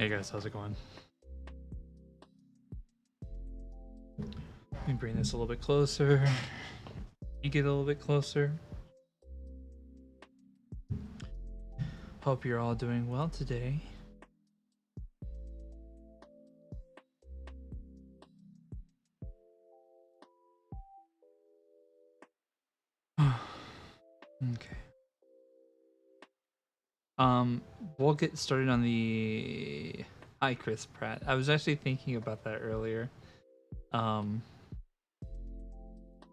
Hey guys, how's it going? Let me bring this a little bit closer. You get a little bit closer. Hope you're all doing well today. Okay. We'll get started on the Hi Chris Pratt. I was actually thinking about that earlier. Hang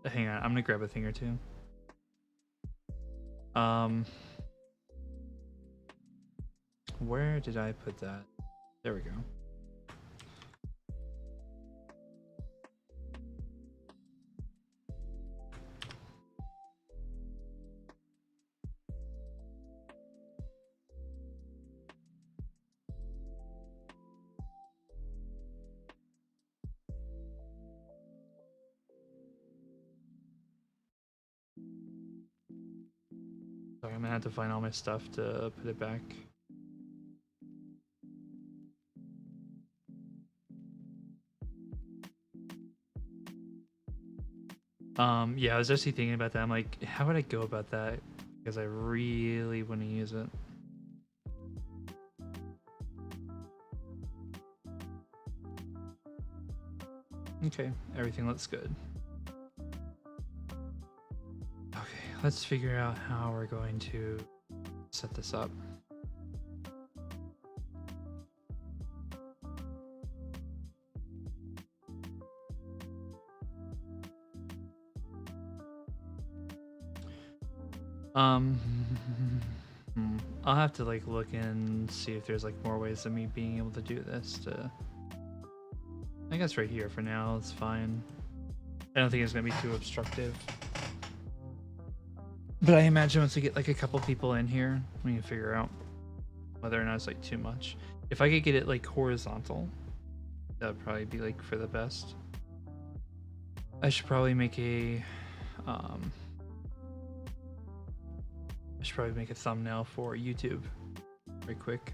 on, I'm gonna grab a thing or two. Where did I put that? There we go. Sorry, I'm gonna have to find all my stuff to put it back. Yeah, I was actually thinking about that. I'm like, how would I go about that? Because I really want to use it. Okay, everything looks good. Okay, let's figure out how we're going to set this up. I'll have to like look and see if there's like more ways of me being able to do this to, I guess right here for now, it's fine. I don't think it's gonna be too obstructive. But I imagine once we get like a couple people in here, we can figure out whether or not it's like too much. If I could get it like horizontal, that would probably be like for the best. I should probably make a I should probably make a thumbnail for YouTube very quick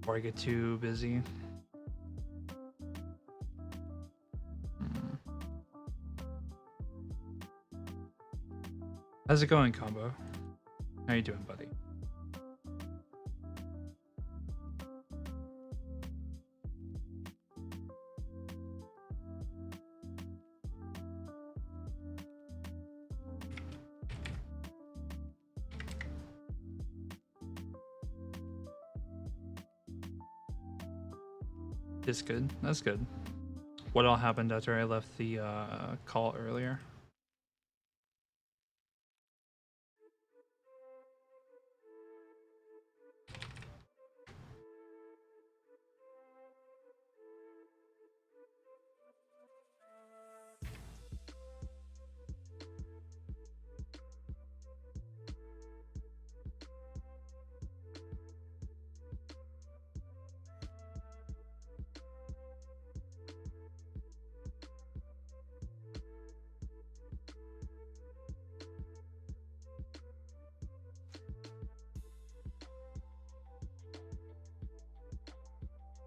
before I get too busy. How's it going, Combo? How you doing, buddy? It's good. That's good. What all happened after I left the call earlier?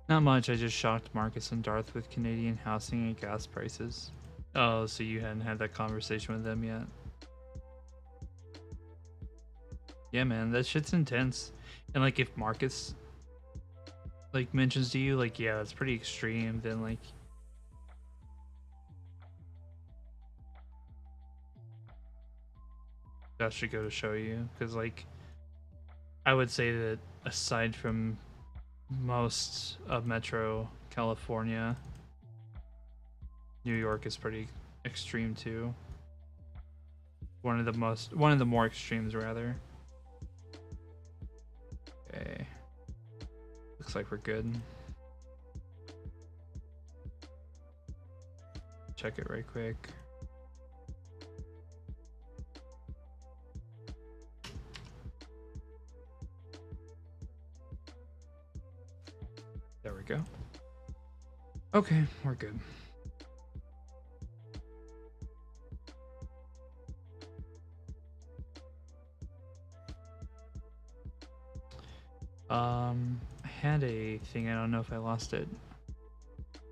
Not much. I just shocked Marcus and Darth with Canadian housing and gas prices. Oh, so you hadn't had that conversation with them yet? Yeah, man, that shit's intense. And like, if Marcus like mentions to you, like, yeah, that's pretty extreme, then like, that should go to show you. Because like, I would say that aside from most of Metro California, New York is pretty extreme too. One of the more extremes rather. Okay. Looks like we're good. Check it right quick. There we go. Okay, we're good. I had a thing. I don't know if I lost it.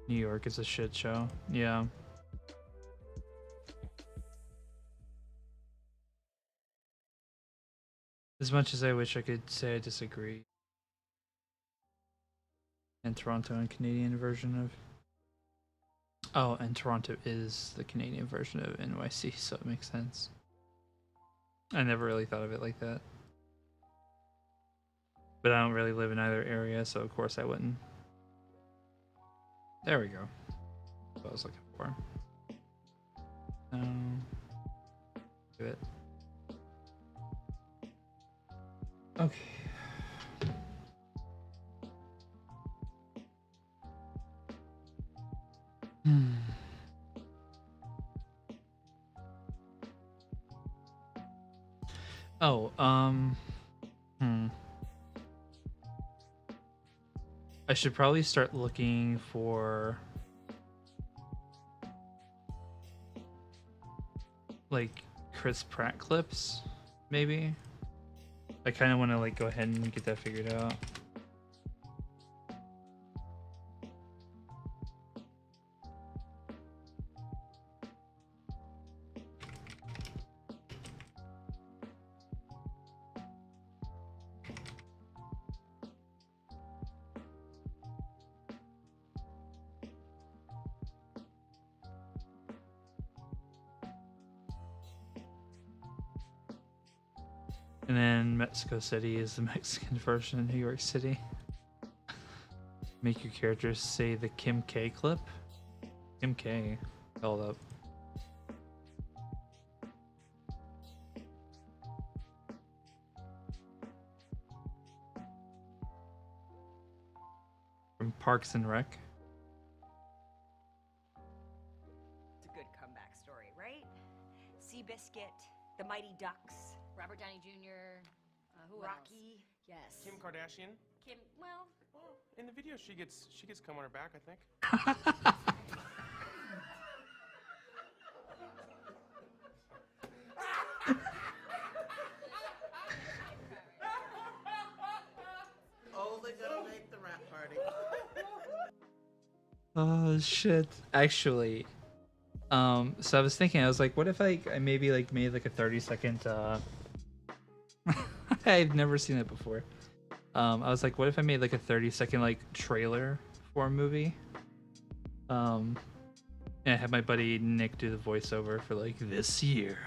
New York is a shit show. Yeah. As much as I wish I could say I disagree. And Toronto and Canadian version of... Oh, and Toronto is the Canadian version of NYC, so it makes sense. I never really thought of it like that. But I don't really live in either area, so of course I wouldn't. There we go. That's what I was looking for. Do it. Okay. Oh, I should probably start looking for like Chris Pratt clips, maybe. I kind of want to like go ahead and get that figured out. And then Mexico City is the Mexican version of New York City. Make your characters say the Kim K clip. Kim K. Hold up. From Parks and Rec. It's a good comeback story, right? Seabiscuit, the Mighty Ducks, Robert Downey Jr. Who Rocky. else? Yes. Kim Kardashian. Kim. Well, In the video, she gets cum on her back, I think. Oh, they're gonna make the rap party. Oh shit. Actually, so I was thinking, I was like, what if I maybe like made like a 30-second I've never seen it before. I was like, what if I made like a 30-second like trailer for a movie? And I had my buddy Nick do the voiceover for like this year.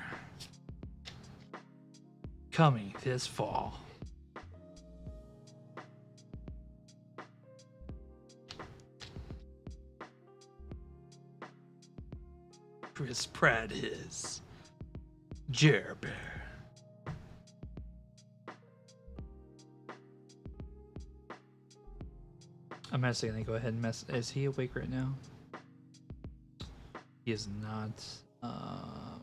Coming this fall. Chris Pratt is Jer Bear. I'm actually gonna go ahead and mess. Is he awake right now? He is not. I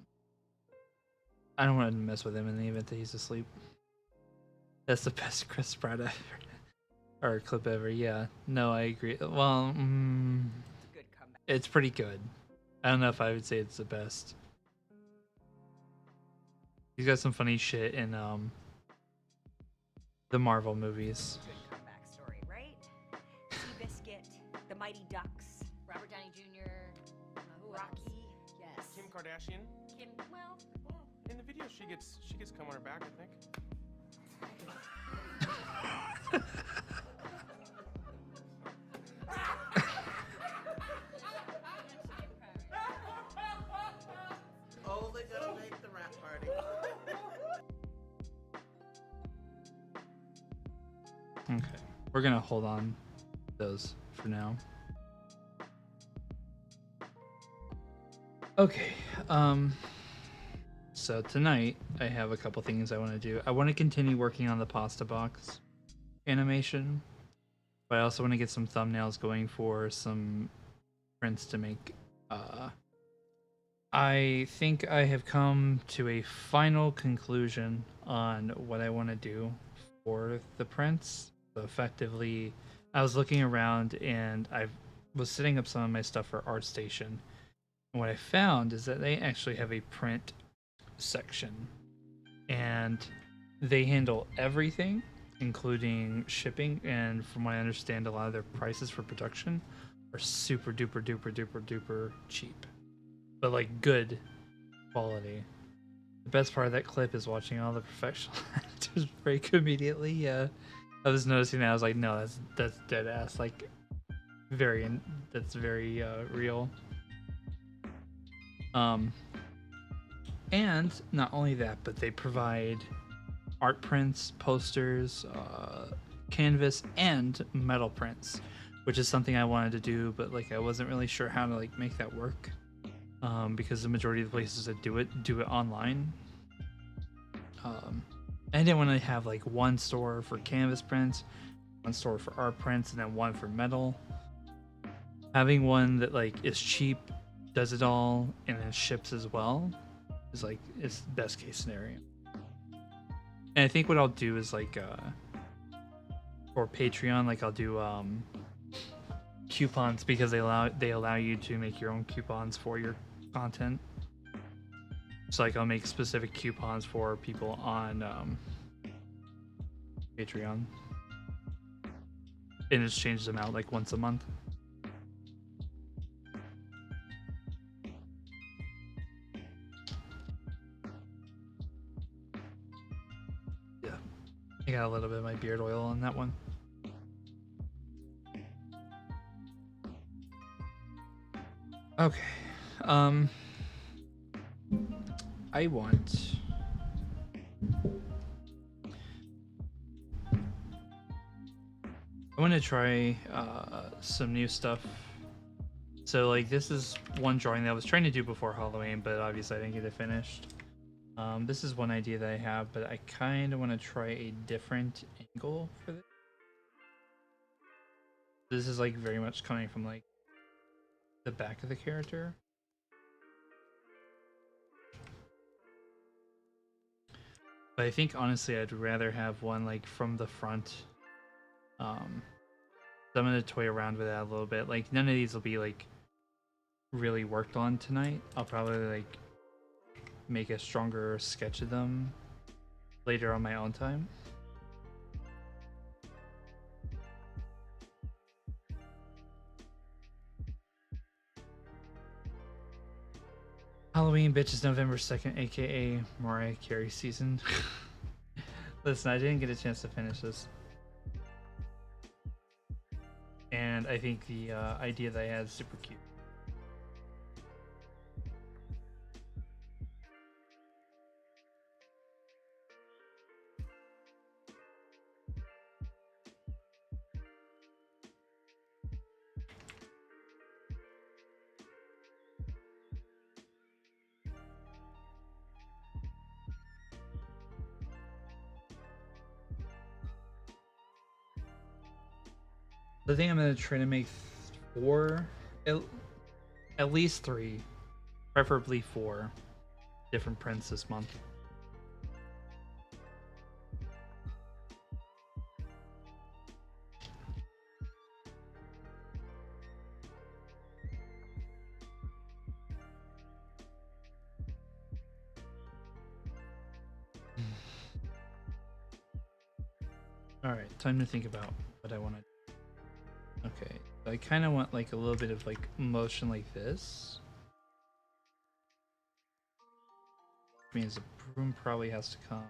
don't want to mess with him in the event that he's asleep. That's the best Chris Pratt ever. Or clip ever. Yeah. No, I agree. Well, It's a good comeback. it's pretty good. I don't know if I would say it's the best. He's got some funny shit in the Marvel movies. Good comeback story, right? Seabiscuit, the Mighty Ducks, Robert Downey Jr. Who else? Rocky. Yes. Kim Kardashian. Kim. Well, In the video, she gets cum on her back, I think. Oh, they're gonna make the rap party. Okay. We're gonna hold on those for now. Okay. So tonight I have a couple things I want to do. I want to continue working on the pasta box animation, but I also want to get some thumbnails going for some prints to make. I think I have come to a final conclusion on what I want to do for the prints. So effectively, I was looking around and I was setting up some of my stuff for ArtStation. And what I found is that they actually have a print section and they handle everything including shipping, and from what I understand, a lot of their prices for production are super duper duper duper duper cheap, but like good quality. The best part of that clip is watching all the professional actors break immediately. Yeah, I was noticing that. I was like, no, that's dead ass. Like, that's very real. And not only that, but they provide art prints, posters, canvas, and metal prints, which is something I wanted to do, but like I wasn't really sure how to like make that work, because the majority of the places that do it online. I didn't want to have like one store for canvas prints, one store for art prints, and then one for metal. Having one that like is cheap, does it all, and then ships as well is like it's best case scenario. And I think what I'll do is like for Patreon, like I'll do coupons, because they allow you to make your own coupons for your content. So like I'll make specific coupons for people on Patreon and just change them out like once a month. Yeah, I got a little bit of my beard oil on that one. Okay, I want to try some new stuff. So like this is one drawing that I was trying to do before Halloween, but obviously I didn't get it finished. This is one idea that I have, but I kind of want to try a different angle for this. This is like very much coming from like the back of the character. But I think honestly I'd rather have one like from the front. So I'm gonna toy around with that a little bit. Like none of these will be like really worked on tonight. I'll probably like make a stronger sketch of them later on my own time. Halloween, bitch, is November 2nd, aka Mariah Carey season. Listen, I didn't get a chance to finish this. And I think the idea that I had is super cute. I think I'm gonna try to make 4, at least 3, preferably 4 different prints this month. Alright, time to think about what I want to do. Okay, I kind of want like a little bit of like motion like this. Which means the broom probably has to come.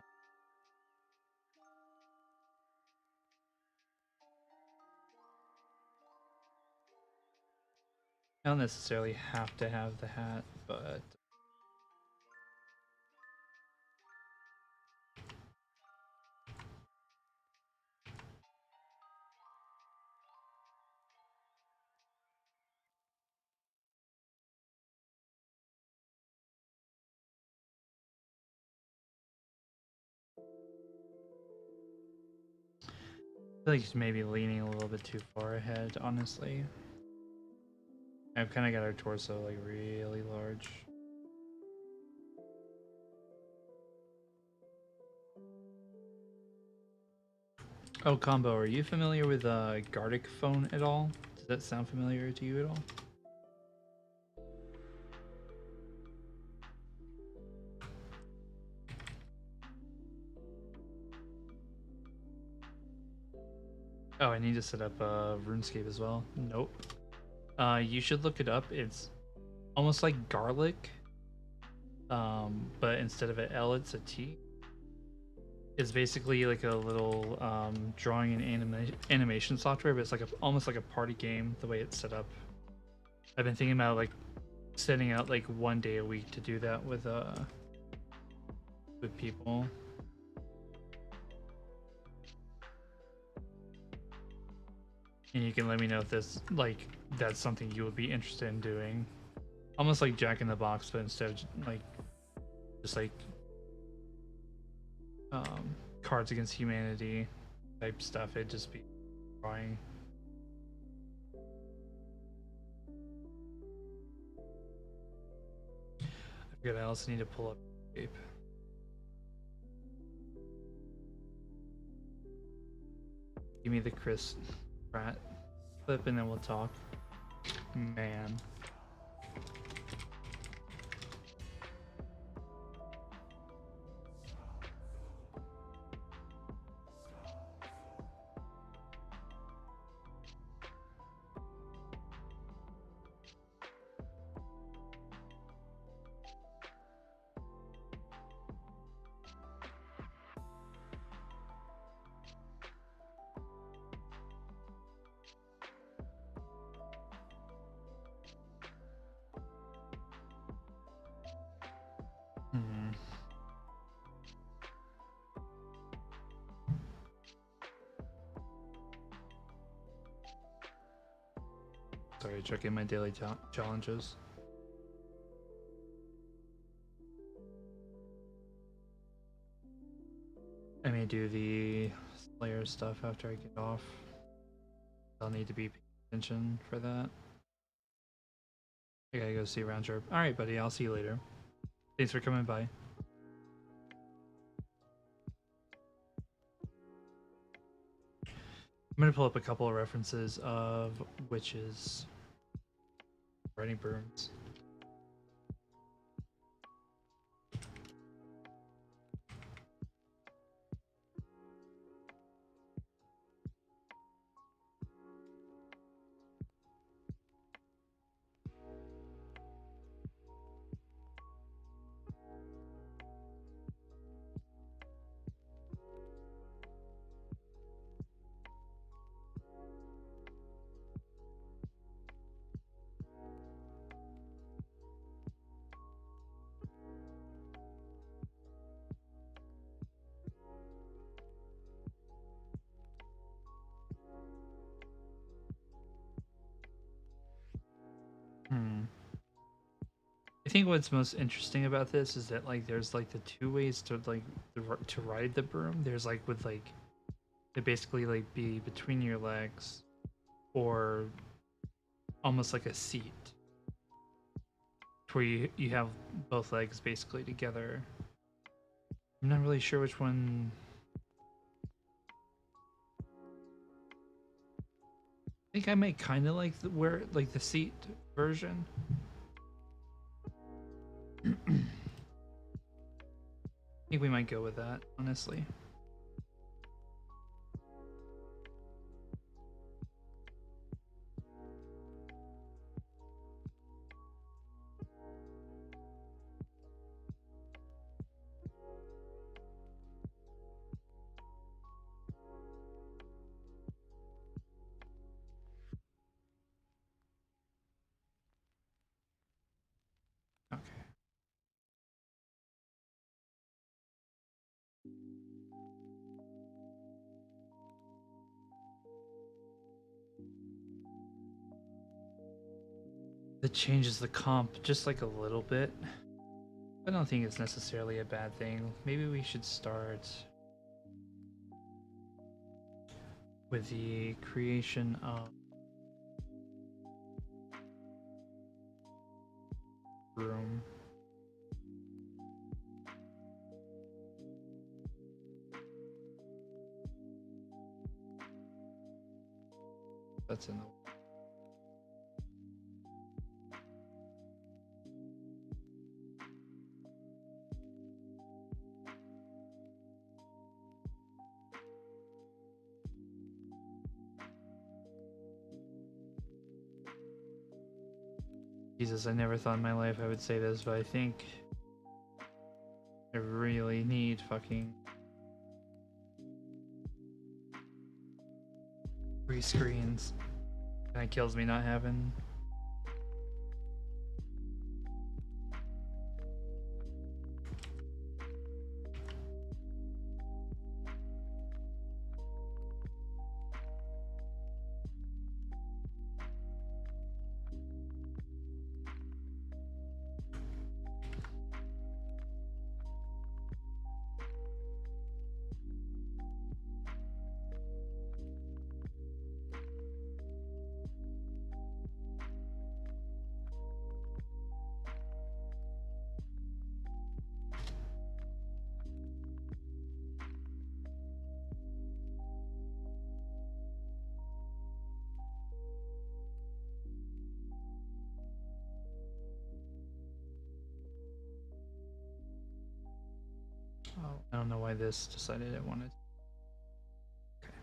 I don't necessarily have to have the hat, but I feel like it's maybe leaning a little bit too far ahead, honestly. I've kind of got her torso like really large. Oh, Combo, are you familiar with Gardic phone at all? Does that sound familiar to you at all? Oh, I need to set up RuneScape as well. Nope. You should look it up. It's almost like garlic, but instead of an L, it's a T. It's basically like a little drawing and animation software, but it's like almost like a party game the way it's set up. I've been thinking about like setting out like 1 day a week to do that with people. And you can let me know if this that's something you would be interested in doing. Almost like Jack in the Box, but instead of like just like Cards Against Humanity type stuff, it'd just be drawing. I forget, I also need to pull up Escape. Give me the Chris Pratt clip and then we'll talk. Man. Sorry, checking my daily challenges. I may do the Slayer stuff after I get off. I'll need to be paying attention for that. I gotta go see Roundtrip. Alright, buddy, I'll see you later. Thanks for coming by. I'm gonna pull up a couple of references of witches riding brooms. I think what's most interesting about this is that like there's like the two ways to like to ride the broom. There's like with like it basically like be between your legs or almost like a seat where you have both legs basically together. I'm not really sure which one. I think I might kind of like the seat version. I think we might go with that, honestly. Okay. That changes the comp just like a little bit. I don't think it's necessarily a bad thing. Maybe we should start with the creation of room. That's in the Jesus, I never thought in my life I would say this, but I think I really need fucking 3 screens. That kills me not having. Oh, I don't know why this decided it wanted. Okay.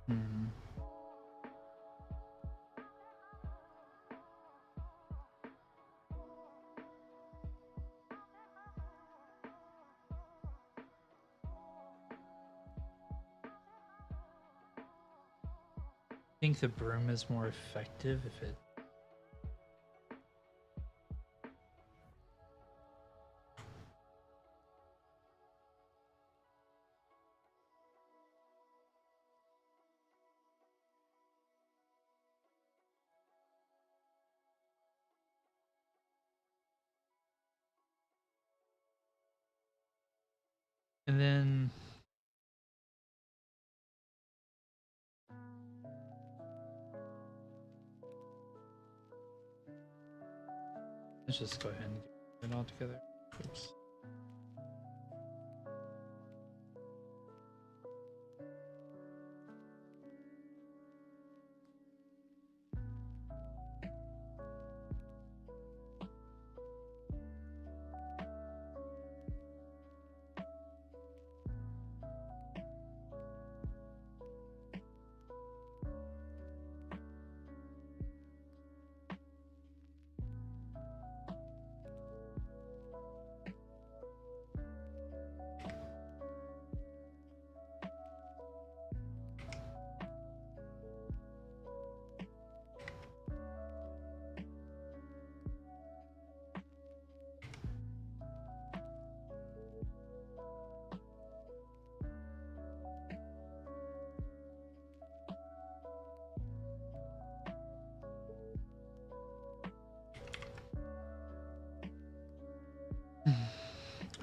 Hmm. I think the broom is more effective if it. And then let's just go ahead and get it all together. Oops.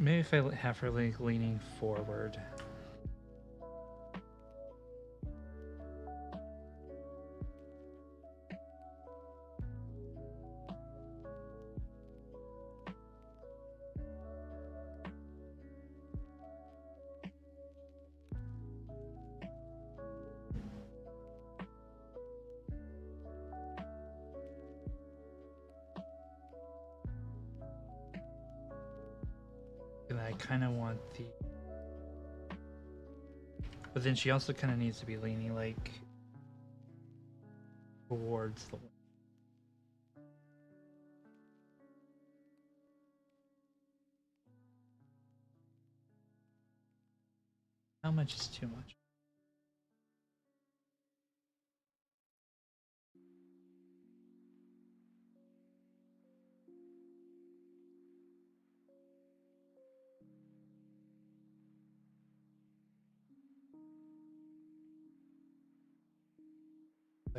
Maybe if I have her like leaning forward. And I kind of want the... But then she also kind of needs to be leaning like towards the... How much is too much?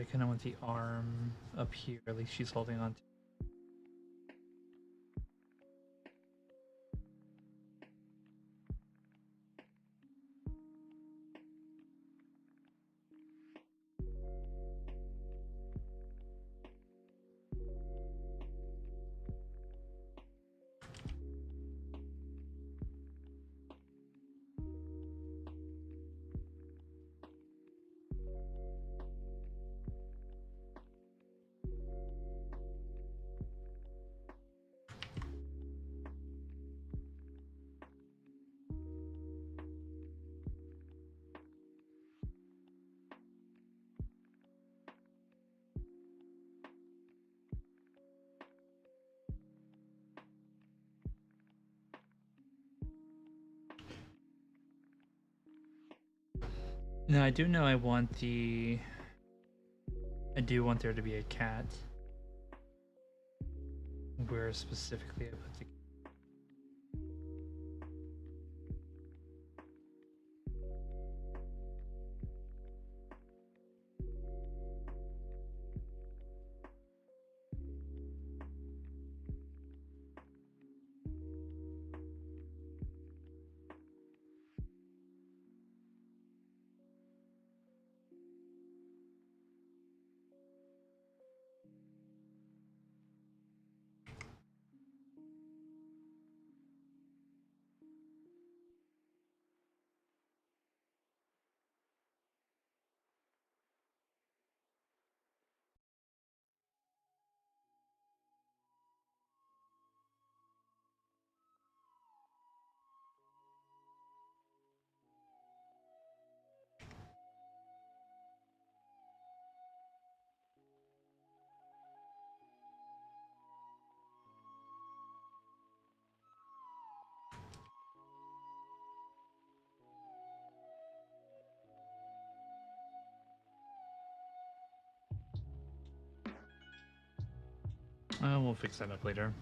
I kind of want the arm up here, at least she's holding on to. Now I do know I want the... I do want there to be a cat. Where specifically I put the... we'll fix that up later.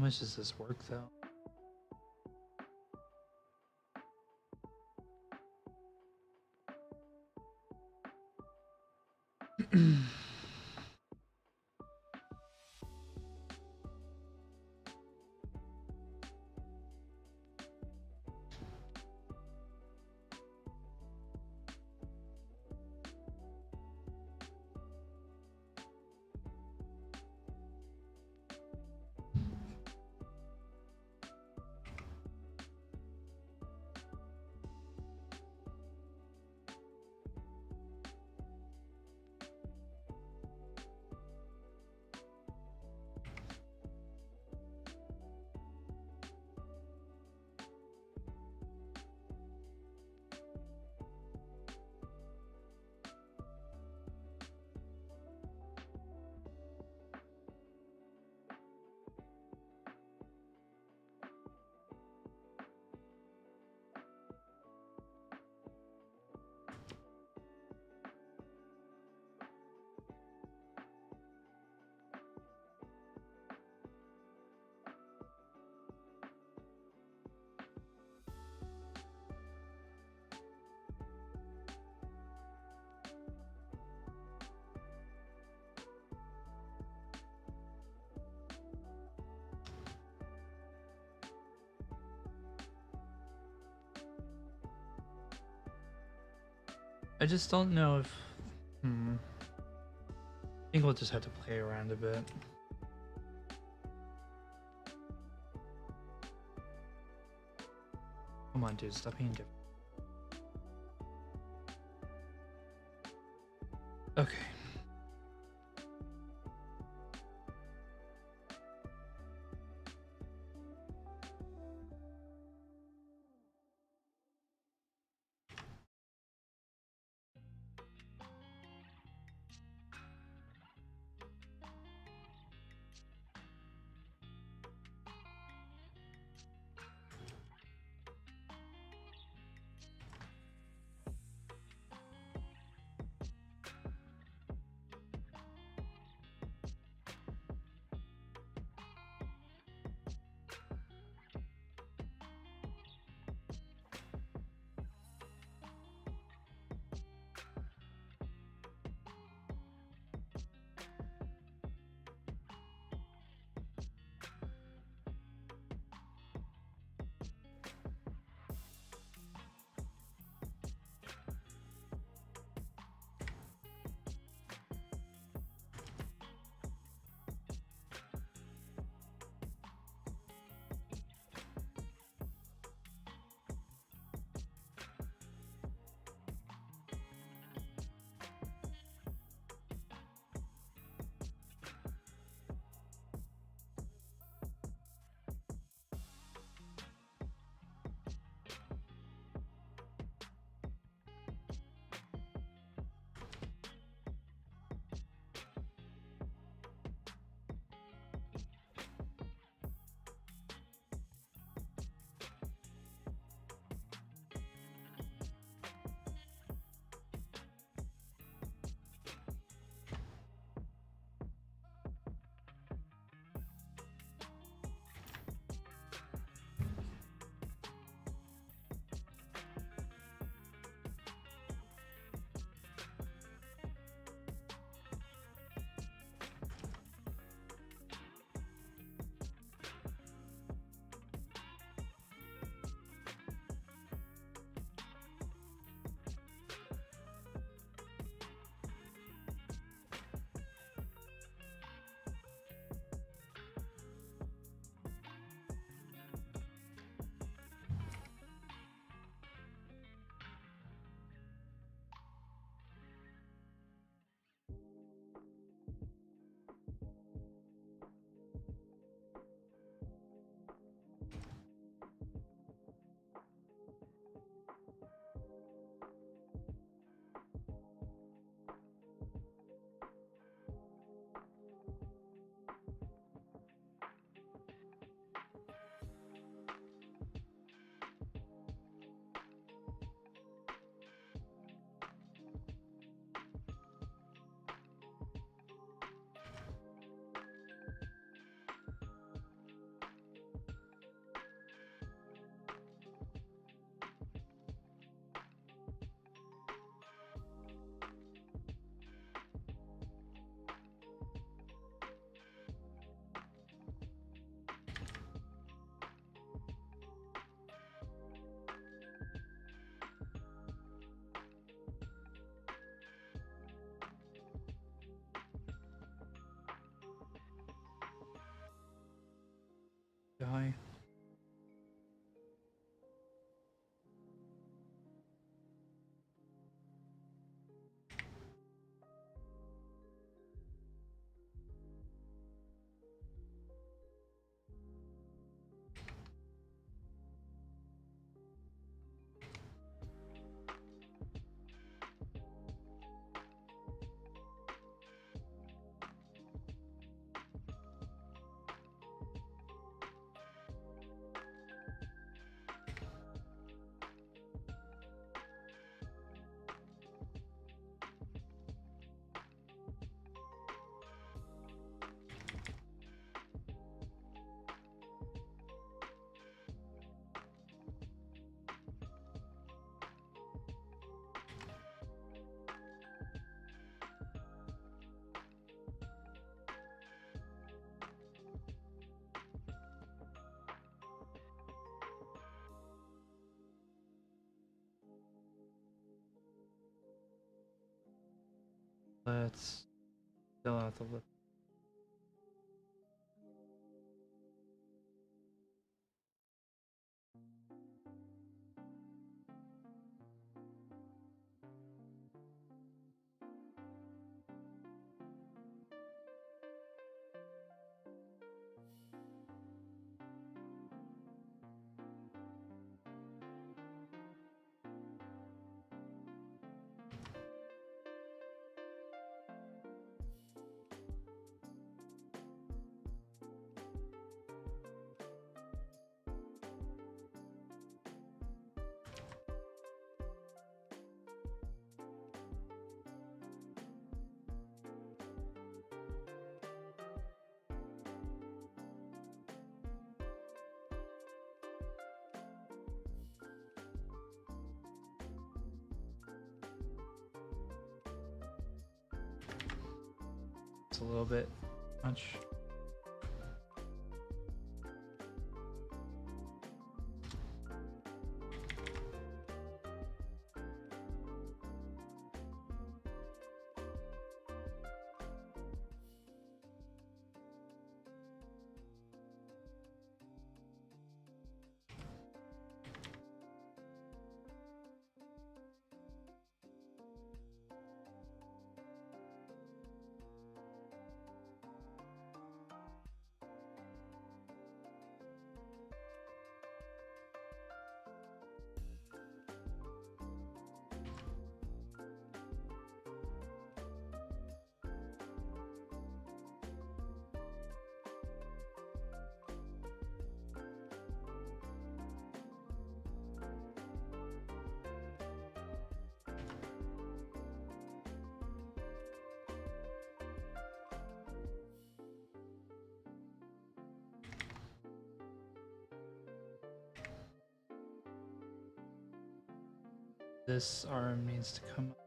How much does this work though? I just don't know if... I think we'll just have to play around a bit. Come on, dude, stop being different. Okay. high. Let's fill out the list. It's a little bit much. This arm needs to come up.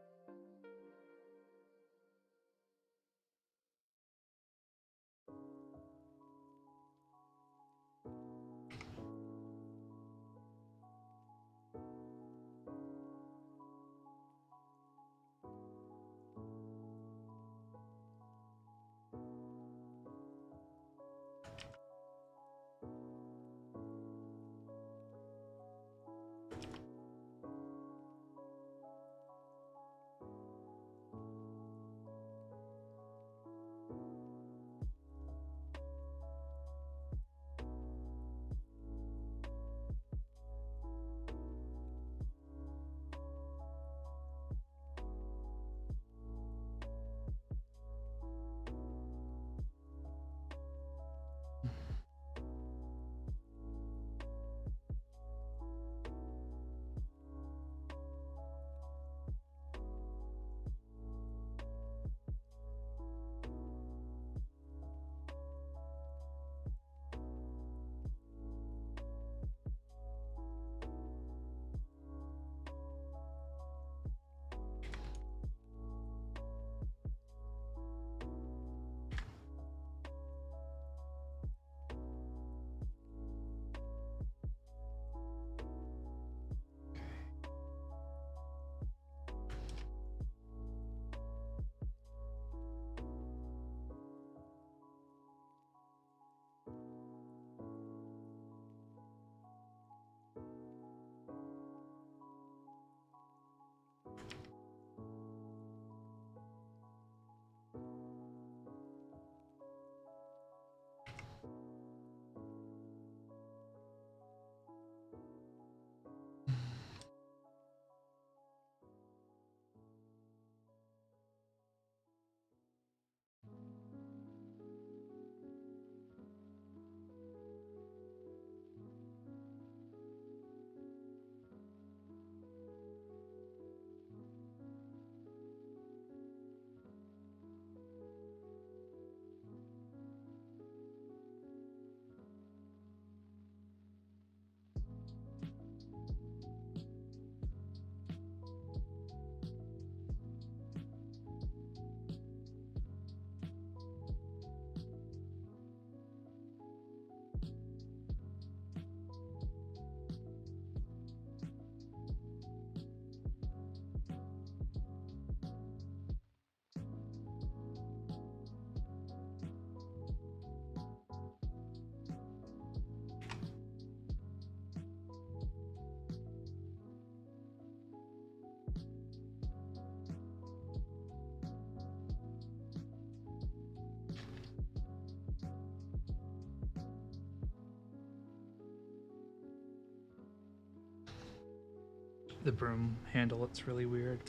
the broom handle. It's really weird.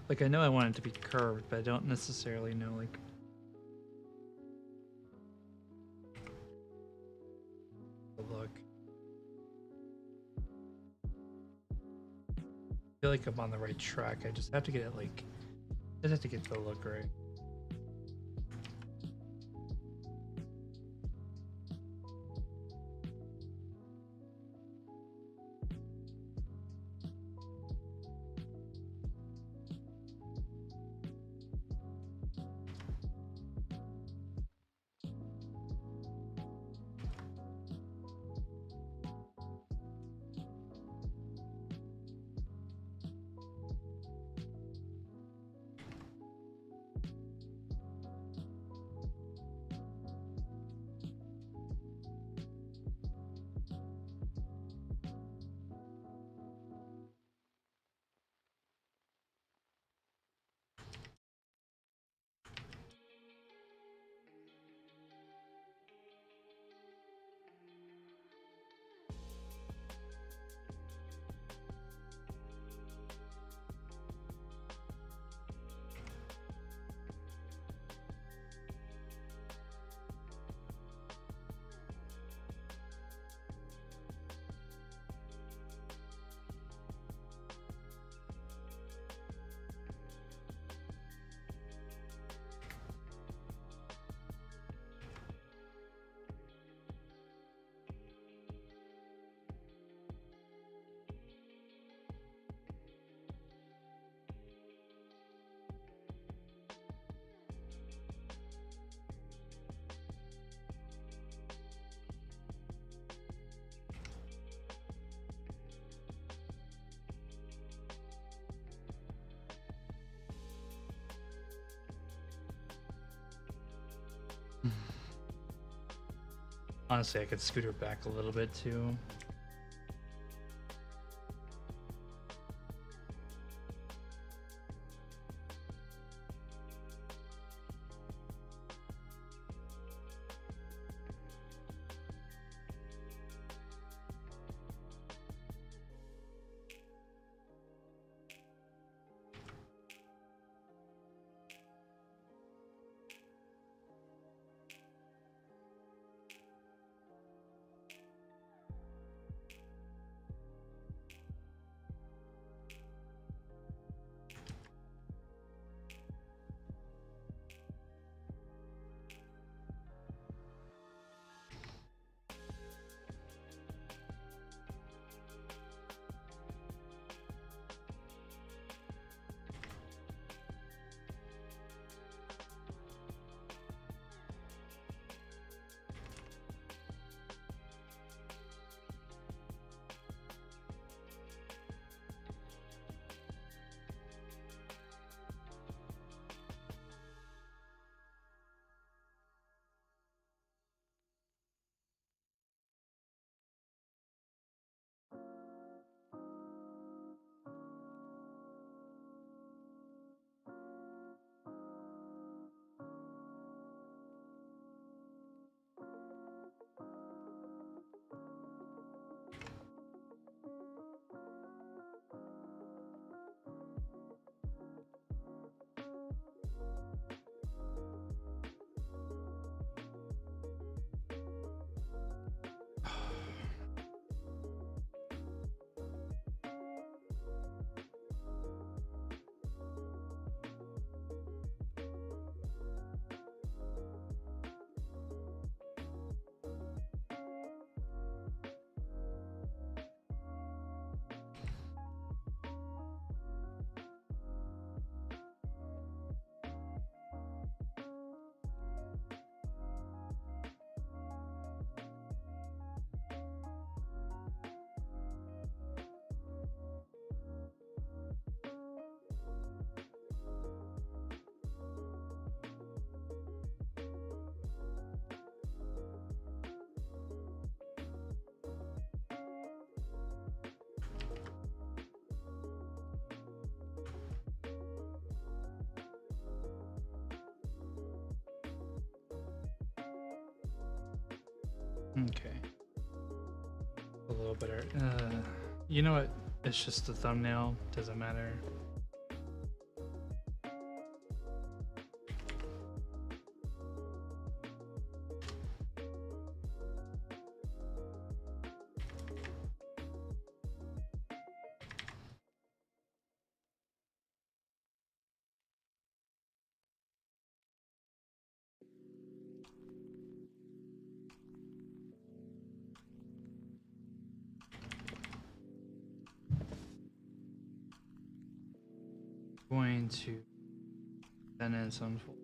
Like, I know I want it to be curved, but I don't necessarily know, like... the look. I feel like I'm on the right track. I just have to get it, like... I just have to get the look right. Honestly, I could scoot her back a little bit too. Okay. A little better. You know what? It's just the thumbnail, doesn't matter. Going to then it's unfold.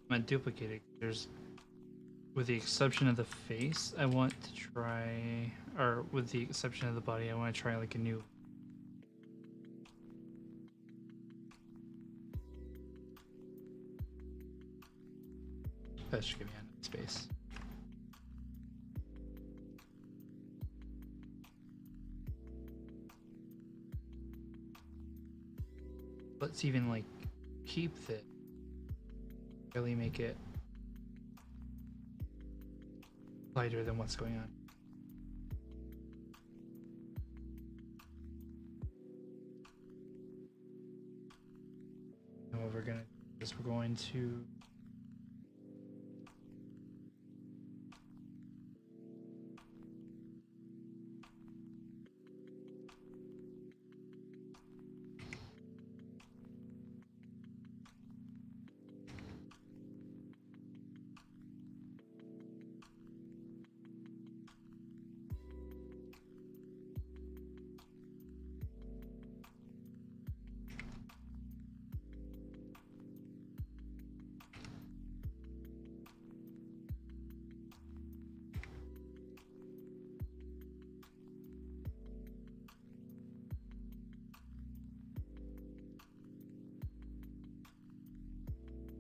I'm gonna duplicate it. There's, with the exception of the face, I want to try, or with the exception of the body, I want to try like a new. That should give me enough space. Let's even like keep this. Really make it lighter than what's going on. And what we're gonna do is we're going to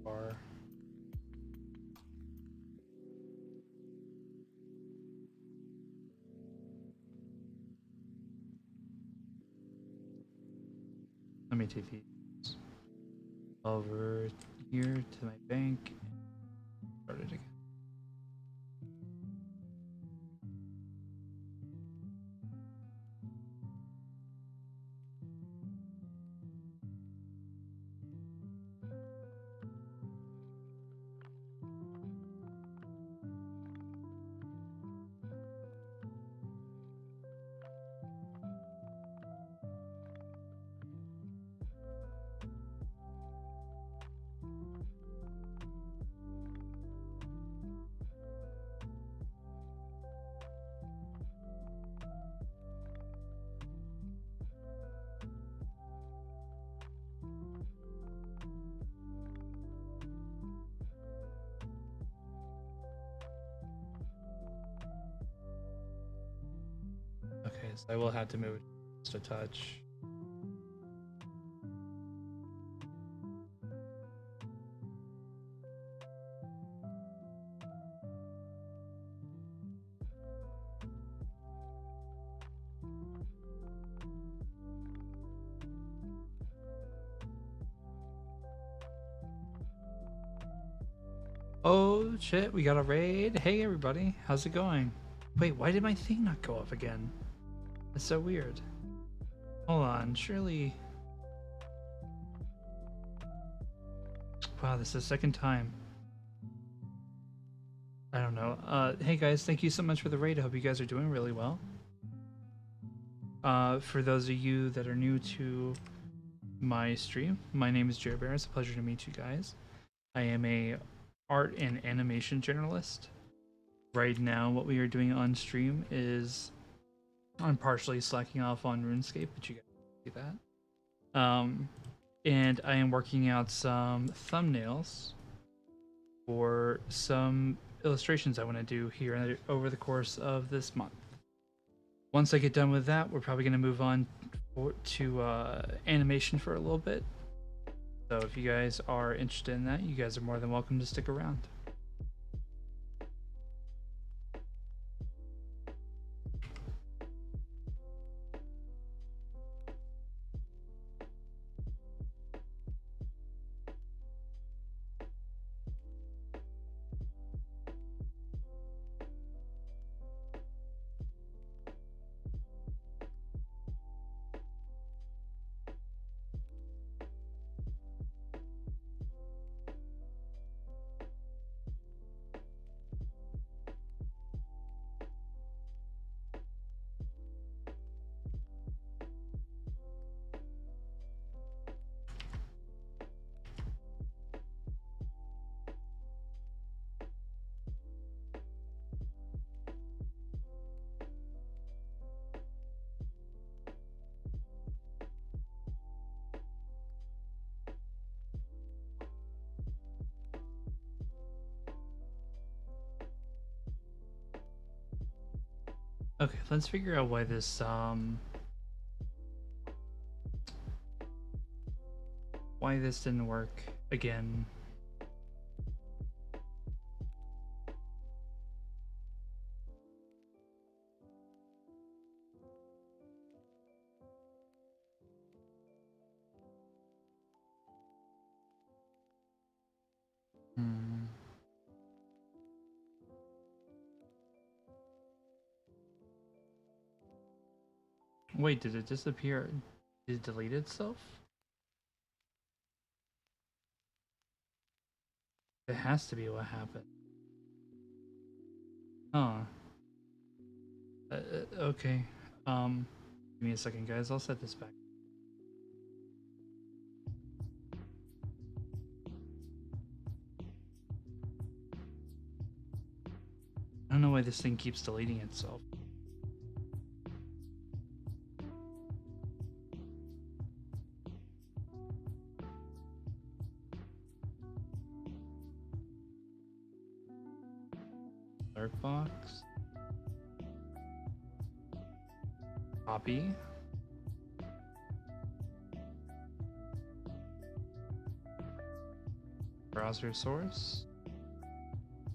bar. Let me take these over here to my bank and start it again. Okay, so I will have to move just a touch. Oh shit, we got a raid. Hey everybody, how's it going? Wait, why did my thing not go up again? That's so weird. Hold on, surely... Wow, this is the second time. I don't know. Hey guys, thank you so much for the raid. I hope you guys are doing really well. For those of you that are new to my stream, my name is Jared Bear. It's a pleasure to meet you guys. I am a art and animation journalist. Right now, what we are doing on stream is I'm partially slacking off on RuneScape, but you guys can see that. And I am working out some thumbnails for some illustrations I want to do here over the course of this month. Once I get done with that, we're probably going to move on to animation for a little bit. So if you guys are interested in that, you guys are more than welcome to stick around. Okay, let's figure out why this why this didn't work again. Hmm. Wait, did it disappear? Did it delete itself? It has to be what happened. Huh. Okay. Give me a second, guys. I'll set this back. I don't know why this thing keeps deleting itself. Alert box. Copy. Browser source.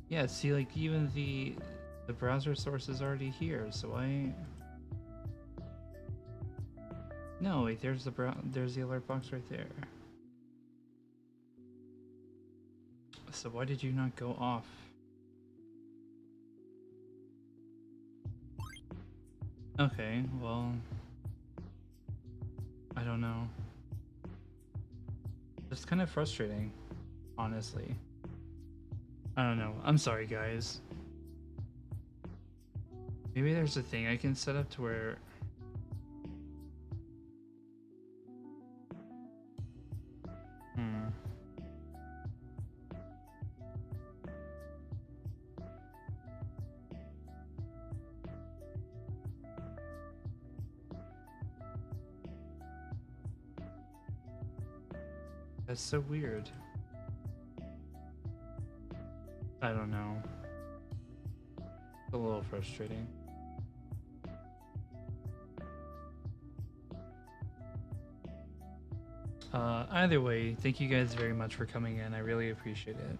Yeah, see, like even the browser source is already here, so no, wait, there's the alert box right there. So why did you not go off? Okay, well, I don't know. It's kind of frustrating, honestly. I don't know. I'm sorry, guys. Maybe there's a thing I can set up to where... That's so weird. I don't know. It's a little frustrating. Either way, thank you guys very much for coming in. I really appreciate it.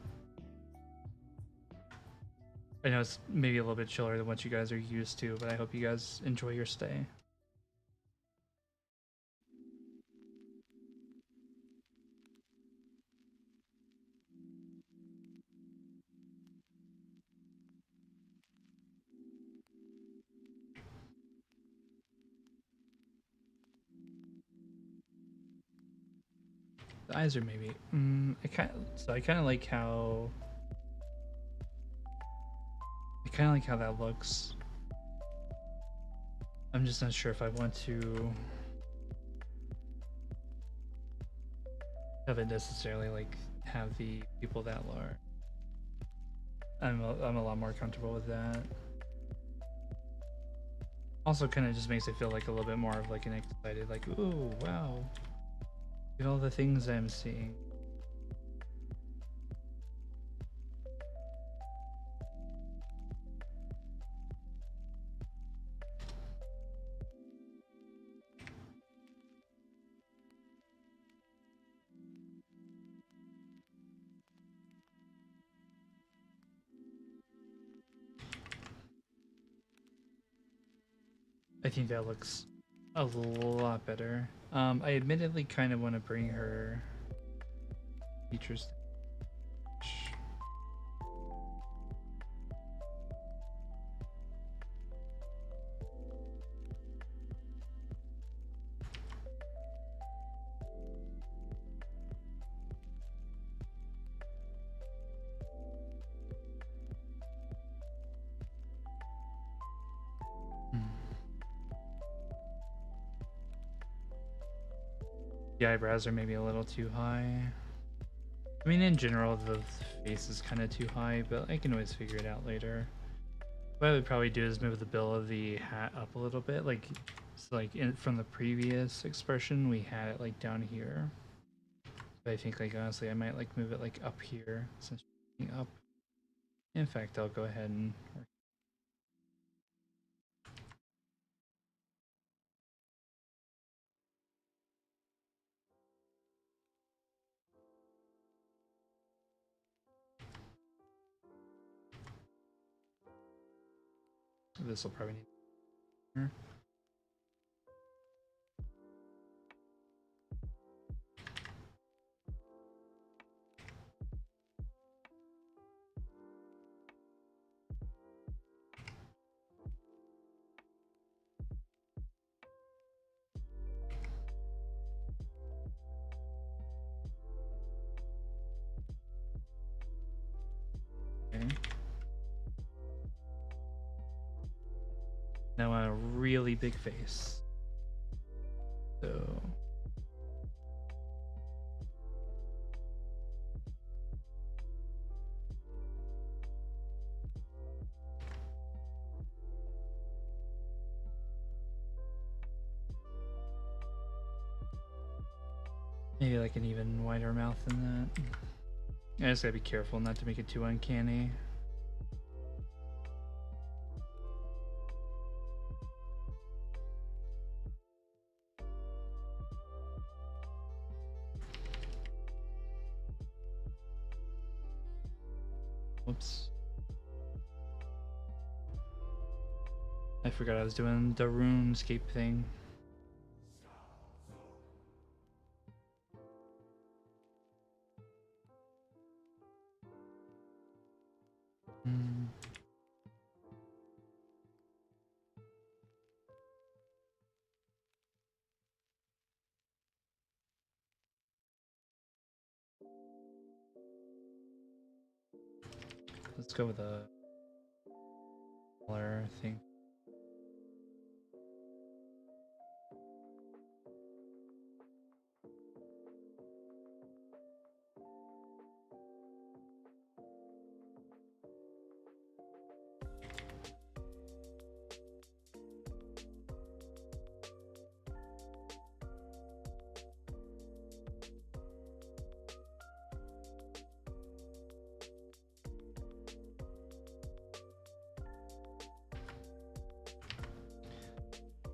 I know it's maybe a little bit chiller than what you guys are used to, but I hope you guys enjoy your stay. The eyes are maybe... I kind of like how... I kind of like how that looks. I'm just not sure if I want to have it necessarily like have the people that large. I'm a lot more comfortable with that. Also kind of just makes it feel like a little bit more of like an excited, like, ooh, wow. Look at all the things I'm seeing. I think that looks a lot better. I admittedly kind of want to bring her features. The eyebrows are maybe a little too high. I mean, in general, the face is kind of too high, but I can always figure it out later. What I would probably do is move the bill of the hat up a little bit, like, so like from the previous expression, we had it like down here. But I think, like, honestly, I might like move it like up here since it's up. In fact, I'll go ahead and work. This will probably need. Okay. Now a really big face. So maybe like an even wider mouth than that. I just gotta be careful not to make it too uncanny. Whoops. I forgot I was doing the RuneScape thing. Let's go with a color thing.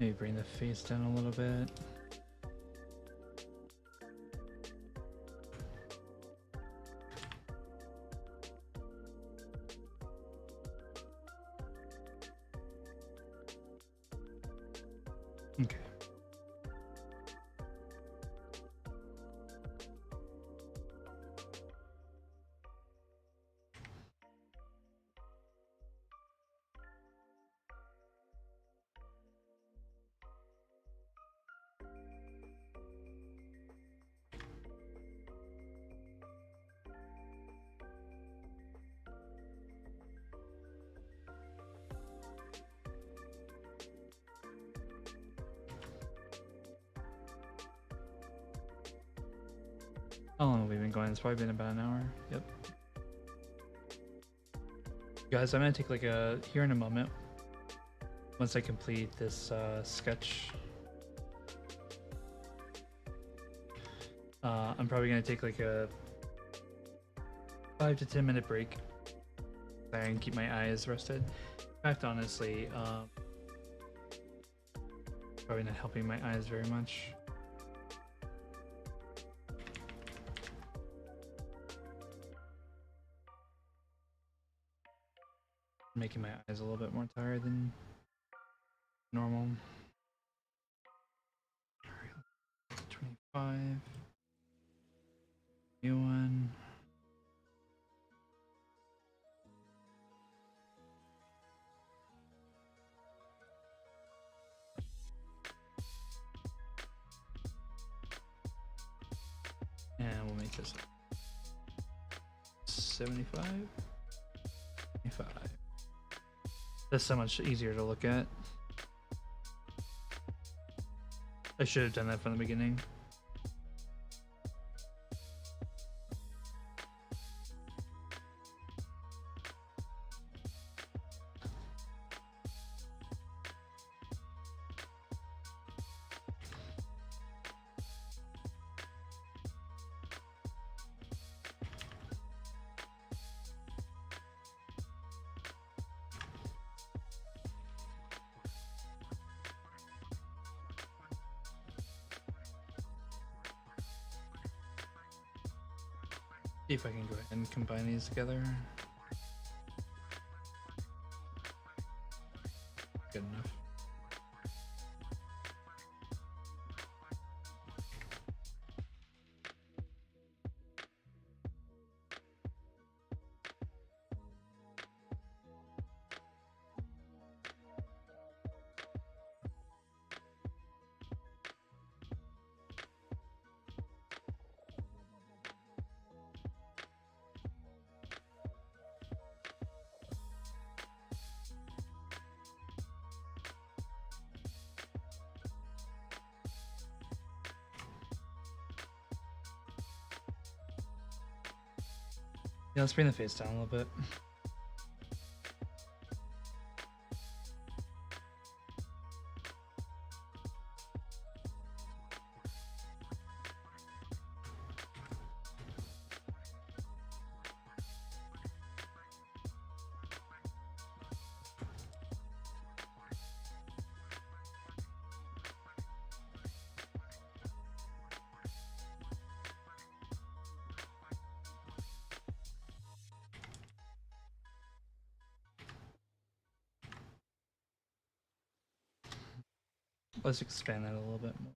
Maybe bring the face down a little bit. Okay. How long have we been going? It's probably been about an hour. Yep. Guys, I'm gonna take like a here in a moment. Once I complete this sketch, I'm probably gonna take like a 5 to 10 minute break. So I can keep my eyes rested. In fact, honestly, probably not helping my eyes very much. Making my eyes a little bit more tired than normal. Alright, 25. New one. And we'll make this 75. 25. That's so much easier to look at. I should have done that from the beginning. See if I can go ahead and combine these together. Good enough. Yeah, let's bring the face down a little bit. Let's expand that a little bit more.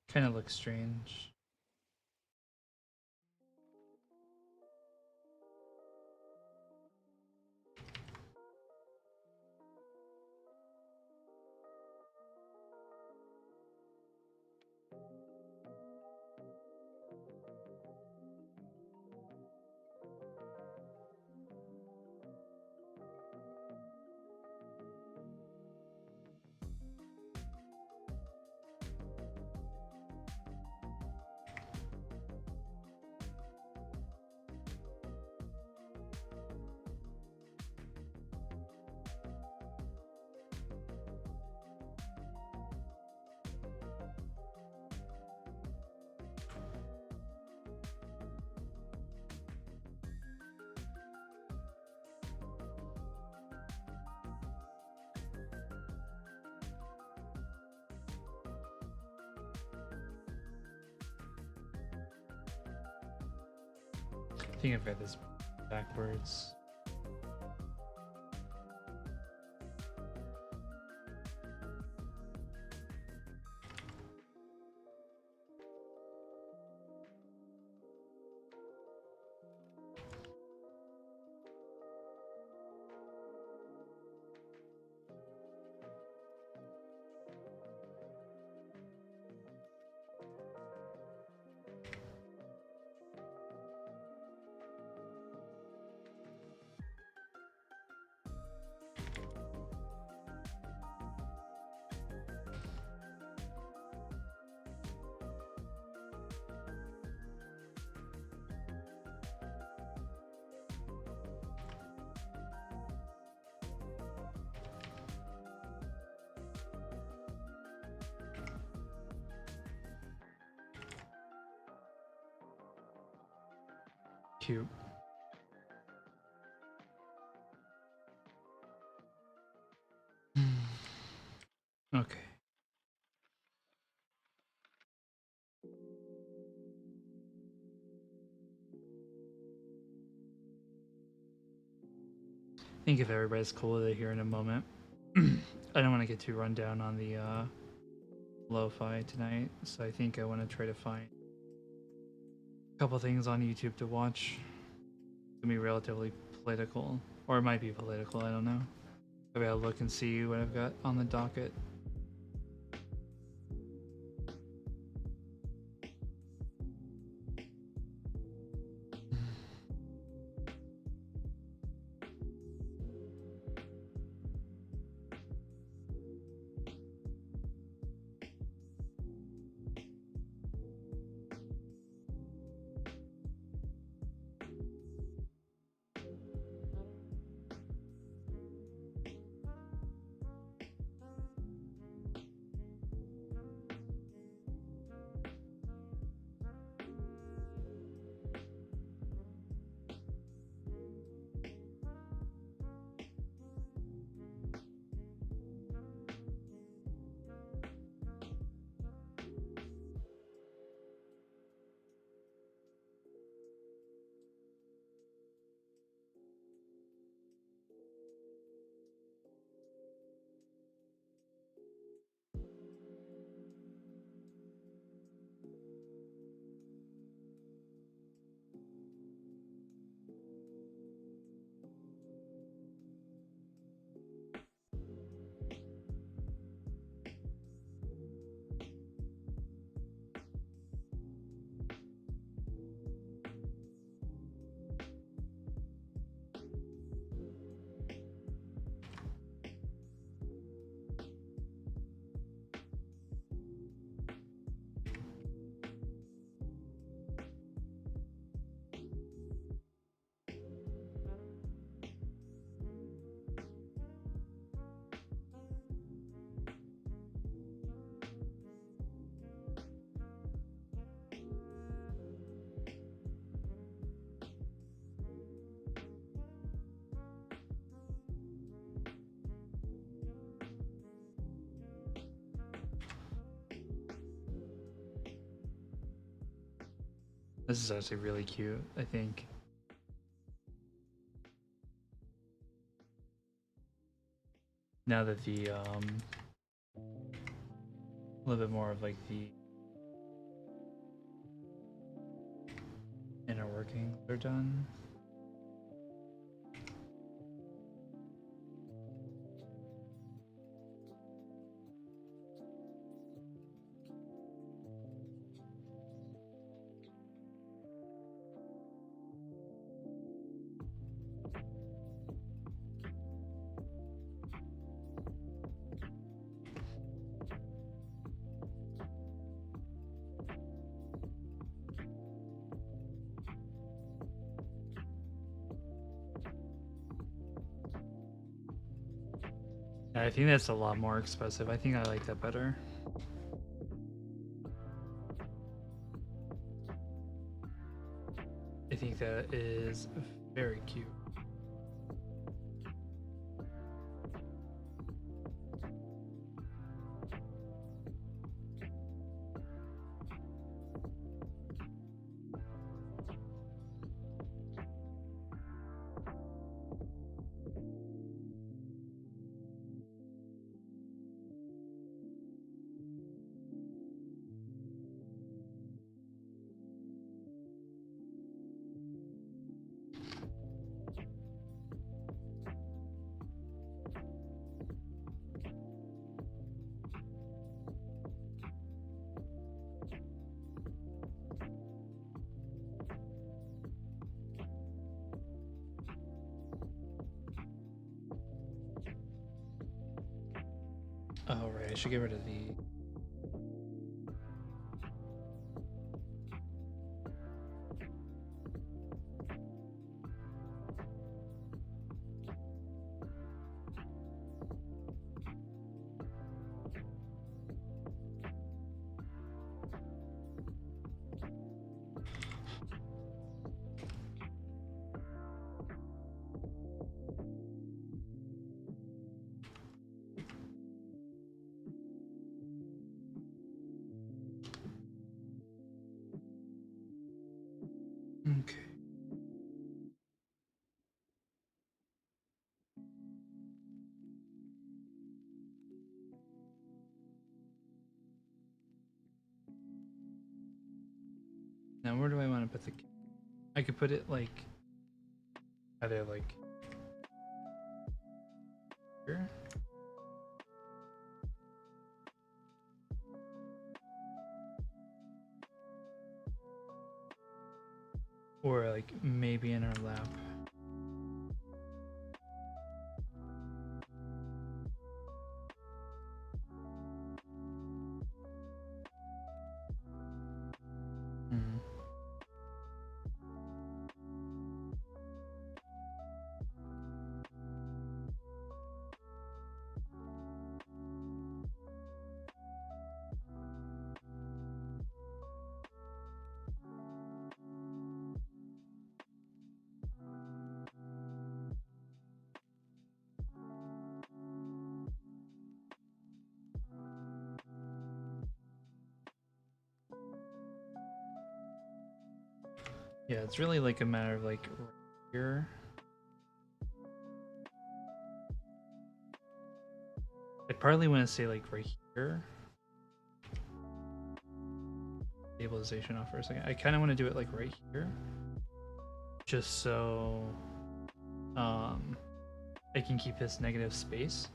Kind of looks strange. I think I've got this backwards. Cute. Okay. I think if everybody's cool with it here in a moment. I don't want to get too run down on the lo-fi tonight, so I think I want to try to find a couple things on YouTube to watch. It's gonna be relatively political, or it might be political, I don't know. Maybe I'll look and see what I've got on the docket. This is actually really cute, I think. Now that the a little bit more of like the inner workings are done. I think that's a lot more expressive. I think I like that better. I think that is very cute. Oh right, I should get rid of the okay. Now where do I want to put the? I could put it like either like here. Or like maybe in her lap. Mhm. Yeah, it's really like a matter of like right here. I partly want to say like right here. Stabilization off for a second. I kind of want to do it like right here. Just so I can keep this negative space.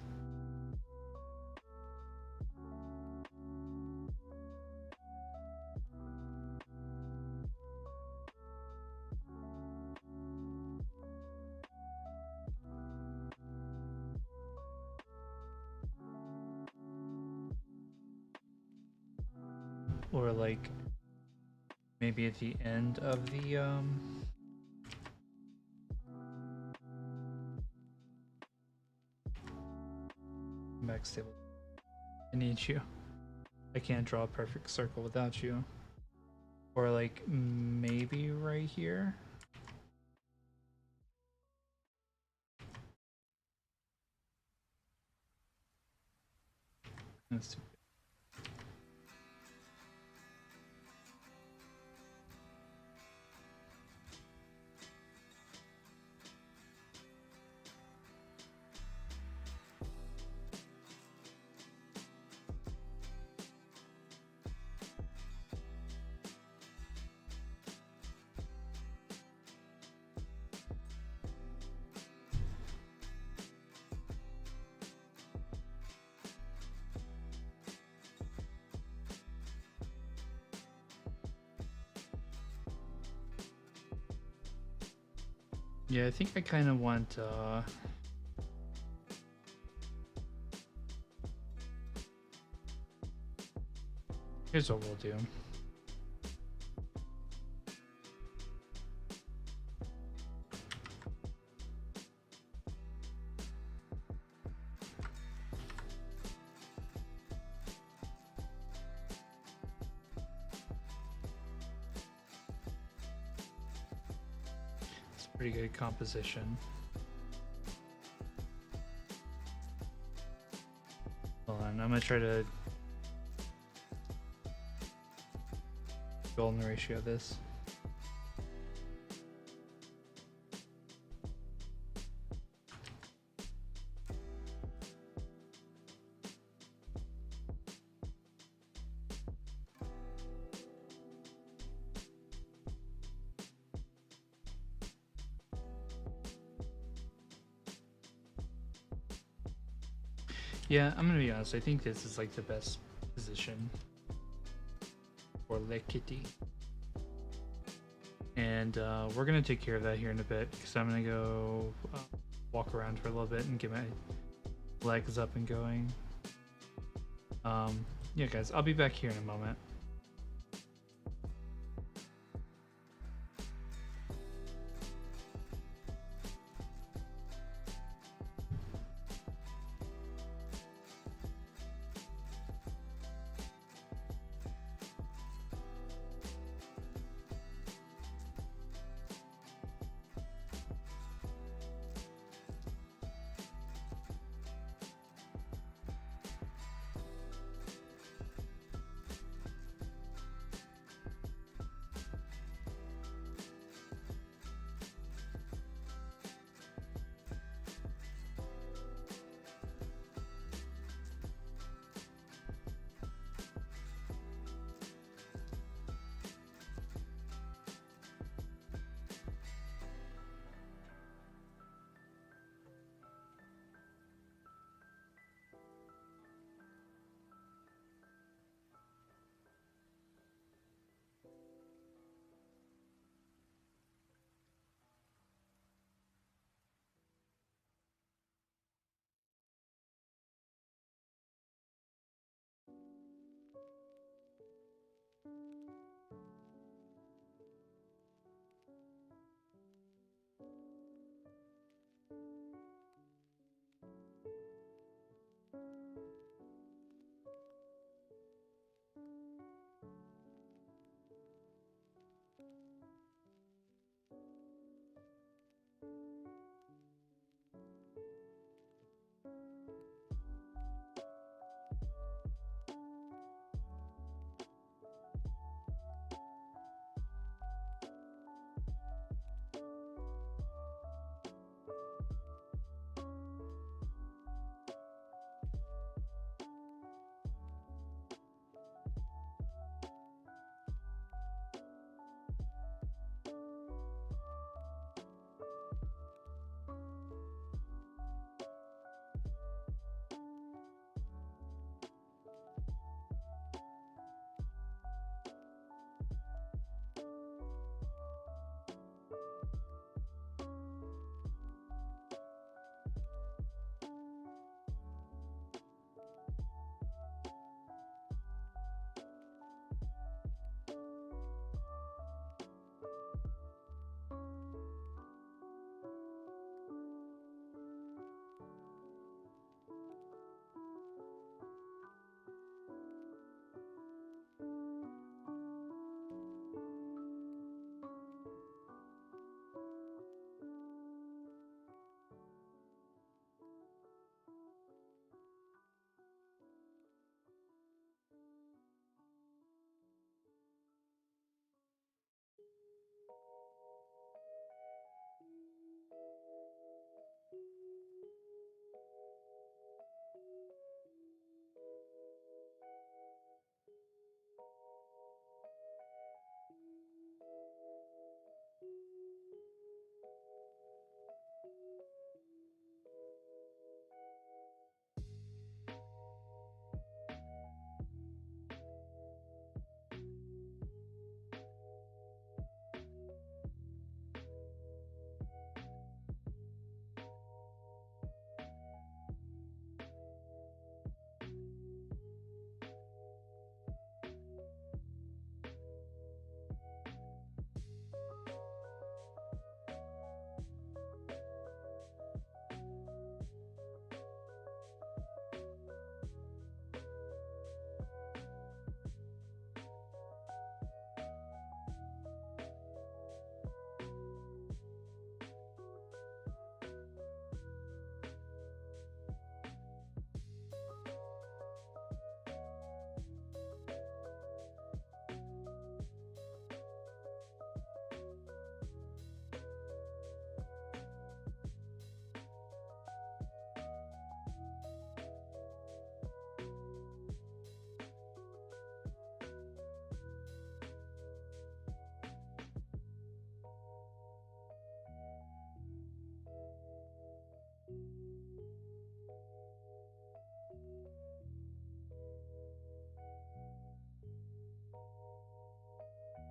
Or like maybe at the end of the back stable. I need you. I can't draw a perfect circle without you. Or like maybe right here. That's too big. Yeah, I think I kind of want here's what we'll do. It's a pretty good composition. Hold on, I'm gonna try to golden ratio this. Yeah, I'm gonna be honest. I think this is like the best position for Le Kitty. And we're gonna take care of that here in a bit because I'm gonna go walk around for a little bit and get my legs up and going. Yeah, guys, I'll be back here in a moment.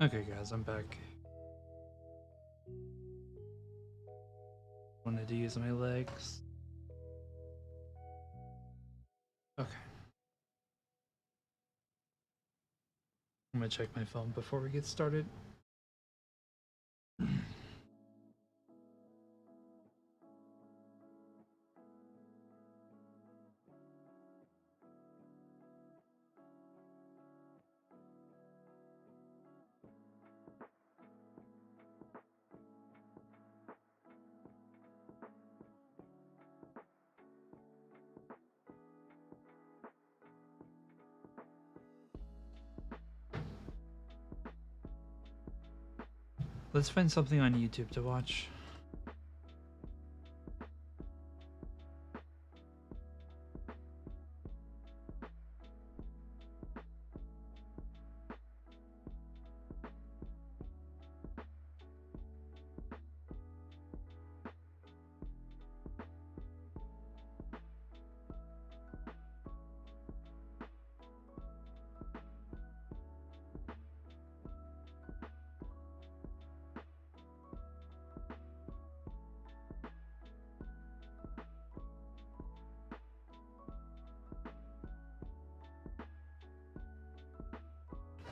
Okay, guys, I'm back. Wanted to use my legs. Okay. I'm gonna check my phone before we get started. Let's find something on YouTube to watch.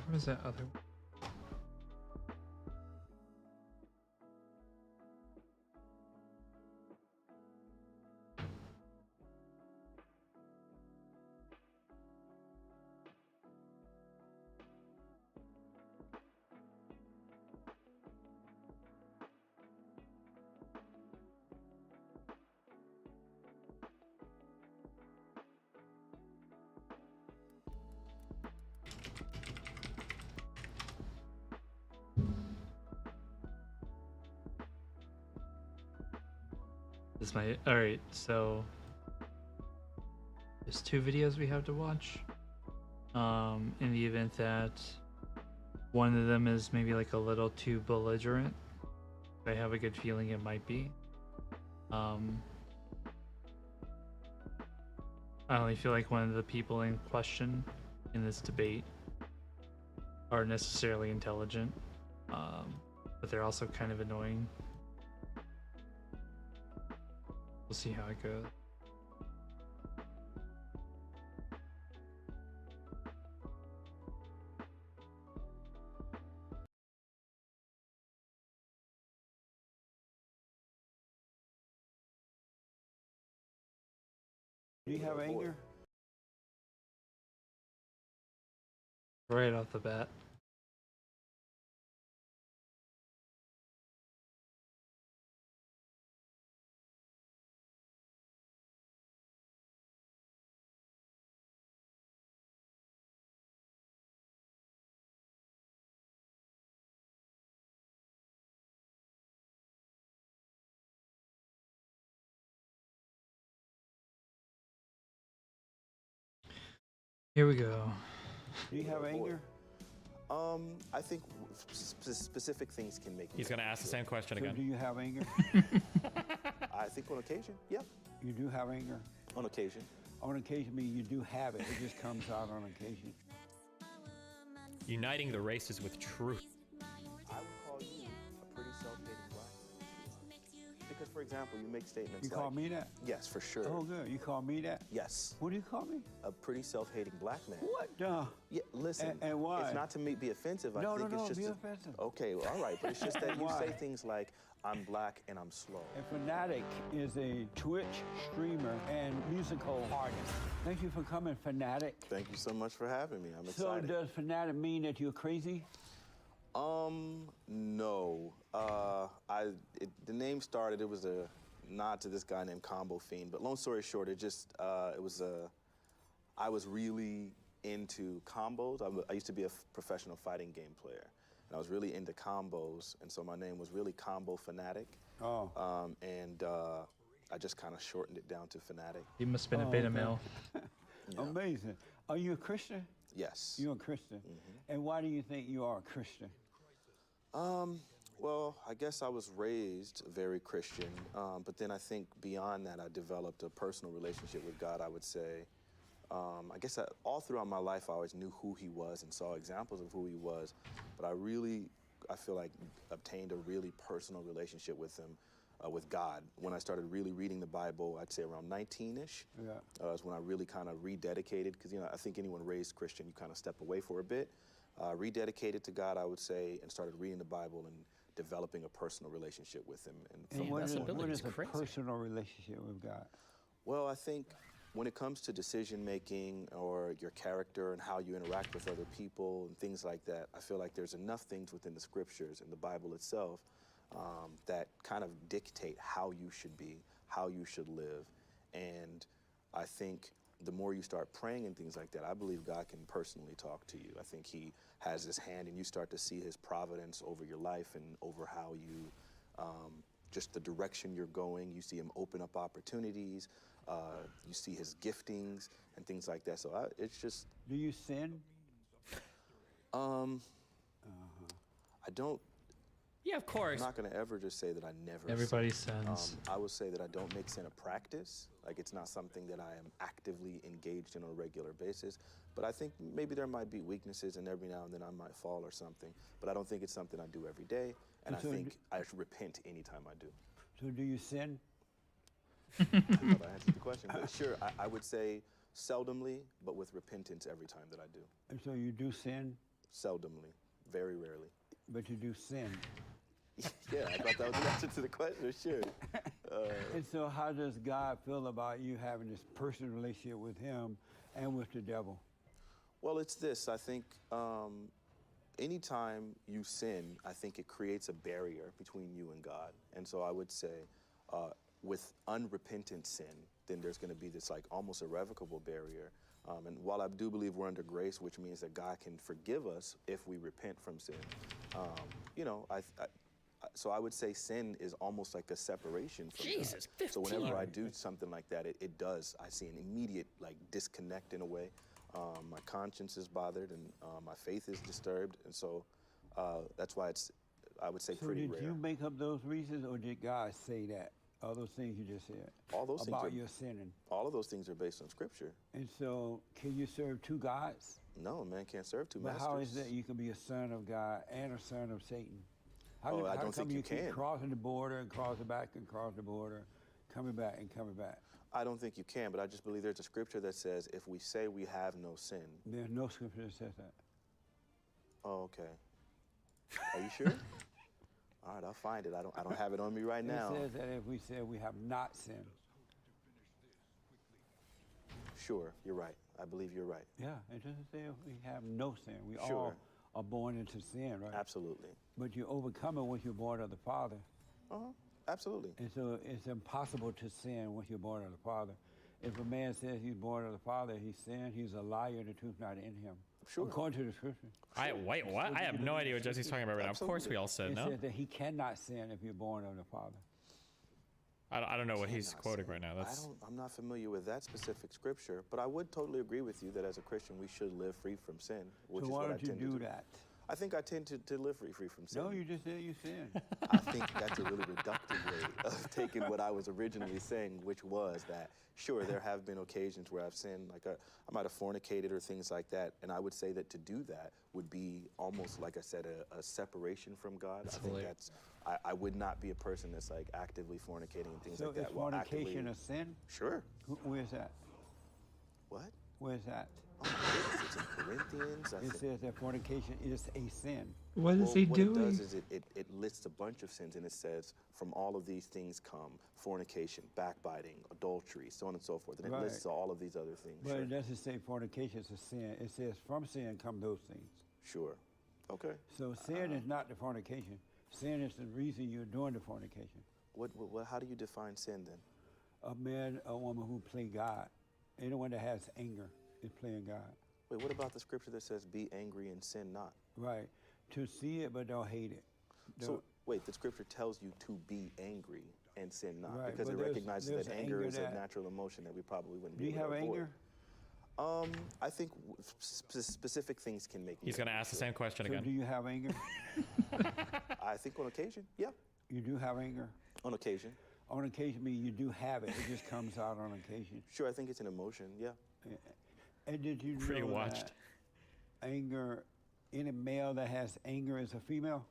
What was that other one? This might. Alright, so there's 2 videos we have to watch. In the event that one of them is maybe like a little too belligerent, I have a good feeling it might be. I only feel like one of the people in question in this debate are necessarily intelligent, but they're also kind of annoying. We'll see how it goes. Do you have anger? Right off the bat. Here we go. Do you have anger? I think specific things can make. He's going to ask the same question So again. do you have anger? I think on occasion, yeah. You do have anger? On occasion. On occasion, mean you do have it. It just comes out on occasion. Uniting the races with truth. I would call you a pretty self-hating black man. Because, for example, you make statements You like... call me that? Yes, for sure. Oh, good. You call me that? Yes. What do you call me? A pretty self-hating black man. What the? Yeah, listen. And why? It's not to be offensive. I No, think no, it's no, just be offensive. Okay, well, all right, but it's just that you Why? say things like, I'm black and I'm slow. A Fanatic is a Twitch streamer and musical artist. Thank you for coming, Fanatic. Thank you so much for having me. I'm So excited. does Fanatic mean that you're crazy? No. The name started, it was a nod to this guy named Combo Fiend, but long story short, I was really into combos. I used to be a professional fighting game player, and I was really into combos, and so my name was really Combo Fanatic. Oh. I just kind of shortened it down to Fanatic. You must have been a beta male. Yeah. Amazing. Are you a Christian? Yes. You're a Christian. And why do you think you are a Christian? Well, I guess I was raised very Christian, but then I think beyond that, I developed a personal relationship with God, I would say. I guess all throughout my life, I always knew who he was and saw examples of who he was. But I feel like, obtained a really personal relationship with him, with God. When I started really reading the Bible, I'd say around 19-ish. Yeah. Was when I really kind of rededicated, because, I think anyone raised Christian, you kind of step away for a bit. Rededicated to God, I would say, and started reading the Bible and developing a personal relationship with him. And What is ability is a crazy. personal relationship with God? Well, I think when it comes to decision making or your character and how you interact with other people and things like that, I feel like there's enough things within the scriptures and the Bible itself that kind of dictate how you should be, how you should live. And I think the more you start praying and things like that, I believe God can personally talk to you. I think he has his hand, and you start to see his providence over your life and over how you, just the direction you're going. You see him open up opportunities. You see his giftings and things like that. So it's just... Do you sin? I don't... Yeah, of course. I'm not going to ever just say that I never Everybody sin. sins. I would say that I don't make sin a practice. Like, it's not something that I am actively engaged in on a regular basis. But I think maybe there might be weaknesses, and every now and then I might fall or something. But I don't think it's something I do every day. And I think I repent anytime I do. So do you sin? I thought I answered the question. But sure, I would say seldomly, but with repentance every time that I do. And so you do sin, Seldomly. Very rarely. but you do sin. Yeah, I thought that was the answer to the question. Sure. And so how does God feel about you having this personal relationship with him and with the devil? Well, it's this. I think anytime you sin, I think it creates a barrier between you and God. And so I would say with unrepentant sin, then there's going to be this like almost irrevocable barrier. And while I do believe we're under grace, which means that God can forgive us if we repent from sin, so I would say sin is almost like a separation from Jesus, God. 15. So whenever I do something like that, it does. I see an immediate like disconnect in a way. My conscience is bothered, and my faith is disturbed, and so that's why I would say, pretty rare. So did you make up those reasons, or did God say that? All those things you just said. All those things about your sinning. All of those things are based on Scripture. And so, can you serve two gods? No, man can't serve two But masters. how is that you can be a son of God and a son of Satan? I don't think you keep can. Crossing the border and crossing back and crossing the border, coming back and coming back. I don't think you can, but I just believe there's a scripture that says if we say we have no sin. There's no scripture that says that. Oh, okay. Are you sure? All right, I'll find it. I don't have it on me right now. It says that if we say we have not sinned. Sure, you're right. I believe you're right. Yeah, it doesn't say if we have no sin. We Sure. all are born into sin, right? Absolutely. But you overcome it once you're born of the Father. Absolutely. And so it's impossible to sin once you're born of the Father. If a man says he's born of the Father, he's sinned, he's a liar, and the truth not in him. Sure. According to the scripture. Wait, what? I have no idea what Jesse's talking about right now. Of course we all said It no. says that he cannot sin if you're born of the Father. I don't know what he's Cannot quoting sin. right now. That's I'm not familiar with that specific scripture, but I would totally agree with you that as a Christian we should live free from sin, which So is why what I don't you tend to do do. that? I think I tend to live free from sin. No, you just said you sin. I think that's a really reductive way of taking what I was originally saying, which was that, sure, there have been occasions where I've sinned, like I might have fornicated or things like that, and I would say that to do that would be almost, like I said, a separation from God. I think that's, I would not be a person that's like actively fornicating and things like that. So is fornication a sin? Sure. Where's that? What? Where's that? Oh, my goodness, it's in Corinthians. It says that fornication is a sin. What is he what doing? it does is it lists a bunch of sins, and it says, from all of these things come fornication, backbiting, adultery, so on and so forth. And it lists all of these other things. But it doesn't say fornication is a sin. It says from sin come those things. Sure. Okay. So sin is not the fornication. Sin is the reason you're doing the fornication. How do you define sin then? A man, a woman who play God. Anyone that has anger is playing God. Wait, what about the scripture that says, be angry and sin not? Right. To see it but don't hate it. So, wait, the scripture tells you to be angry and sin not, Right, because but it recognizes there's that anger is a that- natural emotion that we probably wouldn't Do be you able have to avoid. anger? I think specific things can make me he's going to angry, ask the sure. same question So again. do you have anger? I think on occasion, yeah. You do have anger? On occasion. On occasion means you do have it. It just comes out on occasion. Sure, I think it's an emotion, yeah. And did you know Pre-watched. that anger, any male that has anger is a female?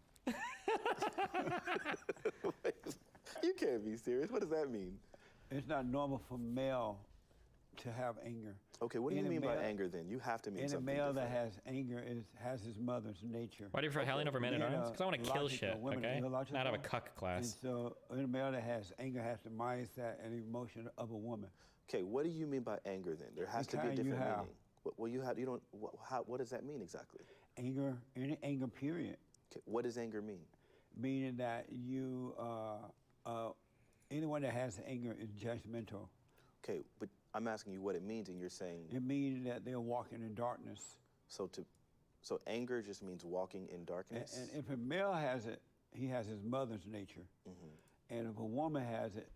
You can't be serious. What does that mean? It's not normal for male to have anger. Okay, what do you Any mean by male- anger then? You have to mean Any something male different. that has anger has his mother's nature. Why do you prefer Hellion over Man at Men Arms? are Because I want to kill logical, shit, women are okay? illogical. Not have a cuck And class. so any male that has anger has the mindset and emotion of a woman. Okay, what do you mean by anger then? There has to be a kind you different have. meaning. Well, you don't. What does that mean exactly? Anger, any anger period, Okay, what does anger mean? meaning that you, anyone that has anger is judgmental. Okay, but I'm asking you what it means, and you're saying It means that they're walking in darkness. so anger just means walking in darkness. And if a male has it, he has his mother's nature. And if a woman has it,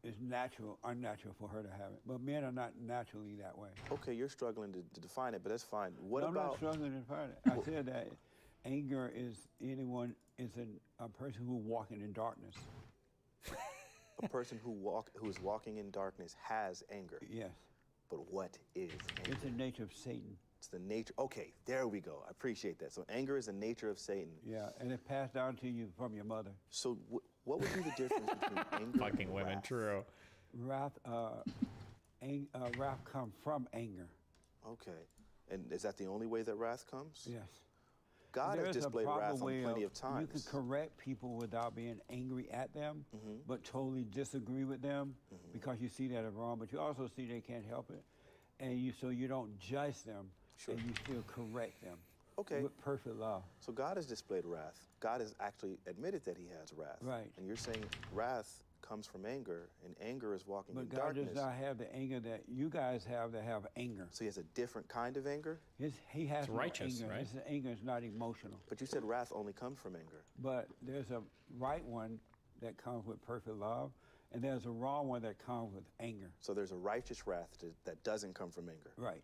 it's unnatural for her to have it. But men are not naturally that way. Okay, you're struggling to define it, but that's fine. What No, I'm not about? struggling to find it. I said that anger is a person who walking in darkness. A person who is walking in darkness has anger. Yes. But what is anger? It's the nature of Satan. It's the nature. Okay, there we go. I appreciate that. So anger is the nature of Satan. Yeah, and it passed down to you from your mother. So what would be the difference between anger Fucking and women, wrath? true. Wrath comes from anger. Okay, and is that the only way that wrath comes? Yes. God There has is a displayed proper wrath on way plenty of You can times. correct people without being angry at them, Mm-hmm. but totally disagree with them because you see that as wrong, but you also see they can't help it. And so you don't judge them, Sure. and you still correct them Okay. with perfect love. So God has displayed wrath. God has actually admitted that he has wrath. Right. And you're saying wrath comes from anger, and anger is walking But in God darkness. does not have the anger that you guys have that have anger. So he has a different kind of anger? He has no righteous, anger. right? His anger is not emotional. But you said wrath only comes from anger. But there's a right one that comes with perfect love, and there's a wrong one that comes with anger. So there's a righteous wrath that doesn't come from anger. Right.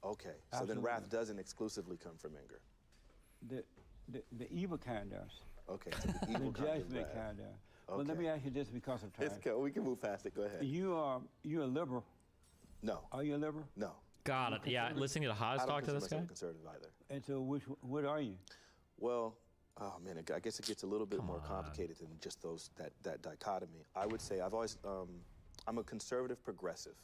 Okay. So then wrath Absolutely. doesn't exclusively come from anger. The evil kind does. Okay. So the The evil kind is judgment bad. kind does. Well, let Okay. me ask you this because of time. Let's go. We can move past it. Go ahead. You're a liberal. No. Are you a liberal? No. God, yeah, listening to Haas I don't talk to consider this guy? myself conservative either. And so what are you? Well, oh man, I guess it gets a little bit Come more on. complicated than just that dichotomy. I would say I'm a conservative progressive.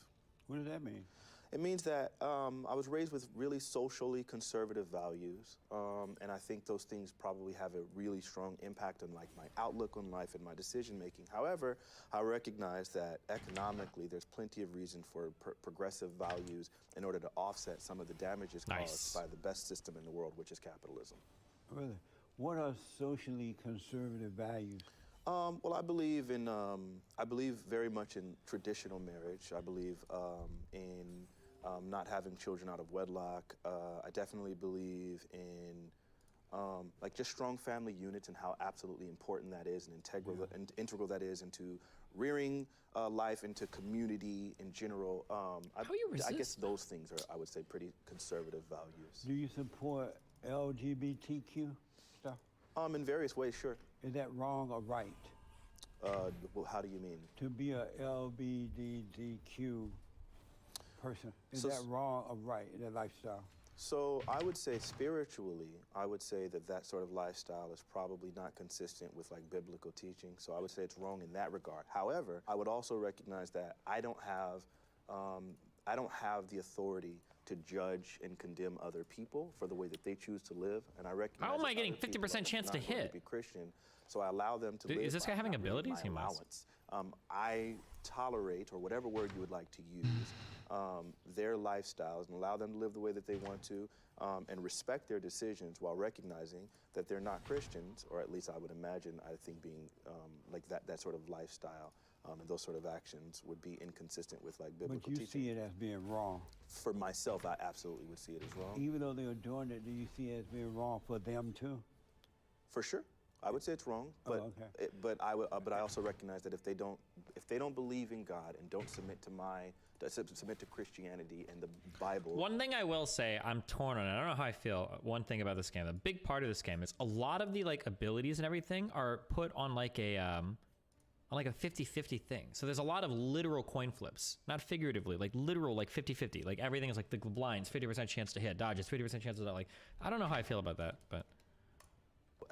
What does that mean? It means that I was raised with really socially conservative values, and I think those things probably have a really strong impact on like my outlook on life and my decision making. However, I recognize that economically there's plenty of reason for progressive values in order to offset some of the damages Nice. caused by the best system in the world, which is capitalism. Really? What are socially conservative values? Well, I believe very much in traditional marriage. I believe in not having children out of wedlock. I definitely believe in like just strong family units and how absolutely important that is and integral that is into rearing life, into community in general. How you I guess resist those things are, I would say, pretty conservative values. Do you support LGBTQ stuff? In various ways, sure. Is that wrong or right? Well, how do you mean? To be a LGBTQ person, is So that wrong or right, that lifestyle? So I would say spiritually, I would say that sort of lifestyle is probably not consistent with like biblical teaching. So I would say it's wrong in that regard. However, I would also recognize that I don't have the authority to judge and condemn other people for the way that they choose to live. And I recognize How am I that getting other people 50% are chance not to going hit? Be Christian, so I allow them to Dude, live. is this guy by having not really abilities? my He must. allowance. I tolerate, or whatever word you would like to use, their lifestyles and allow them to live the way that they want to, and respect their decisions while recognizing that they're not Christians, or at least I would imagine, I think being like that sort of lifestyle and those sort of actions would be inconsistent with like biblical But you teaching. see it as being wrong. For myself, I absolutely would see it as wrong. Even though they're doing it, do you see it as being wrong for them too? For sure, I would say it's wrong, but okay. but I also recognize that if they don't believe in God and don't submit to Christianity and the Bible. One thing I will say, I'm torn on it. I don't know how I feel. One thing about this game, a big part of this game is a lot of the like abilities and everything are put on like a like a 50-50 thing. So there's a lot of literal coin flips, not figuratively, like literal, like 50-50. Like everything is like the blinds, 50% chance to hit, dodges, 50% chance of that. Like, I don't know how I feel about that, but.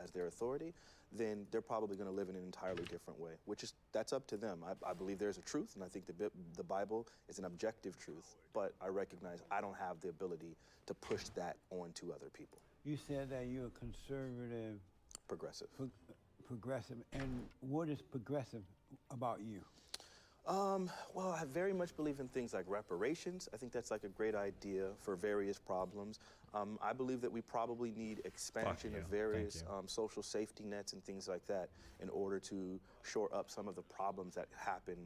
As their authority, then they're probably going to live in an entirely different way, that's up to them. I believe there's a truth, and I think the Bible is an objective truth, but I recognize I don't have the ability to push that onto other people. You said that you're a conservative. Progressive. Progressive. And what is progressive about you? Well, I very much believe in things like reparations. I think that's like a great idea for various problems. I believe that we probably need expansion of various social safety nets and things like that in order to shore up some of the problems that happen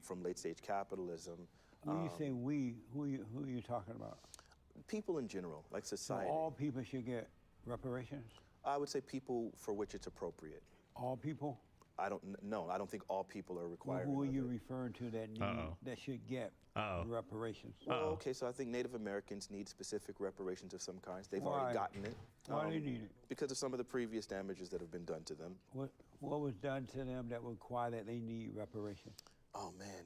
from late-stage capitalism. When you say we, who are you talking about? People in general, like society. So all people should get reparations? I would say people for which it's appropriate. All people? I don't think all people are required. Well, who are you referring to that that should get reparations? Well, okay, so I think Native Americans need specific reparations of some kinds. They've Why? already gotten it. Why do they need it? Because of some of the previous damages that have been done to them. What was done to them that would require that they need reparations? Oh man,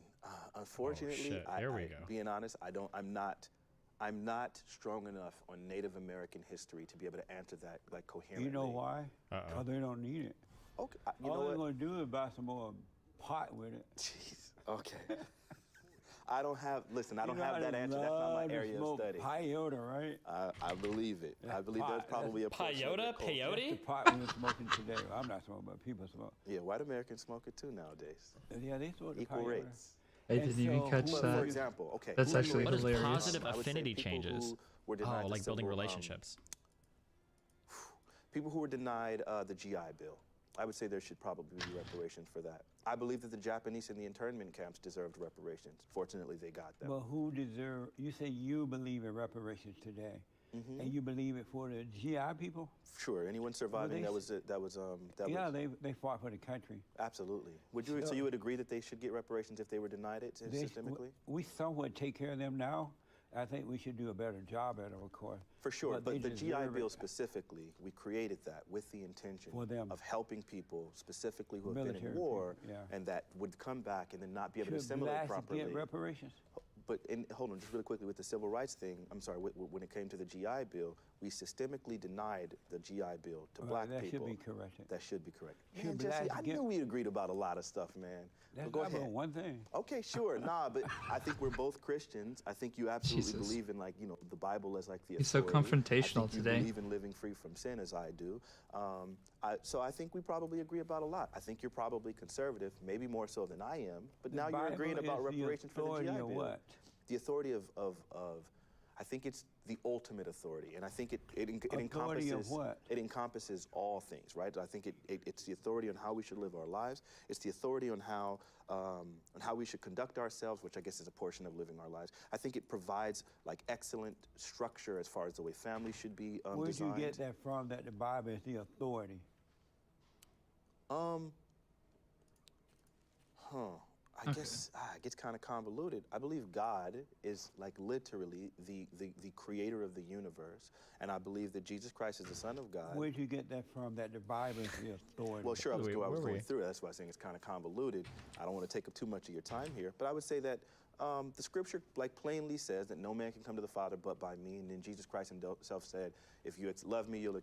unfortunately, being honest, I'm not strong enough on Native American history to be able to answer that like coherently. You know why? Because they don't need it. Okay, all they're going to do is buy some more pot with it. Jeez. Okay. I don't have that answer. That's not my area of study. Peyote, right? I believe it. I believe there's probably a peyote. That's the pot we're smoking today. I'm not smoking, but people smoke. Yeah, white Americans smoke it too nowadays. Yeah, they smoke the equal rates. Hey, did you even catch that? For example, okay. That's actually hilarious. What is positive affinity changes? Oh, like building relationships. People who were denied the GI Bill. I would say there should probably be reparations for that. I believe that the Japanese in the internment camps deserved reparations. Fortunately, they got them. Well, who deserve? You say you believe in reparations today, and you believe it for the GI people? Sure. Anyone surviving they fought for the country. Absolutely. Would you? So you would agree that they should get reparations if they were denied it systemically? We somewhat take care of them now. I think we should do a better job at it, of course. For sure, but the GI Bill specifically, we created that with the intention of helping people specifically who have been in war and that would come back and then not be able to assimilate properly. Should blacks get reparations? But hold on, just really quickly, with the civil rights thing, I'm sorry, when it came to the GI Bill, we systemically denied the GI Bill to black people. That should be corrected. That should be correct. Man, Jesse, I knew we agreed about a lot of stuff, man. That's go not ahead. one thing. Okay, sure. Nah, but I think we're both Christians. I think you absolutely believe in, like, the Bible as, like, the authority. He's so confrontational today. You believe in living free from sin as I do. So I think we probably agree about a lot. I think you're probably conservative, maybe more so than I am. But now you're agreeing about reparations for the GI Bill. What? The authority of I think it's the ultimate authority, and I think it encompasses it encompasses all things, right? I think it's the authority on how we should live our lives. It's the authority on how we should conduct ourselves, which I guess is a portion of living our lives. I think it provides like excellent structure as far as the way families should be Where'd designed. you get that from? That the Bible is the authority? I guess it gets kind of convoluted. I believe God is like literally the creator of the universe, and I believe that Jesus Christ is the Son of God. Where'd you get that from? That the Bible is the authority? Well, sure, I was going through it. That's why I'm saying it's kind of convoluted. I don't want to take up too much of your time here, but I would say that the Scripture like plainly says that no man can come to the Father but by me, and then Jesus Christ himself said, "If you love me, you'll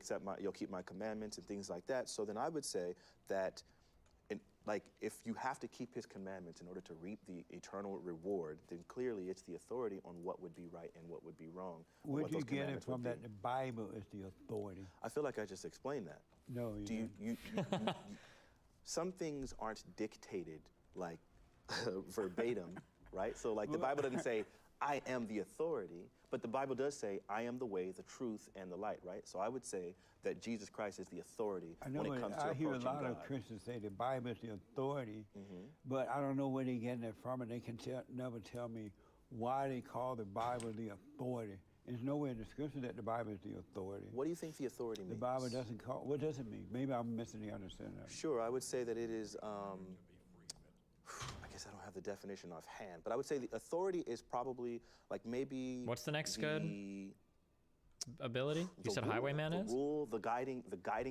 keep my commandments," and things like that. So then I would say that. Like, if you have to keep his commandments in order to reap the eternal reward, then clearly it's the authority on what would be right and what would be wrong. Where'd you get it from that the Bible is the authority? I feel like I just explained that. No, you didn't. Some things aren't dictated, like, verbatim, right? So, like, the Bible doesn't say, I am the authority, but the Bible does say, I am the way, the truth, and the light, right? So I would say that Jesus Christ is the authority when it comes to approaching God. I hear a lot of Christians say the Bible is the authority, but I don't know where they're getting it from, and they can never tell me why they call the Bible the authority. There's nowhere in the Scripture that the Bible is the authority. What do you think the authority means? The Bible doesn't call, what does it mean? Maybe I'm missing the understanding of it. Sure, I would say that it is, I guess I don't have the definition offhand, but I would say the authority is probably like maybe... What's the next good? ability? You The said rule- Highwayman the is? rule, the guiding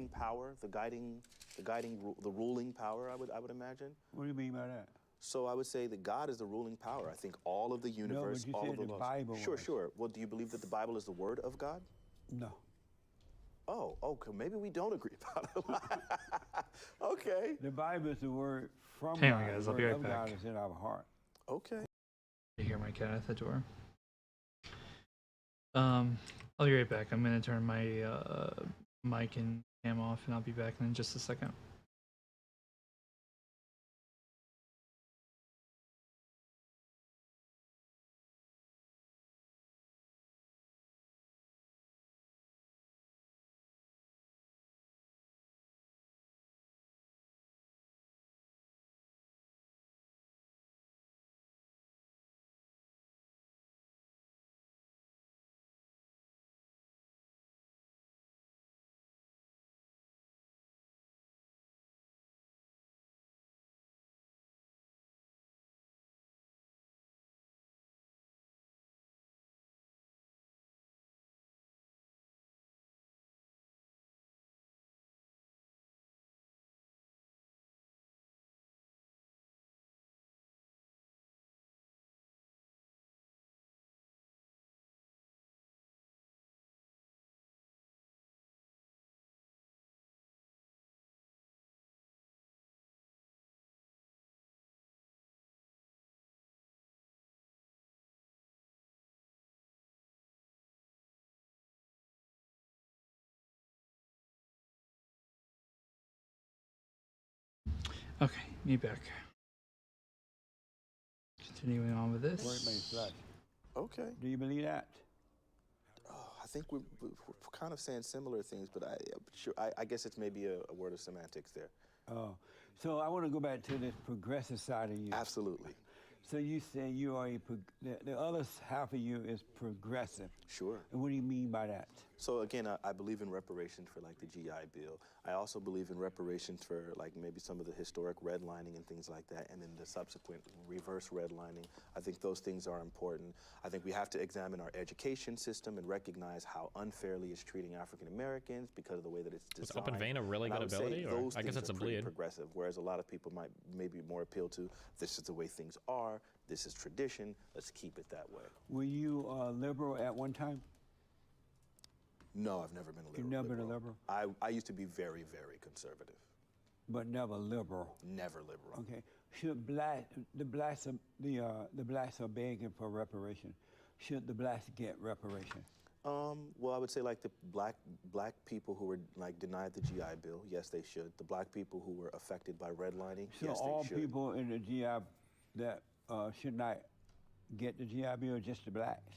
power, the ruling power. I would imagine. What do you mean by that? So I would say that God is the ruling power. I think all of the universe, you all said of the the laws. Bible Sure, was. sure. Well, do you believe that the Bible is the word of God? No. Oh, okay. Maybe we don't agree about it. Okay. The Bible is the word from Hang God. on, guys, The I'll be word right of back. God is in our heart. Okay. You hear my cat at the door. I'll be right back. I'm gonna turn my mic and cam off, and I'll be back in just a second. Okay, me back. Continuing on with this. Word made flesh. Okay. Do you believe that? Oh, I think we're kind of saying similar things, but I guess it's maybe a word of semantics there. Oh, so I want to go back to this progressive side of you. Absolutely. So you say you are the other half of you is progressive. Sure. And what do you mean by that? So again, I believe in reparations for like the GI Bill. I also believe in reparations for like maybe some of the historic redlining and things like that, and then the subsequent reverse redlining. I think those things are important. I think we have to examine our education system and recognize how unfairly it's treating African Americans because of the way that it's designed. Was Open Vein a really And good I would say ability? Or those I guess things it's a are pretty bleed. progressive, whereas a lot of people might maybe more appeal to this is the way things are, this is tradition, let's keep it that way. Were you liberal at one time? No, I've never been a liberal. You've never been a liberal? I used to be very, very conservative. But never liberal. Never liberal. Okay. Should the blacks are begging for reparation? Should the blacks get reparation? Well, I would say like the black people who were like denied the GI Bill, yes, they should. The black people who were affected by redlining, So yes, all they should. people in the GI that should not get the GI Bill, just the blacks?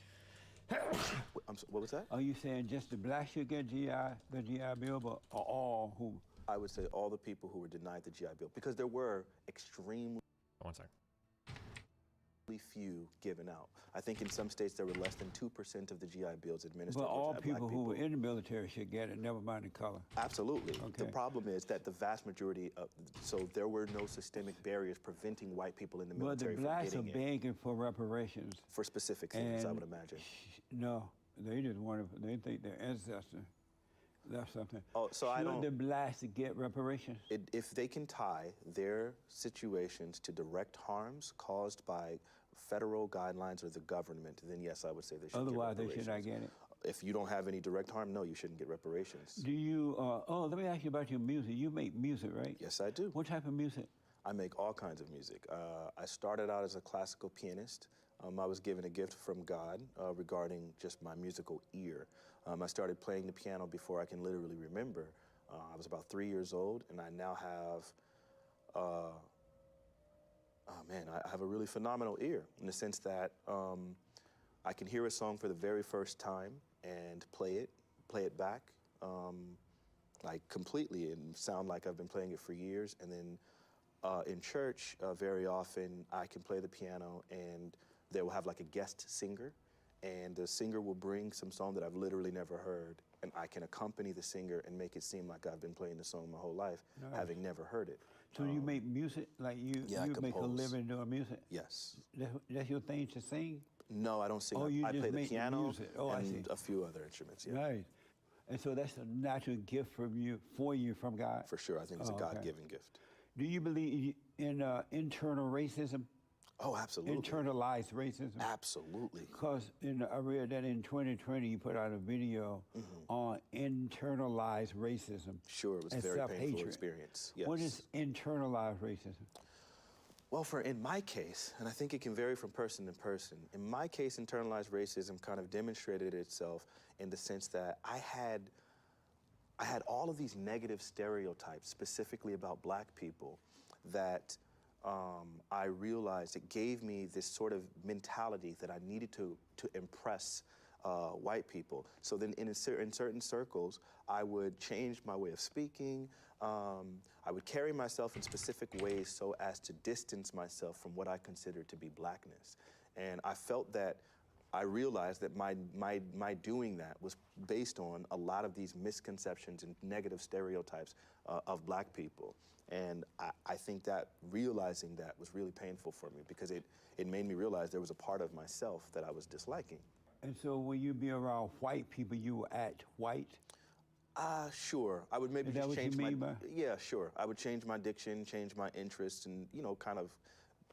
What was that? Are you saying just the blacks should get the GI Bill, but all who? I would say all the people who were denied the GI Bill, because there were extremely One sec. few given out. I think in some states there were less than 2% of the GI Bills administered. But all to black people who were in the military should get it, never mind the color. Absolutely. Okay. The problem is that the vast majority of, so there were no systemic barriers preventing white people in the But the military from blacks are getting it begging for reparations. for specific things, I And would imagine. No, they just want to. They think their ancestor left something. Oh, so I Should don't. the blacks get reparations? If they can tie their situations to direct harms caused by federal guidelines or the government, then yes, I would say they should Otherwise, get they should reparations. not get it. If you don't have any direct harm, no, you shouldn't get reparations. Do you? Let me ask you about your music. You make music, right? Yes, I do. What type of music? I make all kinds of music. I started out as a classical pianist. I was given a gift from God regarding just my musical ear. I started playing the piano before I can literally remember. I was about 3 years old, and I now have, oh man, I have a really phenomenal ear in the sense that I can hear a song for the very first time and play it back, like completely, and sound like I've been playing it for years. And then in church, very often I can play the piano and they will have like a guest singer, and the singer will bring some song that I've literally never heard, and I can accompany the singer and make it seem like I've been playing the song my whole life, having never heard it. So you make music, like you Yeah, I make a compose. living doing music? Yes. That's your thing to sing? No, I don't sing. Oh, you I just play the make the piano music. Oh, I see. and a few other instruments. Yeah, Nice. And so that's a natural gift for you from God. for sure. I think it's a Oh, okay. God-given gift. Do you believe in internal racism? Oh, absolutely. Internalized racism? Absolutely. Because I read that in 2020 you put out a video on internalized racism. Sure, it was a and very painful self-hatred. experience. Yes. What is internalized racism? Well, in my case, and I think it can vary from person to person, in my case, internalized racism kind of demonstrated itself in the sense that I had all of these negative stereotypes, specifically about black people, that I realized it gave me this sort of mentality that I needed to impress white people. So then in certain circles, I would change my way of speaking. I would carry myself in specific ways so as to distance myself from what I considered to be blackness. And I felt that I realized that my doing that was based on a lot of these misconceptions and negative stereotypes of black people. And I think that realizing that was really painful for me because it made me realize there was a part of myself that I was disliking. And so when you be around white people, you act white? Sure. I would maybe Is that just what change you mean my by? Yeah, sure. I would change my diction, change my interests, and kind of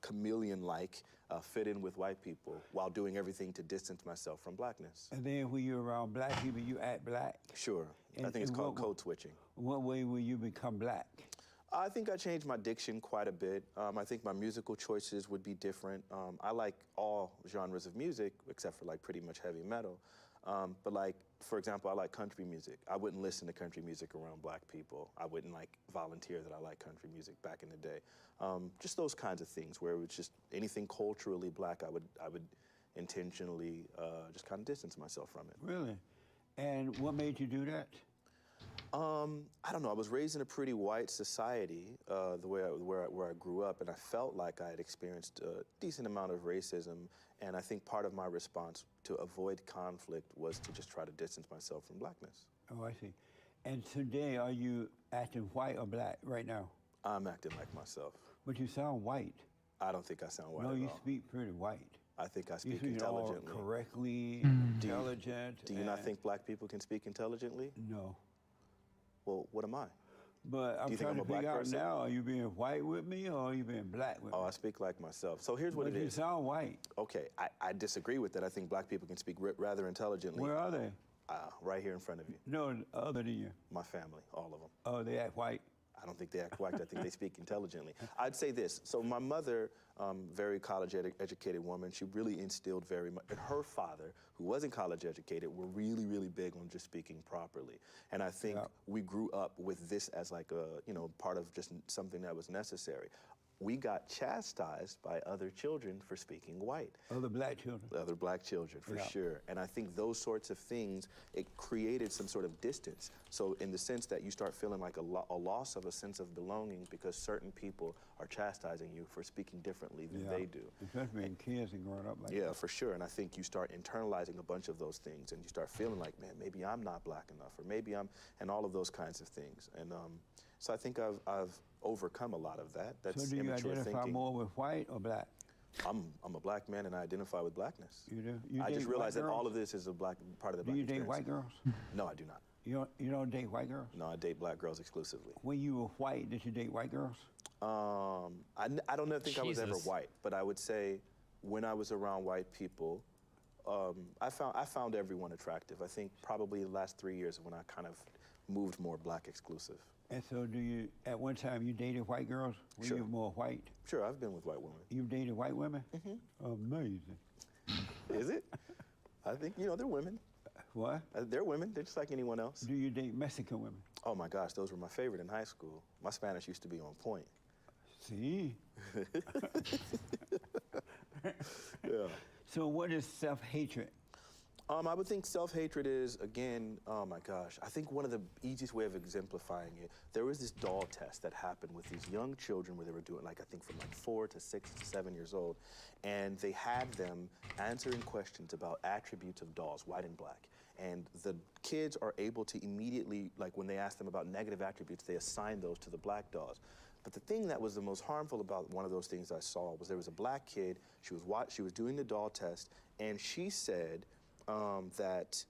chameleon-like fit in with white people while doing everything to distance myself from blackness. And then when you're around black people, you act black? Sure. I And- think it's and called what- code switching. What way will you become black? I think I changed my diction quite a bit. I think my musical choices would be different. I like all genres of music, except for like pretty much heavy metal. But like, for example, I like country music. I wouldn't listen to country music around black people. I wouldn't like volunteer that I like country music back in the day. Just those kinds of things where it was just anything culturally black, I would intentionally just kind of distance myself from it. Really? And what made you do that? I don't know. I was raised in a pretty white society, where I grew up, and I felt like I had experienced a decent amount of racism. And I think part of my response to avoid conflict was to just try to distance myself from blackness. Oh, I see. And today, are you acting white or black right now? I'm acting like myself. But you sound white. I don't think I sound white No, at you all. speak pretty white. I think I You speak speak all intelligently. correctly, Do you- intelligent. Do you not and- think black people can speak intelligently? No. Well, what am I? But I'm you think trying I'm to a black figure out person? now, are you being white with me or are you being black with Oh, me? I speak like myself. So here's what But it you is. sound white. Okay, I disagree with that. I think black people can speak rather intelligently. Where are they? Right here in front of you. No, other than you. My family, all of them. Oh, they act white. I don't think they act white. I think they speak intelligently. I'd say this. So my mother, very college educated woman, she really instilled very much. And her father, who wasn't college educated, were really, really big on just speaking properly. And I think we grew up with this as like a, part of just something that was necessary. We got chastised by other children for speaking white. Other black children. Other black children, for Yeah. sure. And I think those sorts of things, it created some sort of distance. So in the sense that you start feeling like a loss of a sense of belonging because certain people are chastising you for speaking differently than they do. Especially being kids and growing up like Yeah, that. for sure. And I think you start internalizing a bunch of those things and you start feeling like, man, maybe I'm not black enough or maybe I'm, and all of those kinds of things. And so I think I've overcome a lot of that. That's So do you immature identify thinking. more with white or black? I'm a black man and I identify with blackness. You do? You I date just white realized that all girls? of this is a black part of the Do black you date experience. white girls? No, I do not. You don't date white girls? No, I date black girls exclusively. When you were white, did you date white girls? I don't think I was ever Jesus. white, but I would say when I was around white people, I found everyone attractive. I think probably the last 3 years when I kind of moved more black exclusive. And so do you, at one time you dated white girls? Were Sure. you more white? Sure, I've been with white women. You've dated white women? Mm-hmm. Amazing. Is it? I think, they're women. What? They're women. They're just like anyone else. Do you date Mexican women? Oh my gosh, those were my favorite in high school. My Spanish used to be on point. See? Yeah. So what is self-hatred? I would think self-hatred is, again, oh my gosh, I think one of the easiest way of exemplifying it, there was this doll test that happened with these young children where they were doing, like, I think from like 4 to 6 to 7 years old, and they had them answering questions about attributes of dolls, white and black. And the kids are able to immediately, like when they ask them about negative attributes, they assign those to the black dolls. But the thing that was the most harmful about one of those things I saw was there was a black kid. She was doing the doll test, and she said that,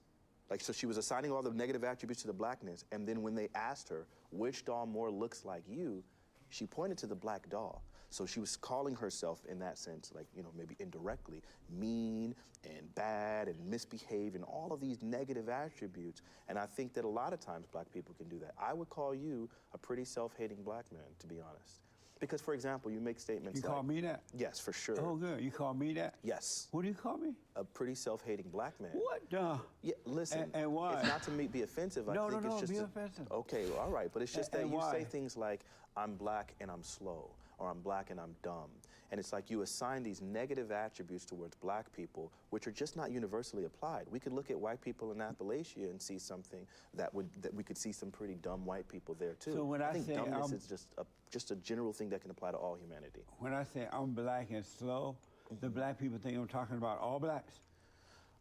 like, so she was assigning all the negative attributes to the blackness, and then when they asked her which doll more looks like you, she pointed to the black doll. So she was calling herself, in that sense, like, you know, maybe indirectly, mean and bad and misbehaved and all of these negative attributes. And I think that a lot of times black people can do that. I would call you a pretty self-hating black man, to be honest. Because, for example, you make statements like... You call me that? Yes, for sure. Oh, good. You call me that? Yes. What do you call me? A pretty self-hating black man. What the? Yeah, listen. And why? It's not to be offensive. I think it's just be offensive. Okay, all right. But it's just that And you why? say things like, I'm black and I'm slow, or I'm black and I'm dumb. And it's like you assign these negative attributes towards black people, which are just not universally applied. We could look at white people in Appalachia and see something that we could see some pretty dumb white people there too. So when I think say dumbness is just a general thing that can apply to all humanity. When I say I'm black and slow, the black people think I'm talking about all blacks.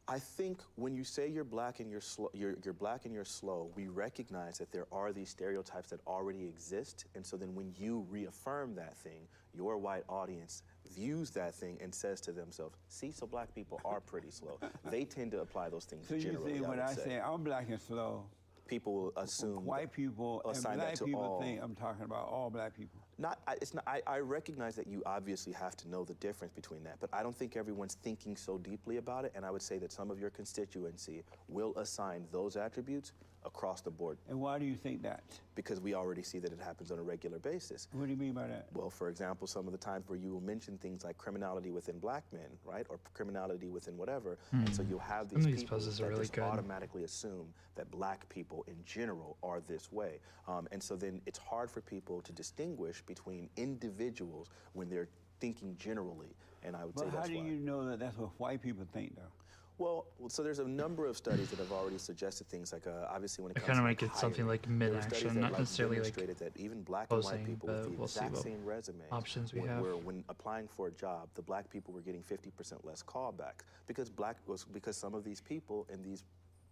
I think when you say you're black and you're black and you're slow, we recognize that there are these stereotypes that already exist, and so then when you reaffirm that thing, your white audience views that thing and says to themselves, see, so black people are pretty slow. They tend to apply those things So generally. you see, when I say I'm black and slow, people will assume white people and assign black that to people all. think I'm talking about all black people. I recognize that you obviously have to know the difference between that, but I don't think everyone's thinking so deeply about it, and I would say that some of your constituency will assign those attributes across the board. And why do you think that? Because we already see that it happens on a regular basis. What do you mean by that? Well, for example, some of the times where you will mention things like criminality within black men, right? Or criminality within whatever. And so you'll have these people poses that are really just good. automatically assume that black people in general are this way. And so then it's hard for people to distinguish between individuals when they're thinking generally. And I would say that's why. But how do you know that that's what white people think, though? Well, so there's a number of studies that have already suggested things like, obviously, when it I comes kind to of might get something hiring, like there were studies mid-action, that, not necessarily like demonstrated that even black and white posing, people with but the we'll see exact what same resumes, options we have. when applying for a job, the black people were getting 50% less callbacks because some of these people in these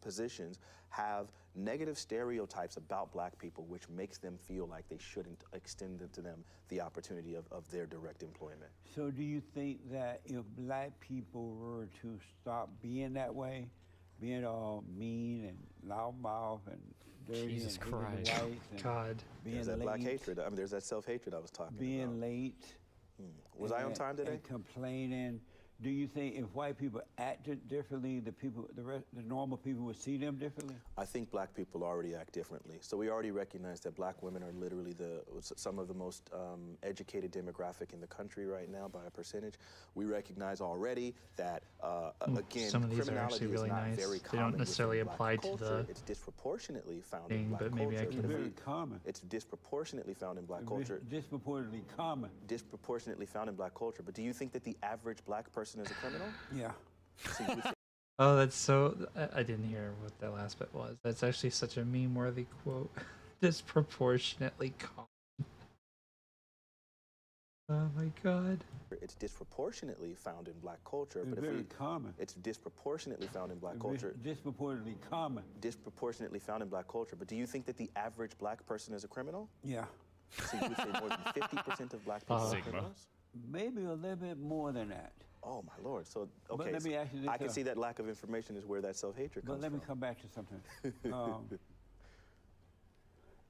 positions have negative stereotypes about black people, which makes them feel like they shouldn't extend to them the opportunity of their direct employment. So do you think that if black people were to stop being that way, being all mean and loudmouth and dirty Jesus and hating the Christ. whites and God. being There's that late, black hatred. I mean, there's that self-hatred I was talking being about. late, Was I on time today? and complaining, do you think if white people acted differently, the normal people would see them differently? I think black people already act differently. So we already recognize that black women are literally some of the most educated demographic in the country right now by a percentage. We recognize already that, again, some of these are criminality actually is really not nice. very They common don't necessarily within apply black to culture. the It's disproportionately found thing, in black but maybe I culture. can- But if Very we- common. It's disproportionately found in black culture. Disproportionately common. Disproportionately found in black culture. But do you think that the average black person is a criminal? Yeah. So you would think Oh, that's so. I didn't hear what that last bit was. That's actually such a meme-worthy quote. Disproportionately common. Oh my God. it's disproportionately found in black culture. It's But if very we, common. it's disproportionately found in black It's culture. disproportionately common. Disproportionately found in black culture. But do you think that the average black person is a criminal? Yeah. So you would say more than 50% of black people are Sigma. criminals? Maybe a little bit more than that. Oh my Lord! So But okay, let me so ask you this, I can though. see that lack of information is where that self-hatred But comes let me from. come back to something.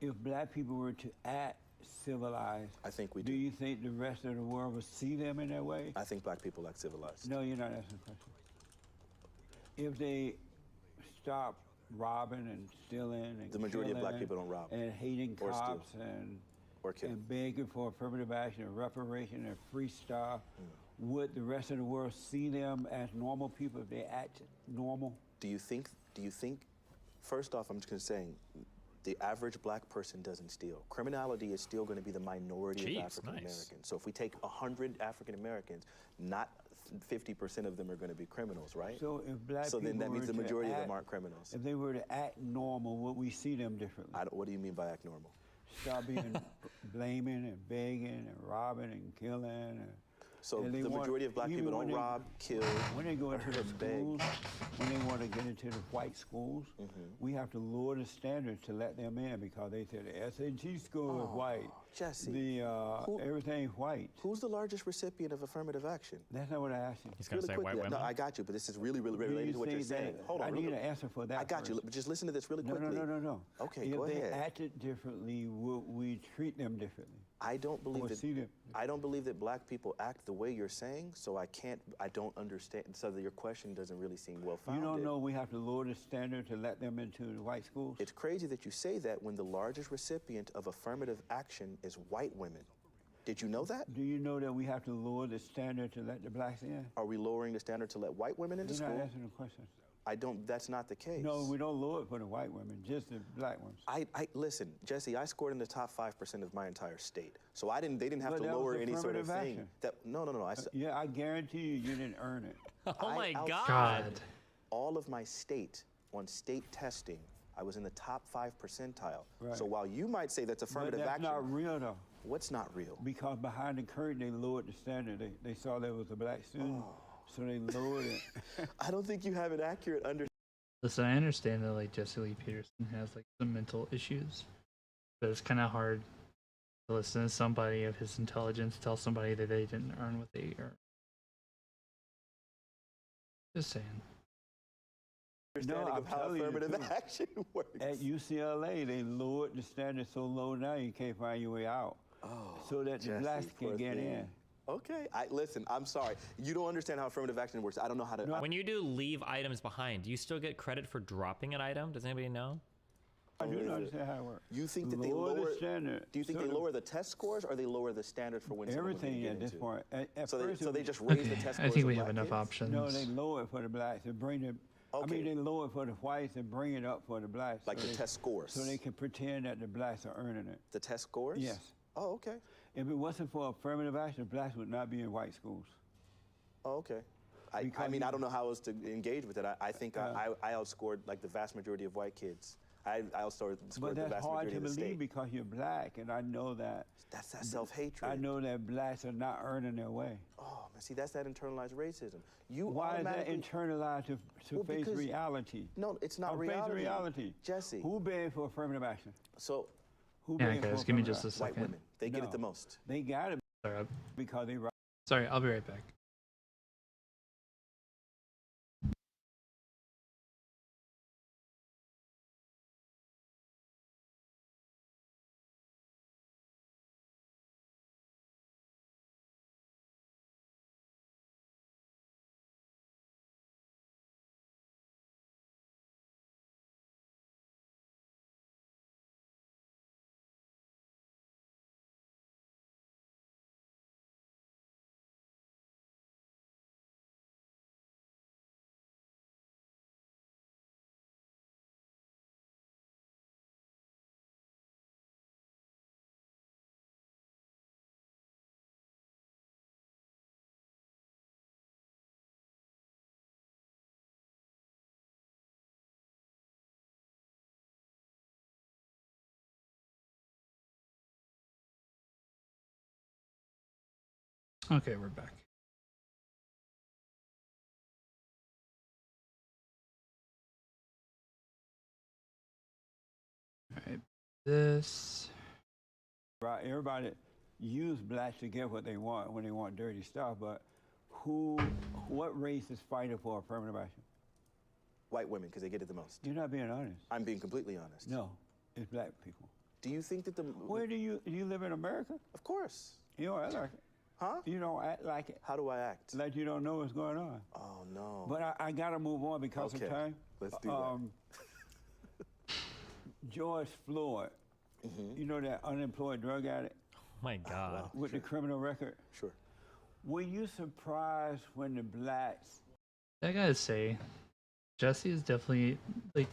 If black people were to act civilized, I think we do do. you think the rest of the world would see them in that way? I think black people act civilized. No, you're not asking a question. If they stop robbing and stealing and The majority of black killing people don't rob and hating or steal cops and or kill. begging for affirmative action and reparation and free stuff, Mm. would the rest of the world see them as normal people if they act normal? Do you think? First off, I'm just going to say, the average black person doesn't steal. Criminality is still going to be the minority Jeez, of African Americans. nice. So if we take 100 African Americans, not 50% of them are going to be criminals, right? So if black So people then that means were the to majority of them act- aren't criminals. If they were to act normal, would we see them differently? What do you mean by act normal? Stop being blaming and begging and robbing and killing. And So And the they want- majority of black even people don't when they- rob, kill, When they go into the or beg. schools, when they want to get into the white schools, we have to lower the standards to let them in because they say the SAT score is white. Jesse, The everything's white. who's the largest recipient of affirmative action? That's not what I asked you. He's gonna Really say quickly. white women. No, I got you, but this is really Do related you to what you're think saying. that- Hold on, I real need quick. an answer for that. I got you. first. But just listen to this really No, quickly. no. Okay, if go they ahead. acted differently, would we treat them differently? I don't believe Or that. see them? I don't believe that black people act the way you're saying. So I don't understand. So that your question doesn't really seem well You founded. don't know we have to lower the standard to let them into the white schools? It's crazy that you say that when the largest recipient of affirmative action is white women. Did you know that? Do you know that we have to lower the standard to let the blacks in? Are we lowering the standard to let white women into You're not school? answering the question. I don't. That's not the case. No, we don't lower it for the white women, just the black ones. I listen, Jesse. I scored in the top 5% of my entire state, so I didn't. They didn't have But to that was lower any sort of affirmative thing. action. That no. I said Yeah, I guarantee you didn't earn it. Oh my God. God. all of my state on state testing. I was in the top 5 percentile. Right. So while you might say that's But affirmative that's action, not real though, what's not real? because behind the curtain they lowered the standard. They saw there was a black student, so they lowered it. I don't think you have an accurate understanding. Listen, I understand that like Jesse Lee Peterson has like some mental issues, but it's kind of hard to listen to somebody of his intelligence tell somebody that they didn't earn what they earned. Just saying. Understanding I'm of how telling you the affirmative truth. action works. At UCLA, they lowered the standard so low now you can't find your way out, so that the Jesse, blacks poor can get thing. in. Okay, listen. I'm sorry. You don't understand how affirmative action works. I don't know how to. When you do leave items behind, do you still get credit for dropping an item? Does anybody know? I do not understand how it works. You think that they Lower the lower? standard. Do you think So they the- lower the test scores, or they lower the standard for when someone would Everything get at this into? point. At So first it they was- just raise Okay, the test I scores. think of we have black enough kids? options. No, they lower it for the blacks and bring it. I Okay. mean, they lower it for the whites and bring it up for the blacks. Like so the they- test scores. So they can pretend that the blacks are earning it. The test scores? Yes. Oh, okay. If it wasn't for affirmative action, blacks would not be in white schools. Oh, okay. I Because mean, you- I don't know how else to engage with it. I think I outscored like the vast majority of white kids. I outscored But the that's vast hard majority to of the believe state. because you're black, and I know that. That's that self-hatred. I know that blacks are not earning their way. Oh, man, see, that's that internalized racism. You Why is that automatically... internalized to Well, face because- reality? No, it's not Or reality. face reality. Jesse. Who begged for affirmative action? So, Who Yeah, begged for guys, give me affirmative just a action? white second. women, they get it the No. most. They got it Sorry, because they. sorry, I'll be right back. Okay, we're back. All right, this. Right, everybody use blacks to get what they want when they want dirty stuff, but what race is fighting for affirmative action? White women, because they get it the most. You're not being honest. I'm being completely honest. No, it's black people. Do you think that the... Where do you live in America? Of course. You don't act like it. Huh? You don't act like it. How do I act? Like you don't know what's going on. Oh, no. But I gotta move on because Okay, of time. let's do that. George Floyd, you know that unemployed drug addict Oh my God. wow. with the criminal record? Sure. Were you surprised when the blacks? I gotta say, Jesse is definitely like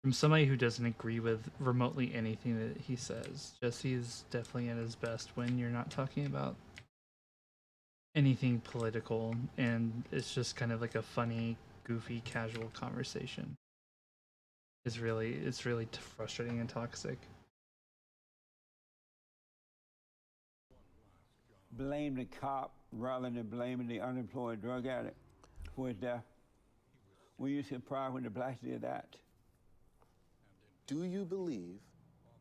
from somebody who doesn't agree with remotely anything that he says. Jesse is definitely at his best when you're not talking about anything political, and it's just kind of like a funny, goofy, casual conversation. It's really frustrating and toxic. Blame the cop rather than blaming the unemployed drug addict for his death? Were you surprised when the blacks did that? Do you believe?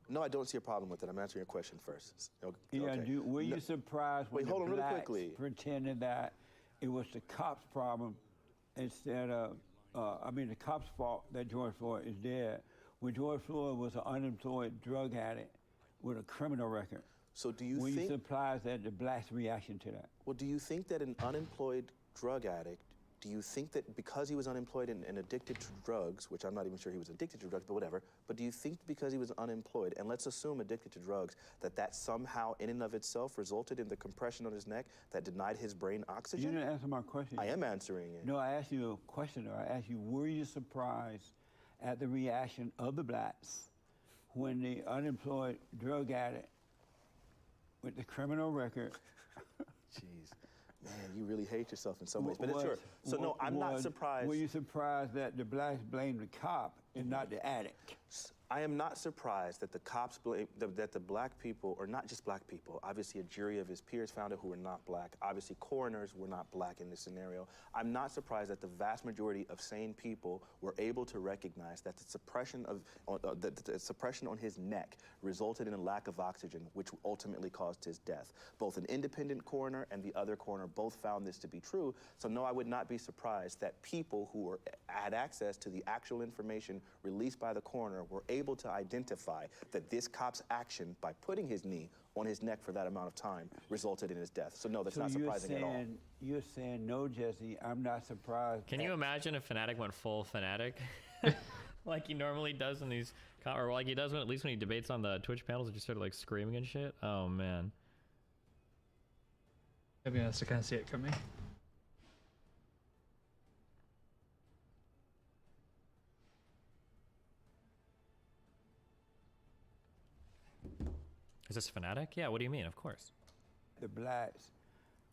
No, I don't see a problem with it. I'm answering your question first. Okay. Yeah, were you surprised when Wait, hold the on really blacks quickly. pretended that it was the cops' problem instead of, the cops' fault that George Floyd is dead, when George Floyd was an unemployed drug addict with a criminal record? So do you Were think? you surprised at the blacks' reaction to that? Well, do you think that an unemployed drug addict, do you think that because he was unemployed and addicted to drugs, which I'm not even sure he was addicted to drugs, but whatever, but do you think because he was unemployed, and let's assume addicted to drugs, that somehow in and of itself resulted in the compression on his neck that denied his brain oxygen? You didn't answer my question. I am answering it. No, I asked you a question, though. I asked you, were you surprised at the reaction of the blacks when the unemployed drug addict with the criminal record Jeez. Man, you really hate yourself in some ways, but it's sure. So no, I'm not surprised. Were you surprised that the blacks blamed the cop and not the addict? I am not surprised that the cops blame, that the black people, or not just black people, obviously a jury of his peers found out who were not black. Obviously coroners were not black in this scenario. I'm not surprised that the vast majority of sane people were able to recognize that the suppression on his neck resulted in a lack of oxygen, which ultimately caused his death. Both an independent coroner and the other coroner both found this to be true. So no, I would not be surprised that people who had access to the actual information released by the coroner were able to identify that this cop's action by putting his knee on his neck for that amount of time resulted in his death. So no, that's not surprising at all. You're saying, no, Jesse, I'm not surprised. Can you imagine if Fanatic went full Fanatic? Like he normally does in these, or like he does when, at least when he debates on the Twitch panels and just started like screaming and shit? Oh man. Maybe has to kind of see it coming. Is this Fanatic? Yeah, what do you mean? Of course. The blacks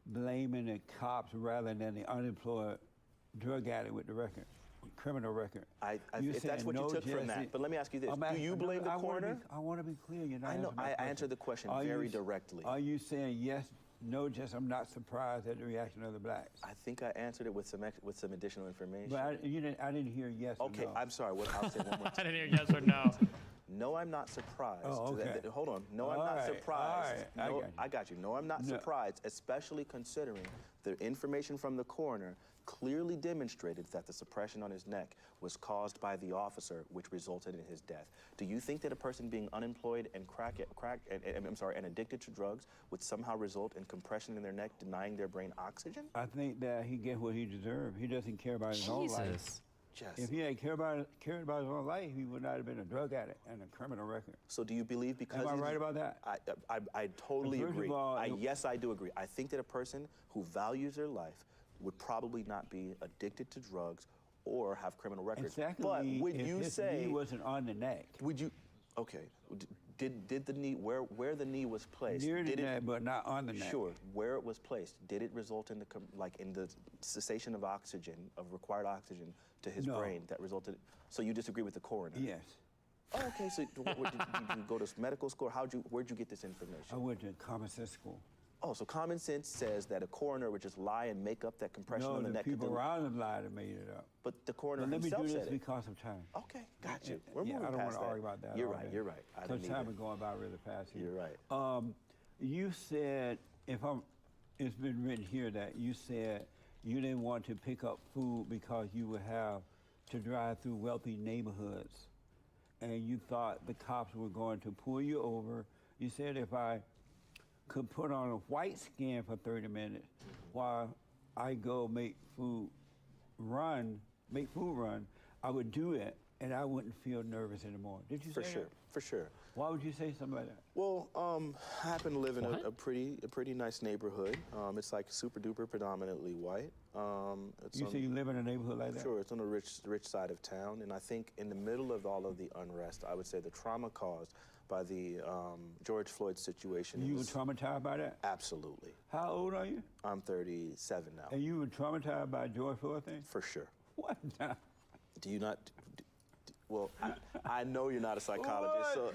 blaming the cops rather than the unemployed drug addict with the record, criminal record. If that's what you took from that. But let me ask you this. Do you blame the coroner? I want to be clear. You're not I know. I answered the question very directly. Are you saying yes, no, Jesse, I'm not surprised at the reaction of the blacks? I think I answered it with some additional information. But I didn't hear yes or no. Okay, I'm sorry. I'll say one more time. I didn't hear yes or no. No, I'm not surprised. Oh, okay. Hold on. No, I'm not surprised. All right. I got you. No, I'm not surprised, especially considering the information from the coroner clearly demonstrated that the suppression on his neck was caused by the officer, which resulted in his death. Do you think that a person being unemployed and and addicted to drugs would somehow result in compression in their neck, denying their brain oxygen? I think that he gets what he deserved. He doesn't care about his own life. Jesse. If he had cared about his own life, he would not have been a drug addict and a criminal record. So do you believe because... Am I right about that? I totally agree. All, yes, I do agree. I think that a person who values their life would probably not be addicted to drugs or have criminal records. Exactly. But would if you his say... knee wasn't on the neck. Would you... Okay. Did the knee, where the knee was placed... Near the neck, but not on the neck. Sure. Where it was placed, did it result in the cessation of oxygen, of required oxygen to his brain that resulted... So you disagree with the coroner? Yes. Oh, okay. So did you go to medical school? Where'd you get this information? I went to common sense school. Oh, so common sense says that a coroner would just lie and make up that compression on the neck. No, the people around him lied and made it up. But the coroner himself said it. Let me do this because of time. Okay, got you. We're moving I don't past want to that. argue about that. You're right. You're right. Because time is going by really fast here. You're right. You said, it's been written here that you said you didn't want to pick up food because you would have to drive through wealthy neighborhoods, and you thought the cops were going to pull you over. You said if I could put on a white skin for 30 minutes while I go make food run, I would do it, and I wouldn't feel nervous anymore. Did you say that? For sure. Why would you say something like that? Well, I happen to live in a pretty nice neighborhood. It's like super duper predominantly white. You say you live in a neighborhood like that? Sure, it's on the rich side of town, and I think in the middle of all of the unrest, I would say the trauma caused by the George Floyd situation. You were traumatized by that? Absolutely. How old are you? I'm 37 now. And you were traumatized by George Floyd thing? For sure. What? Do you not? Well, I know you're not a psychologist, so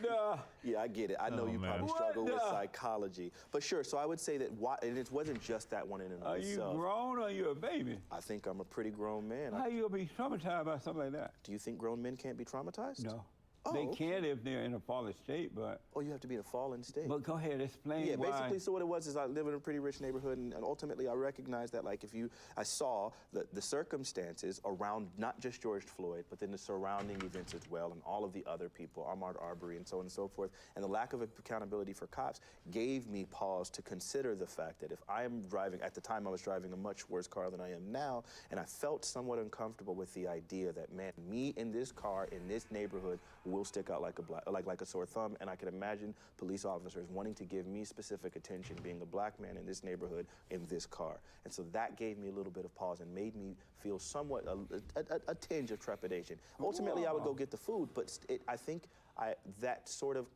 yeah, I get it. I know Oh, you man. probably struggle with What the- psychology, but sure. So I would say that, and it wasn't just that one in and of Are you itself. grown or are you a baby? I think I'm a pretty grown man. How you gonna be traumatized by something like that? Do you think grown men can't be traumatized? No. Oh, They okay. can if they're in a fallen state, but You have to be in a fallen state. go ahead, explain Yeah, why. basically, so what it was is I live in a pretty rich neighborhood, and ultimately I recognized that, like, I saw the circumstances around not just George Floyd, but then the surrounding events as well, and all of the other people, Ahmaud Arbery, and so on and so forth, and the lack of accountability for cops gave me pause to consider the fact that if I am driving, at the time I was driving a much worse car than I am now, and I felt somewhat uncomfortable with the idea that, man, me in this car, in this neighborhood, will stick out like a sore thumb, and I can imagine police officers wanting to give me specific attention being a black man in this neighborhood in this car. And so that gave me a little bit of pause and made me feel somewhat a tinge of trepidation. Ultimately, I would go get the food, but I think that sort of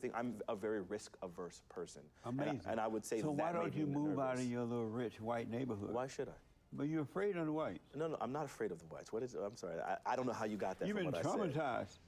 thing, I'm a very risk-averse person. Amazing. And I would say so that why don't made you me move out nervous. of your little rich white neighborhood? Why should I? But you're afraid of the whites. No, I'm not afraid of the whites. What is it? I'm sorry. I don't know how you got that You've from been what I said. traumatized.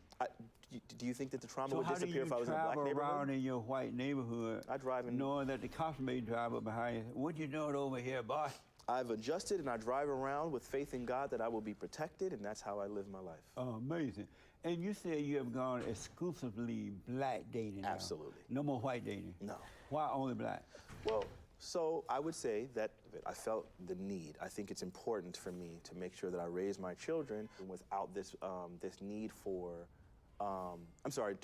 Do you think that the trauma So would how do disappear you if I was in a black travel neighborhood? around in your white neighborhood I drive in. knowing that the cops may drive up behind you? What you doing over here, boy? I've adjusted and I drive around with faith in God that I will be protected, and that's how I live my life. Oh, amazing. And you said you have gone exclusively black dating now. Absolutely. No more white dating. No. Why only black? Well, so I would say that I felt the need. I think it's important for me to make sure that I raise my children without this need for,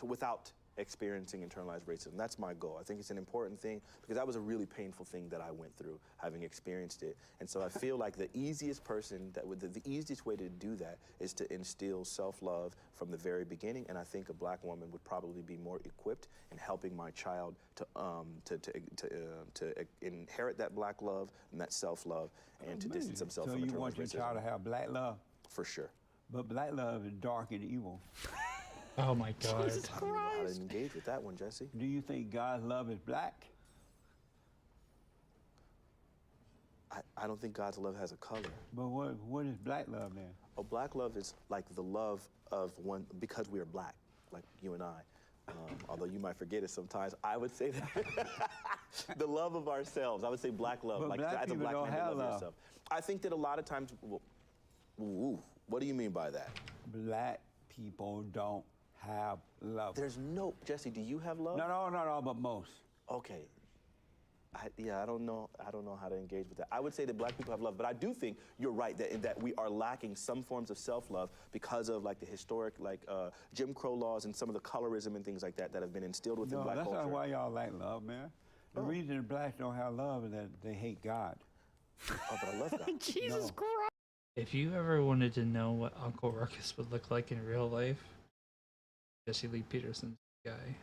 without experiencing internalized racism. That's my goal. I think it's an important thing because that was a really painful thing that I went through, having experienced it. And so I feel like the easiest way to do that is to instill self-love from the very beginning. And I think a black woman would probably be more equipped in helping my child to inherit that black love and that self-love and to distance himself from internalized racism. So you want your child to have black love? For sure. But black love is dark and evil. Oh my God. I don't know how to engage with that one, Jesse. Do you think God's love is black? I don't think God's love has a color. But what is black love then? Oh, black love is like the love of one, because we are black, like you and I. Although you might forget it sometimes, I would say that the love of ourselves. I would say black love, But like black as a people black don't man, have to love love. yourself. I think that a lot of times, what do you mean by that? Black people don't have love. There's no, Jesse, do you have love? Not all, but most. Okay. I don't know how to engage with that. I would say that black people have love, but I do think you're right that we are lacking some forms of self-love because of like the historic Jim Crow laws and some of the colorism and things like that have been instilled within black culture. That's not why y'all lack love, man. The reason blacks don't have love is that they hate God. Oh, but I love God. Jesus Christ. If you ever wanted to know what Uncle Ruckus would look like in real life, Jesse Lee Peterson's the guy.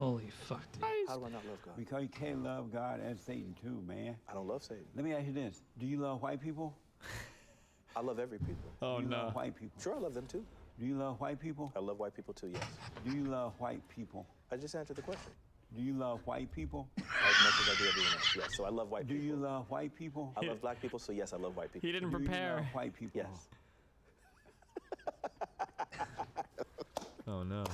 Holy fuck, dude. How do I not love God? Because you can't love God and Satan too, man. I don't love Satan. Let me ask you this. Do you love white people? I love every people. Oh Do you no. love white people? Sure, I love them too. Do you love white people? I love white people too, yes. Do you love white people? I just answered the question. Do you love white people? As much as I do everyone else, yes. So I love white Do people. you love white people? I love black people, so yes, I love white people. He didn't Do you prepare. love white people? Yes. Oh no.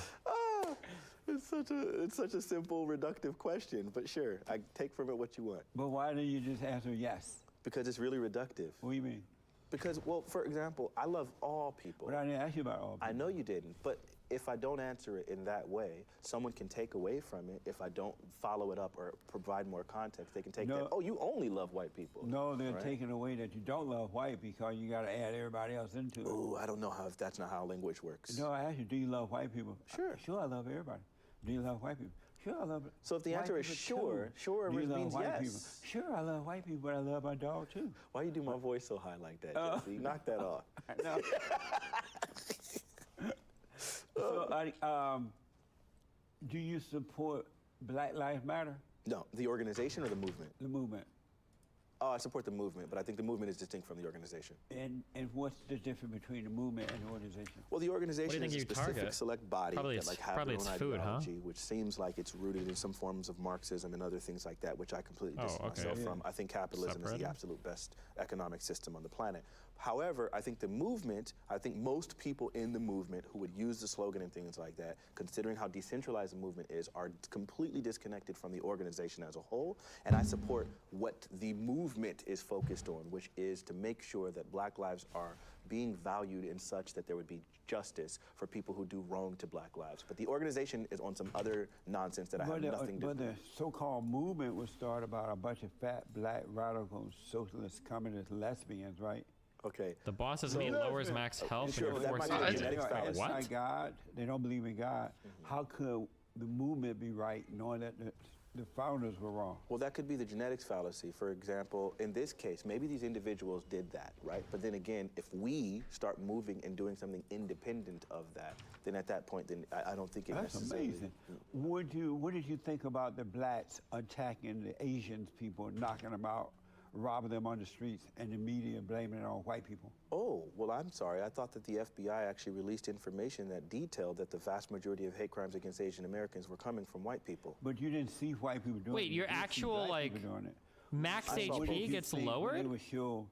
It's such a simple, reductive question, but sure, I take from it what you want. But why do you just answer yes? Because it's really reductive. What do you mean? Because, well, for example, I love all people. But I didn't ask you about all people. I know you didn't, but if I don't answer it in that way, someone can take away from it. If I don't follow it up or provide more context, they can take that, oh, you only love white people. No, they're right? taking away that you don't love white because you got to add everybody else into it. Ooh, I don't know if that's not how language works. No, I asked you, do you love white people? Sure. Sure, I love everybody. Do you love white people? Sure, I love it. So if the answer is sure, sure do you love means white yes. people? Sure, I love white people, but I love my dog too. Why you do my voice so high like that, Jesse? Knock that off. No. So, do you support Black Lives Matter? No, the organization or the movement? The movement. Oh, I support the movement, but I think the movement is distinct from the organization. And what's the difference between the movement and the organization? Well, the organization think is a you specific target? select body Probably that it's- like have probably their own it's food, huh? ideology, which seems like it's rooted in some forms of Marxism and other things like that, which I completely Oh, distance okay. myself Yeah. from. I think capitalism is Separate. the absolute best economic system on the planet. However, I think most people in the movement who would use the slogan and things like that, considering how decentralized the movement is, are completely disconnected from the organization as a whole. And I support what the movement is focused on, which is to make sure that Black lives are being valued in such that there would be justice for people who do wrong to Black lives. But the organization is on some other nonsense that I have nothing to do with. But the so-called movement was started by a bunch of fat, black, radical, socialist, communist lesbians, right? Okay. The boss doesn't mean lowers max health Sure, and that you're might forced be a to genetic fallacy. What? God, they don't believe in God. How could the movement be right knowing that the founders were wrong? Well, that could be the genetics fallacy. For example, in this case, maybe these individuals did that, right? But then again, if we start moving and doing something independent of that, then at that point, then I don't think it That's necessarily... amazing. What did you think about the blacks attacking the Asians people, knocking them out, robbing them on the streets, and the media blaming it on white people? Oh, well, I'm sorry. I thought that the FBI actually released information that detailed that the vast majority of hate crimes against Asian Americans were coming from white people. But you didn't see white people doing it. Wait, your You didn't see actual, black like, people doing it. max What did HP you gets think when lowered? They would show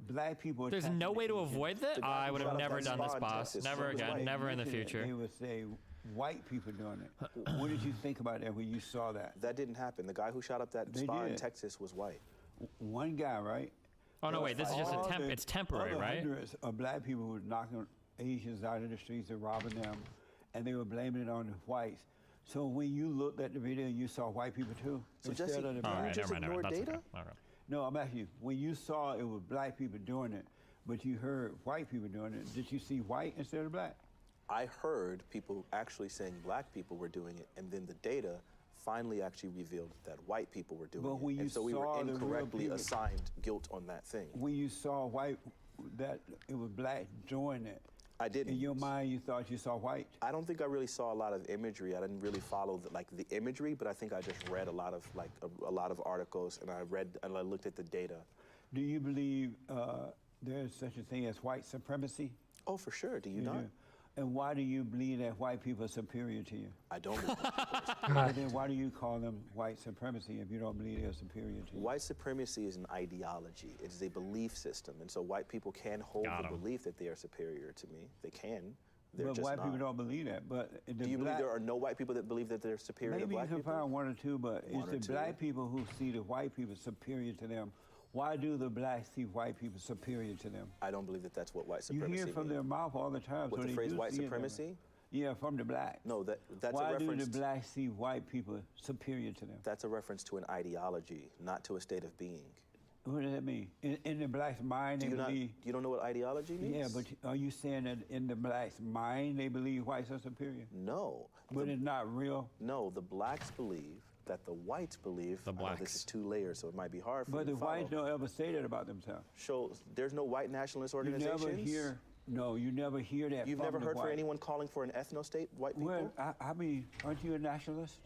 black people. There's attacking no way to the Asians? avoid that? The guy I who would shot have up never that done this, spa in boss. Texas, Never he was again. white. Never in the Mention it, future. They would say white people doing it. What did you think about that when you saw that? That didn't happen. The guy who shot up that They spa in did. Texas was white. One guy, right? Oh, no, wait. This is just it's temporary, right? Hundreds of black people were knocking Asians out of the streets and robbing them, and they were blaming it on the whites. So when you looked at the video, you saw white people too? So instead Jesse, of the you All black. right, just never mind. ignore That's data? okay. All right. No, I'm asking you, when you saw it was black people doing it, but you heard white people doing it, did you see white instead of black? I heard people actually saying black people were doing it, and then the data finally actually revealed that white people were doing But when it. you And so we saw were the real incorrectly people- assigned guilt on that thing. When you saw white, that it was black doing it, I didn't. in your mind you thought you saw white? I don't think I really saw a lot of imagery. I didn't really follow the imagery, but I think I just read a lot of articles, and I looked at the data. Do you believe there's such a thing as white supremacy? Oh, for sure. Do you not? do. And why do you believe that white people are superior to you? I don't believe that. And then why do you call them white supremacy if you don't believe they're superior to you? White supremacy is an ideology. It is a belief system, and so white people can hold Got the 'em. belief that they are superior to me. They can. They're But just white not. people don't believe that. But the Do you believe black, there are no white people that believe that they're superior to maybe you black can people? find one or two, but One it's or the two. black people who see the white people superior to them. Why do the blacks see white people superior to them? I don't believe that that's what white You supremacy hear it from means. their mouth all the time. With so the they phrase do white see it that way. supremacy? Yeah, from the blacks. No, that's Why a do reference. the blacks see white people superior to them? That's a reference to an ideology, not to a state of being. What does that mean? In the black's mind, Do they you not? believe. You don't know what ideology means? Yeah, but are you saying that in the blacks' mind they believe whites are superior? No. But it's not real. No, the blacks believe that the whites believe. The I know this blacks. is 2 layers, so it might be hard for But you the to follow. whites don't ever say that about themselves. So there's no white nationalist You organizations. never hear. No, you never hear that. You've from never the heard for whites. anyone calling for an ethno-state, white people? Well, I mean, aren't you a nationalist?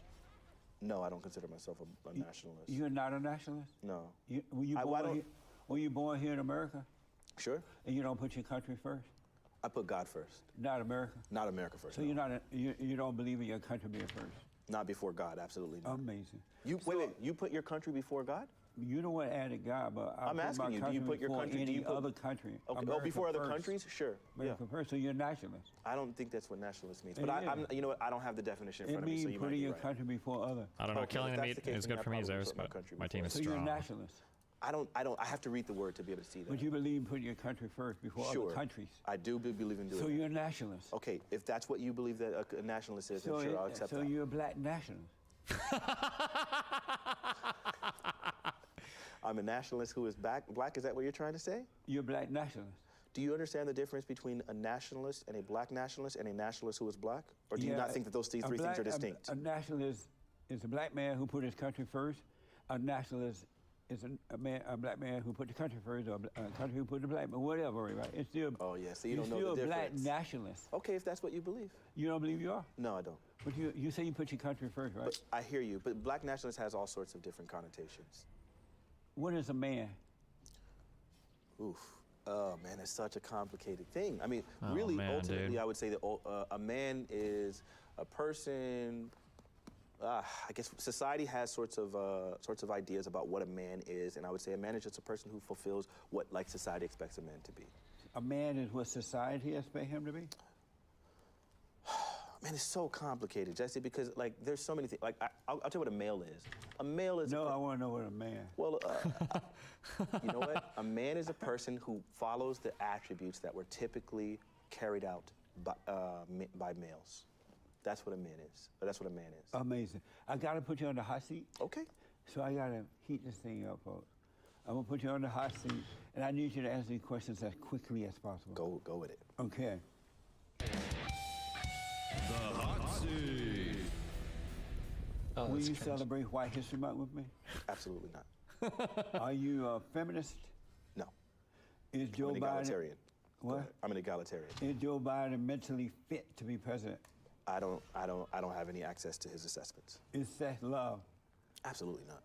No, I don't consider myself a nationalist. You're not a nationalist. No. Were you why born don't- here? Were you born here in America? Sure. And you don't put your country first? I put God first, Not America. not America first. So no. you're not. You don't believe in your country being first. Not before God, absolutely not. Amazing. Wait, you put your country before God? You know what added God, but I'm put asking my you, do country you put your before country- do any you put- other country? Okay. America Before other first. countries? Sure. America first. So you're a nationalist. I don't think that's what nationalist means. It But is. you know what? I don't have the definition in It front of me, means so you might putting be your right. country before other. I don't know. Okay, Killing if the that's meat the case, is then good I for me, probably Zeus, put my but country my team before is So you're a strong. nationalist. I don't. I have to read the word to be able to see that. But you believe in putting your country first before Sure. other countries. I do believe in doing So that. you're a nationalist. Okay, if that's what you believe that a nationalist is, So, then sure, I'll accept so that. you're a black nationalist. I'm a nationalist who is black. Is that what you're trying to say? You're a black nationalist. Do you understand the difference between a nationalist and a black nationalist and a nationalist who is black? Or do you Yeah, not think that those three things are distinct? A nationalist is a black man who put his country first. A nationalist is a black man who put the country first, or a country who put the black man, whatever, right? It's still. Oh, yeah, so you you're don't know still the a black difference. nationalist. Okay, if that's what you believe. You don't believe you are? No, I don't. But you say you put your country first, right? But I hear you. But black nationalist has all sorts of different connotations. What is a man? Oof. Oh, man, it's such a complicated thing. I mean, Oh, really, man, ultimately, dude. I would say that a man is a person I guess society has sorts of ideas about what a man is, and I would say a man is just a person who fulfills what like society expects a man to be. A man is what society expects him to be? Man, it's so complicated, Jesse, because like there's so many things. Like I'll tell you what a male is. A male is No, I want to know what a man. Well, you know what? A man is a person who follows the attributes that were typically carried out by males. That's what a man is. That's what a man is. Amazing. I got to put you on the hot seat. Okay. So I got to heat this thing up, folks. I'm going to put you on the hot seat, and I need you to answer these questions as quickly as possible. Go with it. Okay. The hot seat. Oh, Will that's you cringe. celebrate White History Month with me? Absolutely not. Are you a feminist? No. Is Joe I'm an Biden? egalitarian. Go What? ahead. I'm an egalitarian. Is Joe Biden mentally fit to be president? I don't have any access to his assessments. Is sex love? Absolutely not.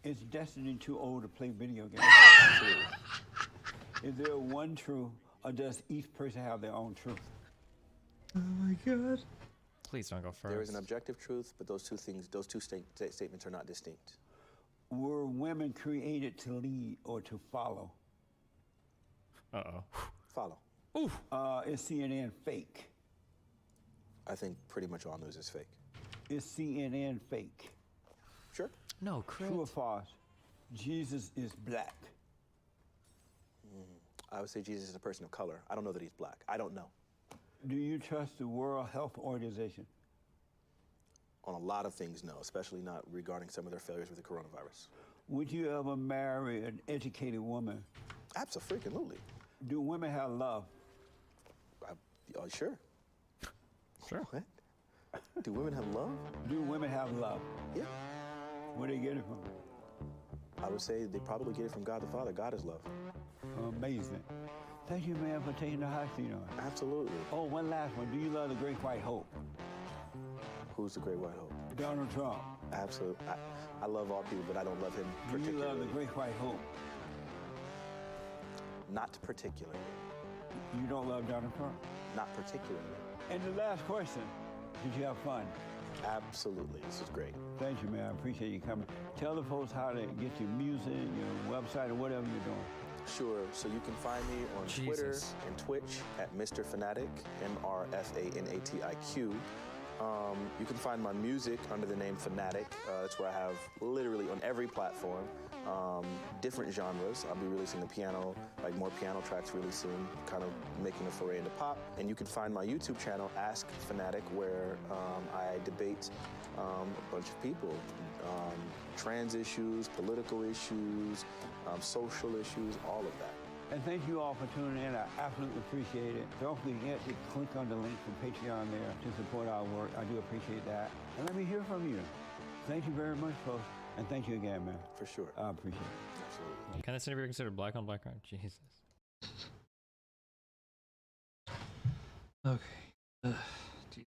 Is Destiny too old to play video games? Absolutely. Is there one truth, or does each person have their own truth? Oh my god. Please don't go first. There is an objective truth, but those two statements are not distinct. Were women created to lead or to follow? Uh-oh. Follow. Oof. Is CNN fake? I think pretty much all news is fake. Is CNN fake? Sure. No, Chris. True or false? Jesus is black. I would say Jesus is a person of color. I don't know that he's black. I don't know. Do you trust the World Health Organization? On a lot of things, no, especially not regarding some of their failures with the coronavirus. Would you ever marry an educated woman? Absolutely. Do women have love? Sure. Sure. What? Do women have love? Do women have love? Yeah. Where do they get it from? I would say they probably get it from God the Father. God is love. Amazing. Thank you, man, for taking the hot seat on. Absolutely. Oh, one last one. Do you love the Great White Hope? Who's the great white hope? Donald Trump. Absolutely. I love all people, but I don't love him Do you particularly. love the Great White Hope? Not particularly. You don't love Donald Trump? Not particularly. And the last question, did you have fun? Absolutely. This is great. Thank you, man. I appreciate you coming. Tell the folks how to get your music, your website, or whatever you're doing. Sure. So you can find me on Twitter Jesus. and Twitch at Mr. Fanatic, MrFanatiq. You can find my music under the name Fanatic. That's where I have literally on every platform different genres. I'll be releasing the piano, like more piano tracks really soon, kind of making a foray into pop. And you can find my YouTube channel, Ask Fanatic, where I debate a bunch of people. Trans issues, political issues, social issues, all of that. And thank you all for tuning in. I absolutely appreciate it. Don't forget to click on the link from Patreon there to support our work. I do appreciate that. And let me hear from you. Thank you very much, folks. And thank you again, man. For sure. I appreciate it. Absolutely. Can this interview be considered black on black crime? Jesus. Okay. Gee.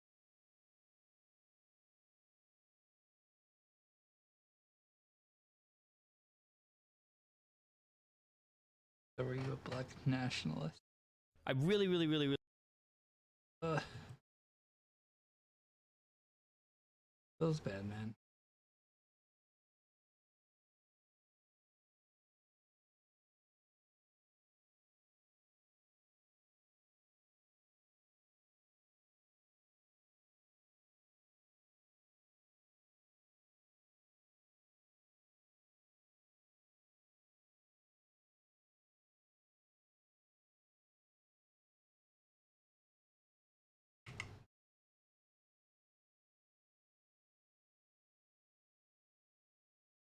So were you a black nationalist? I really. Feels bad, man.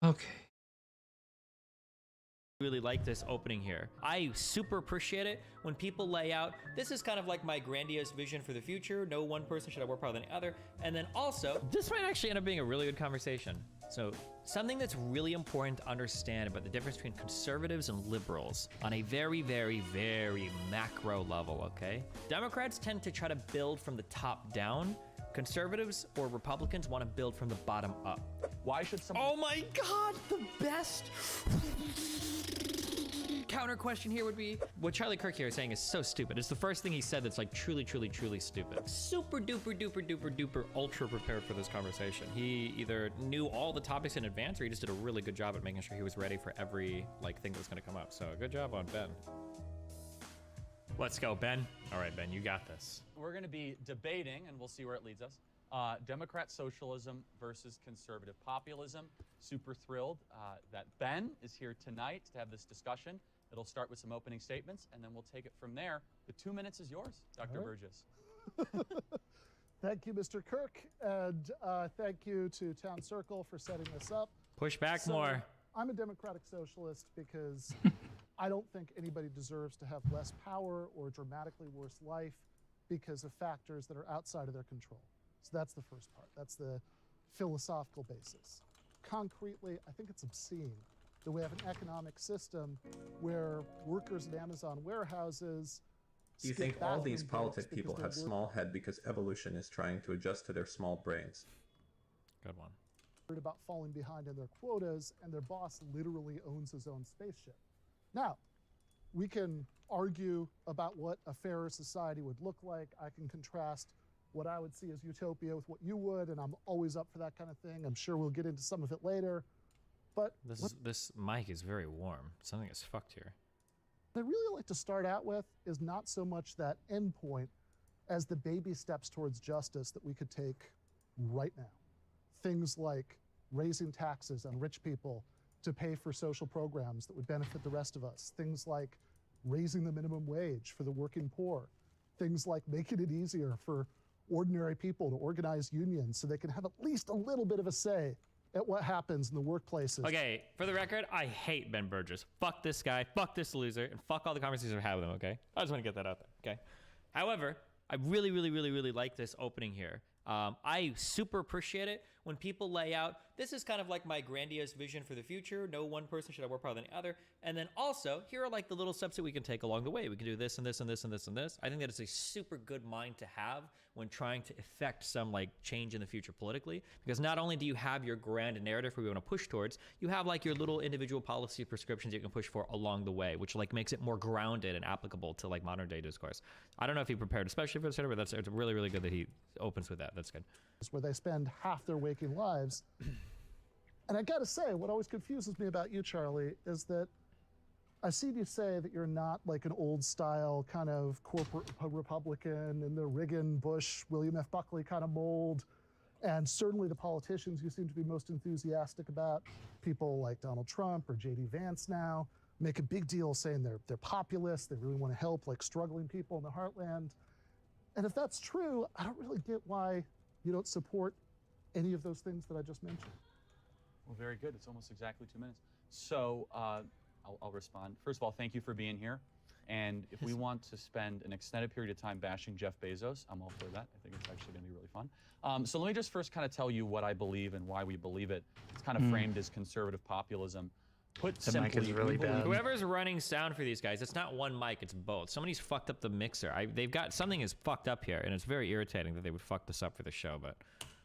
Okay. Really like this opening here. I super appreciate it when people lay out, this is kind of like my grandiose vision for the future. No one person should have more power than the other. And then also, this might actually end up being a really good conversation. So something that's really important to understand about the difference between conservatives and liberals on a very macro level, okay? Democrats tend to try to build from the top down. Conservatives or Republicans want to build from the bottom up. Why should someone... Oh my God, the best counter question here would be, what Charlie Kirk here is saying is so stupid. It's the first thing he said that's like truly, truly, truly stupid. Super duper duper duper duper ultra prepared for this conversation. He either knew all the topics in advance or he just did a really good job at making sure he was ready for every like thing that was gonna come up. So good job on Ben. Let's go, Ben. All right, Ben, you got this. We're going to be debating, and we'll see where it leads us, Democrat socialism versus conservative populism. Super thrilled that Ben is here tonight to have this discussion. It'll start with some opening statements, and then we'll take it from there. The 2 minutes is yours, Dr. Burgess. Thank you, Mr. Kirk, and thank you to Town Circle for setting this up. Push back more. I'm a democratic socialist because I don't think anybody deserves to have less power or a dramatically worse life because of factors that are outside of their control. So that's the first part. That's the philosophical basis. Concretely, I think it's obscene that we have an economic system where workers at Amazon warehouses. Do you think all these politic people have small head because evolution is trying to adjust to their small brains? Good one. Worried about falling behind in their quotas, and their boss literally owns his own spaceship. Now, we can argue about what a fairer society would look like. I can contrast what I would see as utopia with what you would, and I'm always up for that kind of thing. I'm sure we'll get into some of it later. But this mic is very warm. Something is fucked here. What I really like to start out with is not so much that end point as the baby steps towards justice that we could take right now. Things like raising taxes on rich people to pay for social programs that would benefit the rest of us. Things like raising the minimum wage for the working poor. Things like making it easier for ordinary people to organize unions so they can have at least a little bit of a say at what happens in the workplaces. Okay, for the record, I hate Ben Burgess. Fuck this guy, fuck this loser, and fuck all the conversations I've had with him, okay? I just want to get that out there, okay? However, I really, really, really, really like this opening here. I super appreciate it when people lay out, this is kind of like my grandiose vision for the future. No one person should have more power than the other. And then also, here are like the little steps that we can take along the way. We can do this and this and this and this and this. I think that it's a super good mind to have when trying to effect some like change in the future politically. Because not only do you have your grand narrative we want to push towards, you have like your little individual policy prescriptions you can push for along the way, which like makes it more grounded and applicable to like modern day discourse. I don't know if he prepared, especially for the center, but it's really, really good that he opens with that. That's good. Where they spend half their waking lives. And I gotta say, what always confuses me about you, Charlie, is that I've seen you say that you're not like an old style kind of corporate Republican in the Reagan, Bush, William F. Buckley kind of mold. And certainly the politicians you seem to be most enthusiastic about, people like Donald Trump or J.D. Vance now, make a big deal saying they're populist, they really want to help like struggling people in the heartland. And if that's true, I don't really get why you don't support any of those things that I just mentioned. Well, very good. It's almost exactly 2 minutes. So I'll respond. First of all, thank you for being here. And if we want to spend an extended period of time bashing Jeff Bezos, I'm all for that. I think it's actually going to be really fun. So let me just first kind of tell you what I believe and why we believe it. It's kind of framed as conservative populism. Put The simply, mic is really bad. Whoever's running sound for these guys, it's not one mic, it's both. Somebody's fucked up the mixer. They've got, something is fucked up here, and it's very irritating that they would fuck this up for the show, but.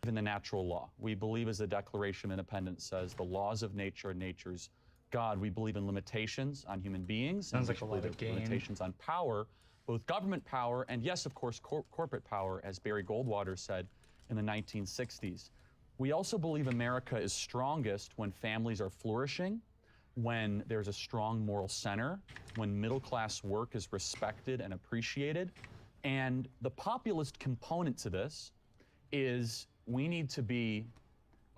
In the natural law. We believe, as the Declaration of Independence says, the laws of nature and nature's God. We believe in limitations on human beings. Sounds like a lot of game. Limitations on power, both government power and, yes, of course, corporate power, as Barry Goldwater said in the 1960s. We also believe America is strongest when families are flourishing, when there's a strong moral center, when middle-class work is respected and appreciated. And the populist component to this is we need to be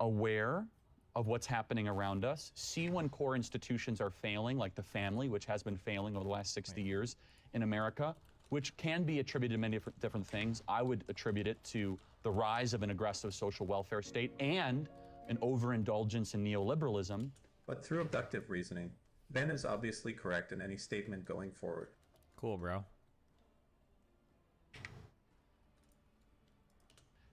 aware of what's happening around us, see when core institutions are failing, like the family, which has been failing over the last 60 years in America, which can be attributed to many different things. I would attribute it to the rise of an aggressive social welfare state and an overindulgence in neoliberalism. But through abductive reasoning, Ben is obviously correct in any statement going forward. Cool, bro.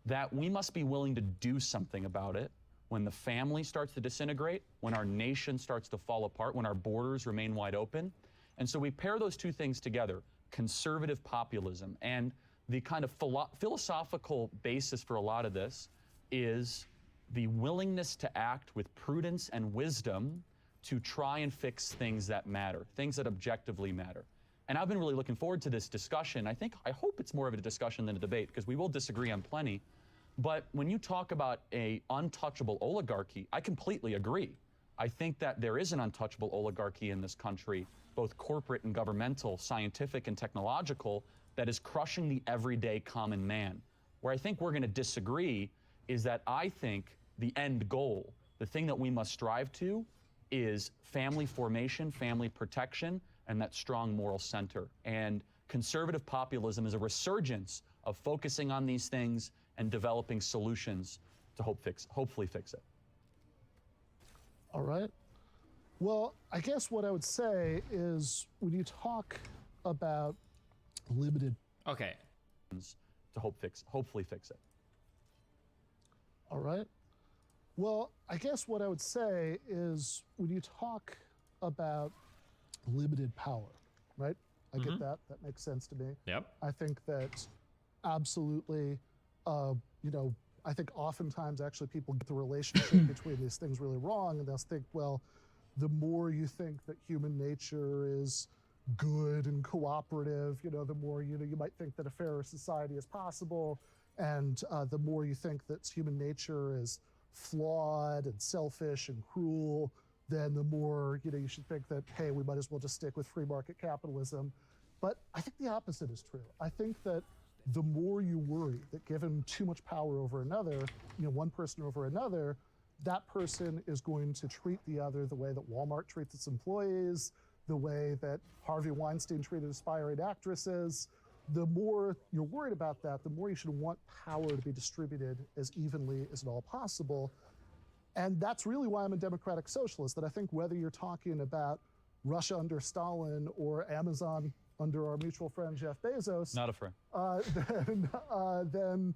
That we must be willing to do something about it when the family starts to disintegrate, when our nation starts to fall apart, when our borders remain wide open. And so we pair those two things together, conservative populism, and the kind of philosophical basis for a lot of this is the willingness to act with prudence and wisdom to try and fix things that matter, things that objectively matter. And I've been really looking forward to this discussion. I hope it's more of a discussion than a debate, because we will disagree on plenty. But when you talk about a untouchable oligarchy, I completely agree. I think that there is an untouchable oligarchy in this country, both corporate and governmental, scientific and technological, that is crushing the everyday common man. Where I think we're going to disagree is that I think the end goal, the thing that we must strive to, is family formation, family protection, and that strong moral center. And conservative populism is a resurgence of focusing on these things and developing solutions to hopefully fix it. All right. Well, I guess what I would say is when you talk about limited... Okay. To hopefully fix it. All right. Well, I guess what I would say is when you talk about limited power, right? I get that. That makes sense to me. Yep. I think that absolutely, you know, I think oftentimes actually people get the relationship between these things really wrong, and they'll think, well, the more you think that human nature is good and cooperative, you know, the more, you know, you might think that a fairer society is possible, and the more you think that human nature is flawed and selfish and cruel, then the more, you know, you should think that, hey, we might as well just stick with free market capitalism. But I think the opposite is true. I think that the more you worry that given too much power over another, you know, one person over another, that person is going to treat the other the way that Walmart treats its employees, the way that Harvey Weinstein treated aspiring actresses. The more you're worried about that, the more you should want power to be distributed as evenly as at all possible. And that's really why I'm a democratic socialist, that I think whether you're talking about Russia under Stalin or Amazon under our mutual friend Jeff Bezos. Not a friend. Then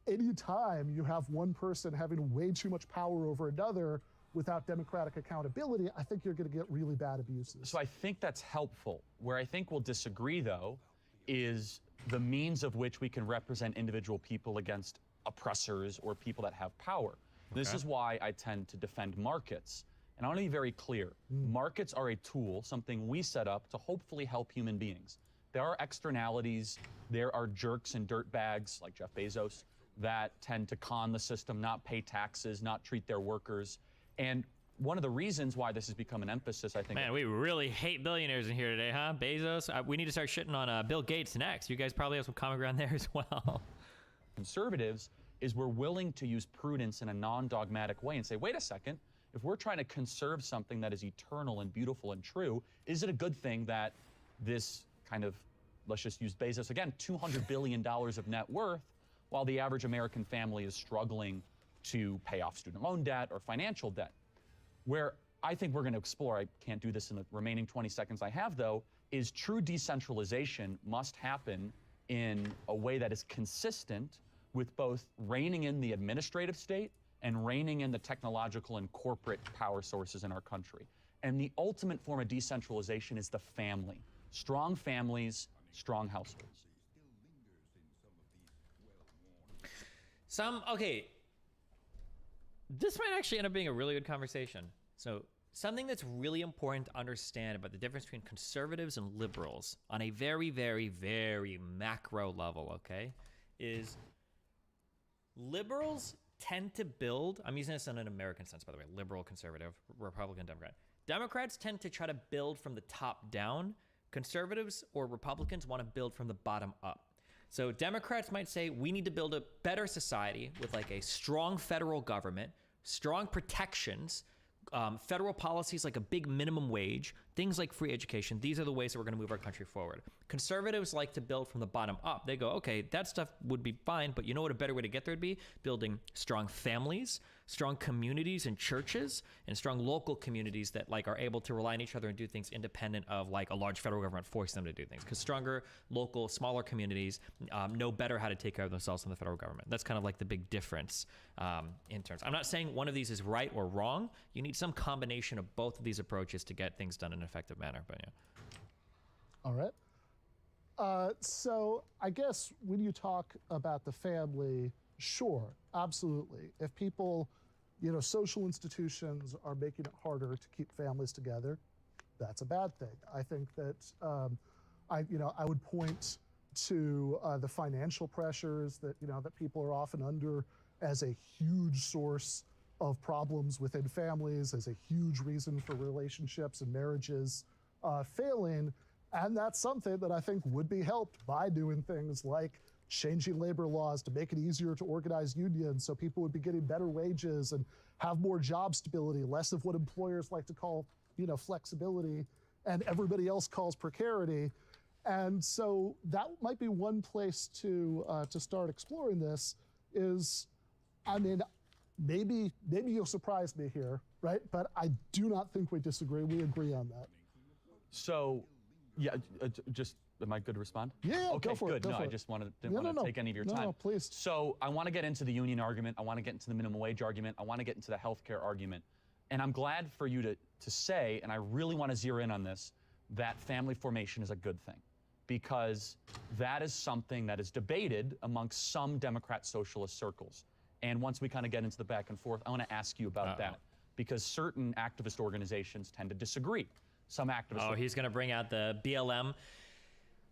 any time you have one person having way too much power over another without democratic accountability, I think you're going to get really bad abuses. So I think that's helpful. Where I think we'll disagree, though, is the means of which we can represent individual people against oppressors or people that have power. Okay. This is why I tend to defend markets. And I want to be very clear. Markets are a tool, something we set up to hopefully help human beings. There are externalities. There are jerks and dirtbags like Jeff Bezos that tend to con the system, not pay taxes, not treat their workers. And one of the reasons why this has become an emphasis, I think... Man, we really hate billionaires in here today, huh? Bezos? We need to start shitting on Bill Gates next. You guys probably have some common ground there as well. Conservatives is we're willing to use prudence in a non-dogmatic way and say, wait a second, if we're trying to conserve something that is eternal and beautiful and true, is it a good thing that this kind of, let's just use Bezos again, $200 billion of net worth, while the average American family is struggling to pay off student loan debt or financial debt? Where I think we're going to explore, I can't do this in the remaining 20 seconds I have though, is true decentralization must happen in a way that is consistent with both reining in the administrative state and reining in the technological and corporate power sources in our country. And the ultimate form of decentralization is the family. Strong families, strong households. Okay, this might actually end up being a really good conversation. So something that's really important to understand about the difference between conservatives and liberals on a very, very, very macro level, okay, is liberals tend to build, I'm using this in an American sense, by the way, liberal, conservative, Republican, Democrat. Democrats tend to try to build from the top down. Conservatives or Republicans want to build from the bottom up. So Democrats might say, we need to build a better society with like a strong federal government, strong protections, federal policies like a big minimum wage, things like free education. These are the ways that we're going to move our country forward. Conservatives like to build from the bottom up. They go, okay, that stuff would be fine, but you know what a better way to get there would be? Building strong families, strong communities and churches, and strong local communities that like are able to rely on each other and do things independent of like a large federal government forcing them to do things. Because stronger local, smaller communities know better how to take care of themselves than the federal government. That's kind of like the big difference in terms. I'm not saying one of these is right or wrong. You need some combination of both of these approaches to get things done in an effective manner. But yeah. All right. So I guess when you talk about the family, sure, absolutely. If people social institutions are making it harder to keep families together. That's a bad thing. I think that I would point to the financial pressures that that people are often under as a huge source of problems within families, as a huge reason for relationships and marriages failing. And that's something that I think would be helped by doing things like changing labor laws to make it easier to organize unions so people would be getting better wages and have more job stability, less of what employers like to call, flexibility and everybody else calls precarity. And so that might be one place to start exploring this is, maybe you'll surprise me here, right? But I do not think we disagree. We agree on that. So, yeah, just, am I good to respond? Yeah, okay, go for good. it. I just didn't want to take any of your time. No, please. So I want to get into the union argument. I want to get into the minimum wage argument. I want to get into the healthcare argument. And I'm glad for you to say, and I really want to zero in on this, that family formation is a good thing. Because that is something that is debated amongst some Democrat socialist circles. And once we kind of get into the back and forth, I want to ask you about that. Because certain activist organizations tend to disagree. Some activists... Oh, he's going to bring out the BLM.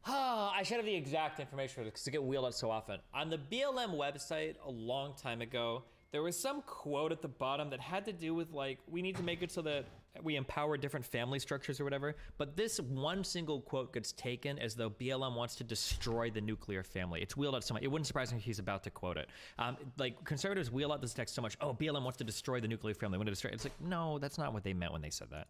I should have the exact information for this because it gets wheeled out so often. On the BLM website a long time ago, there was some quote at the bottom that had to do with like, we need to make it so that we empower different family structures or whatever. But this one single quote gets taken as though BLM wants to destroy the nuclear family. It's wheeled out so much. It wouldn't surprise me if he's about to quote it. Like conservatives wheel out this text so much. Oh, BLM wants to destroy the nuclear family. Want to destroy it. It's like, no, that's not what they meant when they said that.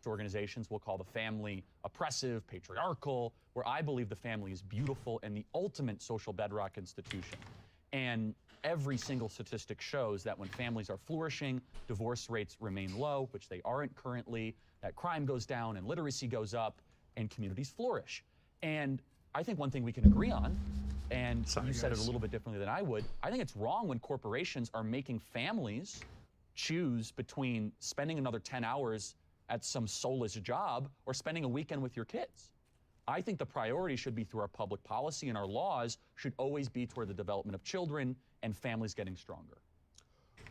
Organizations will call the family oppressive, patriarchal, where I believe the family is beautiful and the ultimate social bedrock institution. And every single statistic shows that when families are flourishing, divorce rates remain low, which they aren't currently, that crime goes down and literacy goes up and communities flourish. And I think one thing we can agree on, and you said it a little bit differently than I would, I think it's wrong when corporations are making families choose between spending another 10 hours at some soulless job or spending a weekend with your kids. I think the priority should be through our public policy, and our laws should always be toward the development of children and families getting stronger.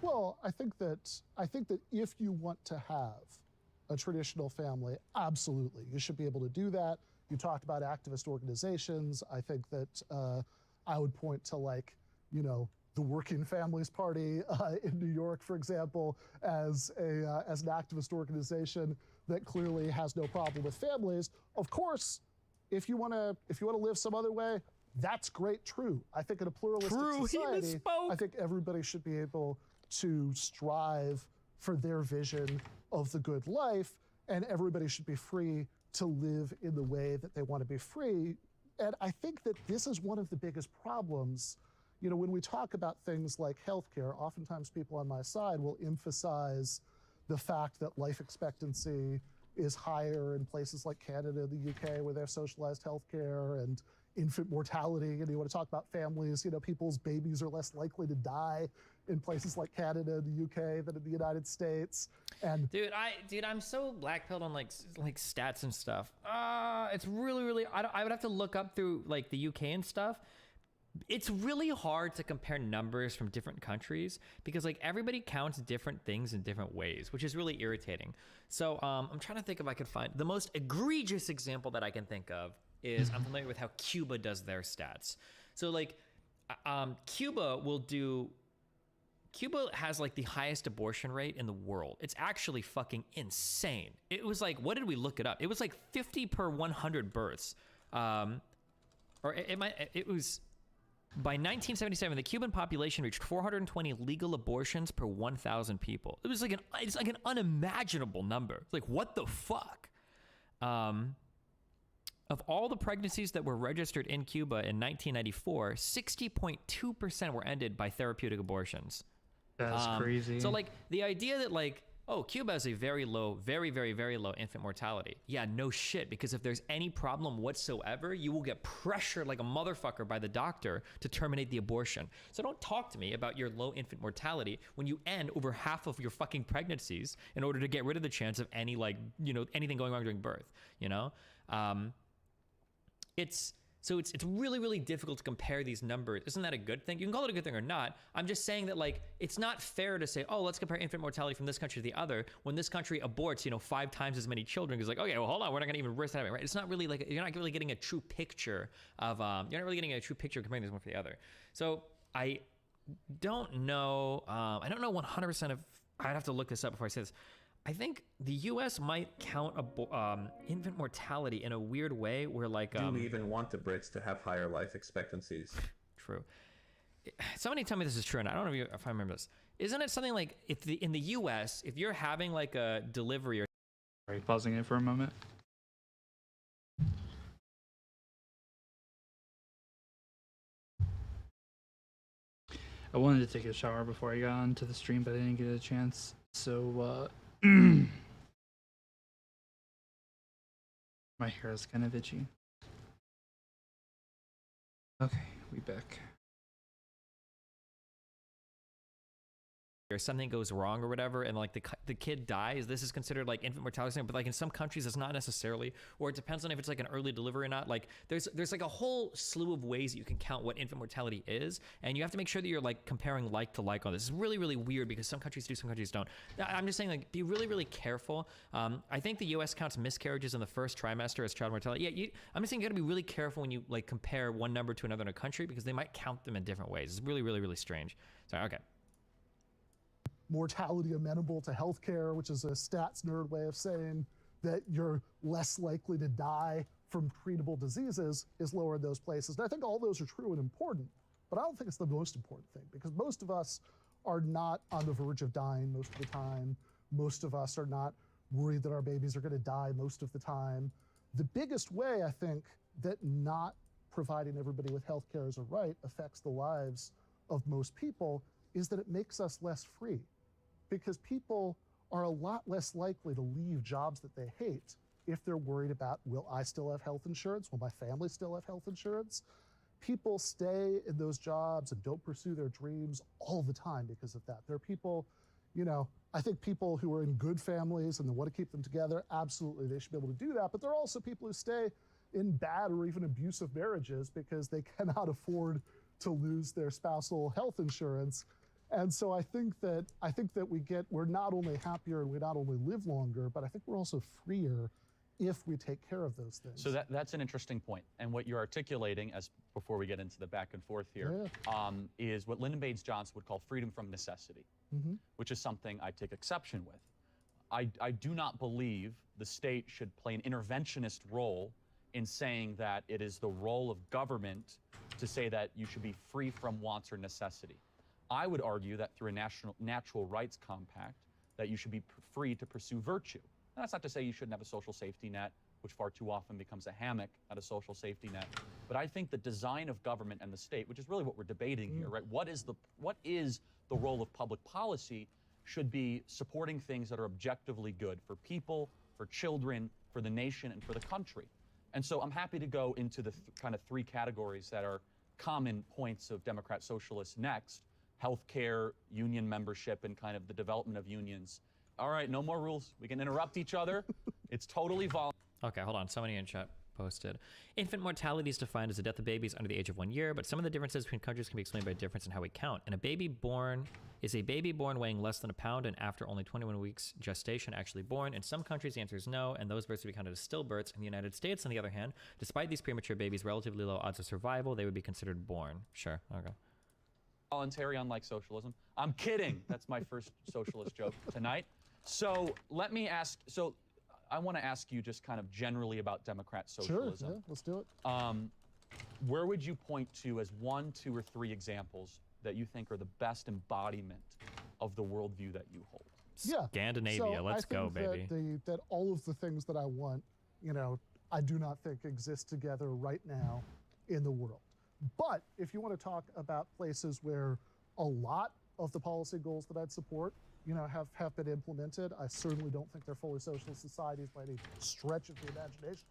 Well, I think that if you want to have a traditional family, absolutely, you should be able to do that. You talked about activist organizations. I think that I would point to the Working Families Party in New York, for example, as an activist organization that clearly has no problem with families. Of course, if you want to live some other way, that's great. True. I think in a pluralistic society, I think everybody should be able to strive for their vision of the good life, and everybody should be free to live in the way that they want to be free. And I think that this is one of the biggest problems. When we talk about things like healthcare, oftentimes people on my side will emphasize the fact that life expectancy is higher in places like Canada, the UK, where they have socialized healthcare, and infant mortality. And you want to talk about families, people's babies are less likely to die in places like Canada, the UK, than in the United States. And dude, I'm so blackpilled on like stats and stuff. It's really, I would have to look up through like the UK and stuff. It's really hard to compare numbers from different countries because like everybody counts different things in different ways, which is really irritating. So I'm trying to think if I could find the most egregious example that I can think of is I'm familiar with how Cuba does their stats. So like Cuba has like the highest abortion rate in the world. It's actually fucking insane. It was like, what did we look it up? It was like 50 per 100 births. It was by 1977, the Cuban population reached 420 legal abortions per 1,000 people. It was like it's like an unimaginable number. It's like, what the fuck? Of all the pregnancies that were registered in Cuba in 1994, 60.2% were ended by therapeutic abortions. That's crazy. So like the idea that like, oh, Cuba has a very low, very, very, very low infant mortality. Yeah, no shit, because if there's any problem whatsoever, you will get pressured like a motherfucker by the doctor to terminate the abortion. So don't talk to me about your low infant mortality when you end over half of your fucking pregnancies in order to get rid of the chance of any anything going wrong during birth, It's So it's really, really difficult to compare these numbers. Isn't that a good thing? You can call it a good thing or not. I'm just saying that, like, it's not fair to say, oh, let's compare infant mortality from this country to the other when this country aborts, 5 times as many children. Because, like, okay, well, hold on, we're not gonna even risk that, right? It's not really like, you're not really getting a true picture of, comparing this one for the other. So I don't know, 100% of, I'd have to look this up before I say this. I think the U.S. might count infant mortality in a weird way where, like... Do we even want the Brits to have higher life expectancies? True. Somebody tell me this is true, and I don't know if I remember this. Isn't it something like, in the U.S., if you're having, like, a delivery or... Are you pausing it for a moment? I wanted to take a shower before I got onto the stream, but I didn't get a chance. So, my hair is kind of itchy. Okay, we back. or something goes wrong or whatever, and like the kid dies, this is considered like infant mortality. But like in some countries, it's not necessarily, or it depends on if it's like an early delivery or not. Like there's like a whole slew of ways that you can count what infant mortality is, and you have to make sure that you're like comparing like to like on this. It's really, really weird because some countries do, some countries don't. I'm just saying, like, be really, really careful. I think the U.S. counts miscarriages in the first trimester as child mortality. Yeah, I'm just saying you got to be really careful when you like compare one number to another in a country because they might count them in different ways. It's really, really, really strange. So okay. Mortality amenable to healthcare, which is a stats nerd way of saying that you're less likely to die from treatable diseases, is lower in those places. And I think all those are true and important, but I don't think it's the most important thing because most of us are not on the verge of dying most of the time. Most of us are not worried that our babies are going to die most of the time. The biggest way I think that not providing everybody with healthcare as a right affects the lives of most people is that it makes us less free. Because people are a lot less likely to leave jobs that they hate if they're worried about, will I still have health insurance? Will my family still have health insurance? People stay in those jobs and don't pursue their dreams all the time because of that. There are people, you know, I think people who are in good families and they want to keep them together, absolutely, they should be able to do that. But there are also people who stay in bad or even abusive marriages because they cannot afford to lose their spousal health insurance. And so I think that we're not only happier and we not only live longer, but I think we're also freer if we take care of those things. So that's an interesting point. And what you're articulating, as before we get into the back and forth here, is what Lyndon Baines Johnson would call freedom from necessity, which is something I take exception with. I do not believe the state should play an interventionist role in saying that it is the role of government to say that you should be free from wants or necessity. I would argue that through a natural rights compact, that you should be free to pursue virtue. And that's not to say you shouldn't have a social safety net, which far too often becomes a hammock, not a social safety net. But I think the design of government and the state, which is really what we're debating here, right? What is the role of public policy should be supporting things that are objectively good for people, for children, for the nation, and for the country. And so I'm happy to go into the kind of three categories that are common points of Democrat socialists next: healthcare, union membership, and kind of the development of unions. All right, no more rules. We can interrupt each other. It's totally voluntary. Okay, hold on. Somebody in chat posted. Infant mortality is defined as the death of babies under the age of 1 year, but some of the differences between countries can be explained by a difference in how we count. And a baby born weighing less than a pound and after only 21 weeks gestation actually born. In some countries, the answer is no, and those births would be counted as stillbirths. In the United States, on the other hand, despite these premature babies' relatively low odds of survival, they would be considered born. Sure, okay. Voluntary, unlike socialism. I'm kidding. That's my first socialist joke tonight. So let me ask, so I want to ask you just kind of generally about Democrat socialism. Sure, yeah, let's do it. Where would you point to as 1, 2, or 3 examples that you think are the best embodiment of the worldview that you hold? Yeah. Scandinavia, so let's go, baby. That all of the things that I want, you know, I do not think exist together right now in the world. But if you want to talk about places where a lot of the policy goals that I'd support, you know, have been implemented, I certainly don't think they're fully socialist societies by any stretch of the imagination,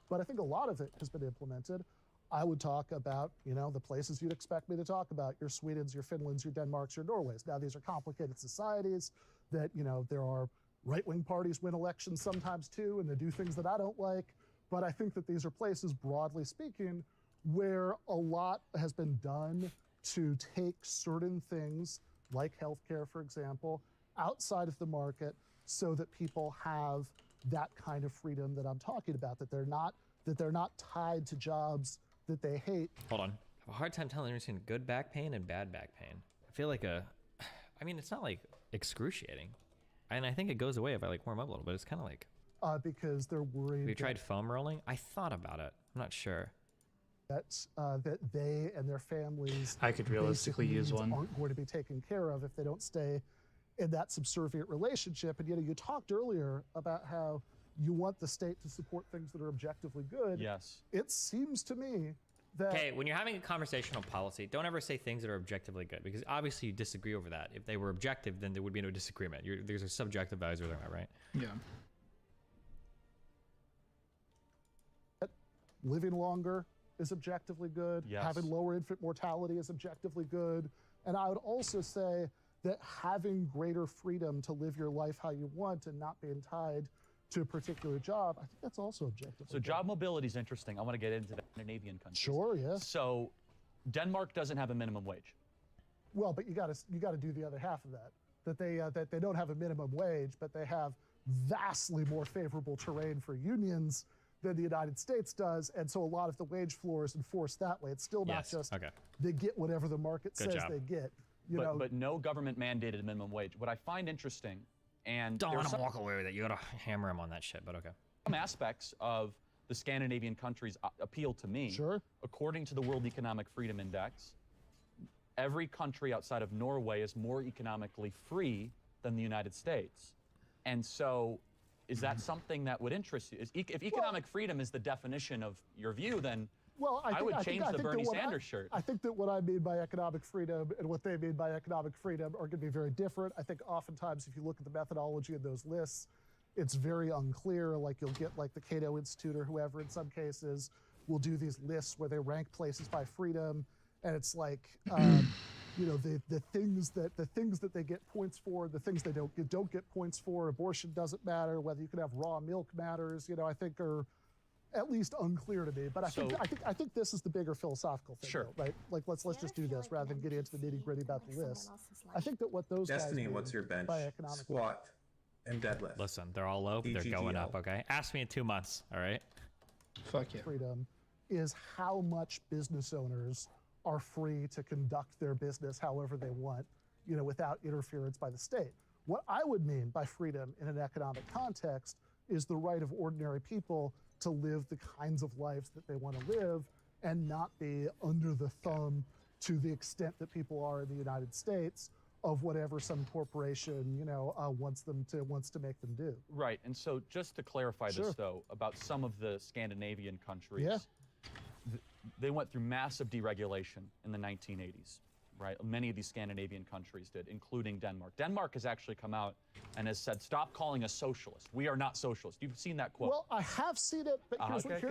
but I think a lot of it has been implemented. I would talk about, you know, the places you'd expect me to talk about, your Swedens, your Finlands, your Denmarks, your Norways. Now, these are complicated societies that, you know, there are right-wing parties win elections sometimes too, and they do things that I don't like, but I think that these are places, broadly speaking, where a lot has been done to take certain things, like healthcare, for example, outside of the market so that people have that kind of freedom that I'm talking about, that they're not tied to jobs that they hate. Hold on. I have a hard time telling the difference between good back pain and bad back pain. I feel like I mean, it's not like excruciating. And I think it goes away if I like warm up a little, but it's kind of like. Because they're worried. Have you tried foam rolling? I thought about it. I'm not sure. That they and their families I could realistically use one. Aren't going to be taken care of if they don't stay in that subservient relationship. And you talked earlier about how you want the state to support things that are objectively good. Yes. It seems to me that. Okay, when you're having a conversation on policy, don't ever say things that are objectively good, because obviously you disagree over that. If they were objective, then there would be no disagreement. There's a subjective values there, right? Yeah. Living longer is objectively good. Yes. Having lower infant mortality is objectively good. And I would also say that having greater freedom to live your life how you want and not being tied to a particular job, I think that's also objectively So good. job mobility is interesting. I want to get into the Scandinavian countries. Sure, yeah. So Denmark doesn't have a minimum wage. Well, but you got to do the other half of that. That they don't have a minimum wage, but they have vastly more favorable terrain for unions than the United States does, and so a lot of the wage floor is enforced that way. It's still not just they get whatever the market says they get. But no government mandated minimum wage. What I find interesting, and don't want to walk away with it. You gotta hammer him on that shit, but okay. Some aspects of the Scandinavian countries appeal to me. Sure. According to the World Economic Freedom Index, every country outside of Norway is more economically free than the United States. And so, is that something that would interest you? If economic freedom is the definition of your view, then I would change the Bernie Sanders shirt. I think that what I mean by economic freedom and what they mean by economic freedom are going to be very different. I think oftentimes if you look at the methodology of those lists, it's very unclear. Like you'll get like the Cato Institute or whoever in some cases will do these lists where they rank places by freedom. And it's like, the things that they get points for, the things they don't get points for. Abortion doesn't matter. Whether you can have raw milk matters. I think are at least unclear to me. But I think this is the bigger philosophical thing. Sure. Though, right? Like let's just do this rather than get into the nitty gritty about the list. I think that what those Destiny, guys mean what's your bench? by economic Squat and deadlift. Listen, they're all low, but they're going up. Okay, ask me in 2 months. All right. Fuck yeah. Freedom is how much business owners are free to conduct their business however they want, without interference by the state. What I would mean by freedom in an economic context is the right of ordinary people to live the kinds of lives that they want to live and not be under the thumb to the extent that people are in the United States of whatever some corporation, wants to make them do. Right, and so just to clarify this though, about some of the Scandinavian countries, they went through massive deregulation in the 1980s, right? Many of these Scandinavian countries did, including Denmark. Denmark has actually come out and has said, stop calling us socialist. We are not socialist. You've seen that quote. Well, I have seen it, but I would like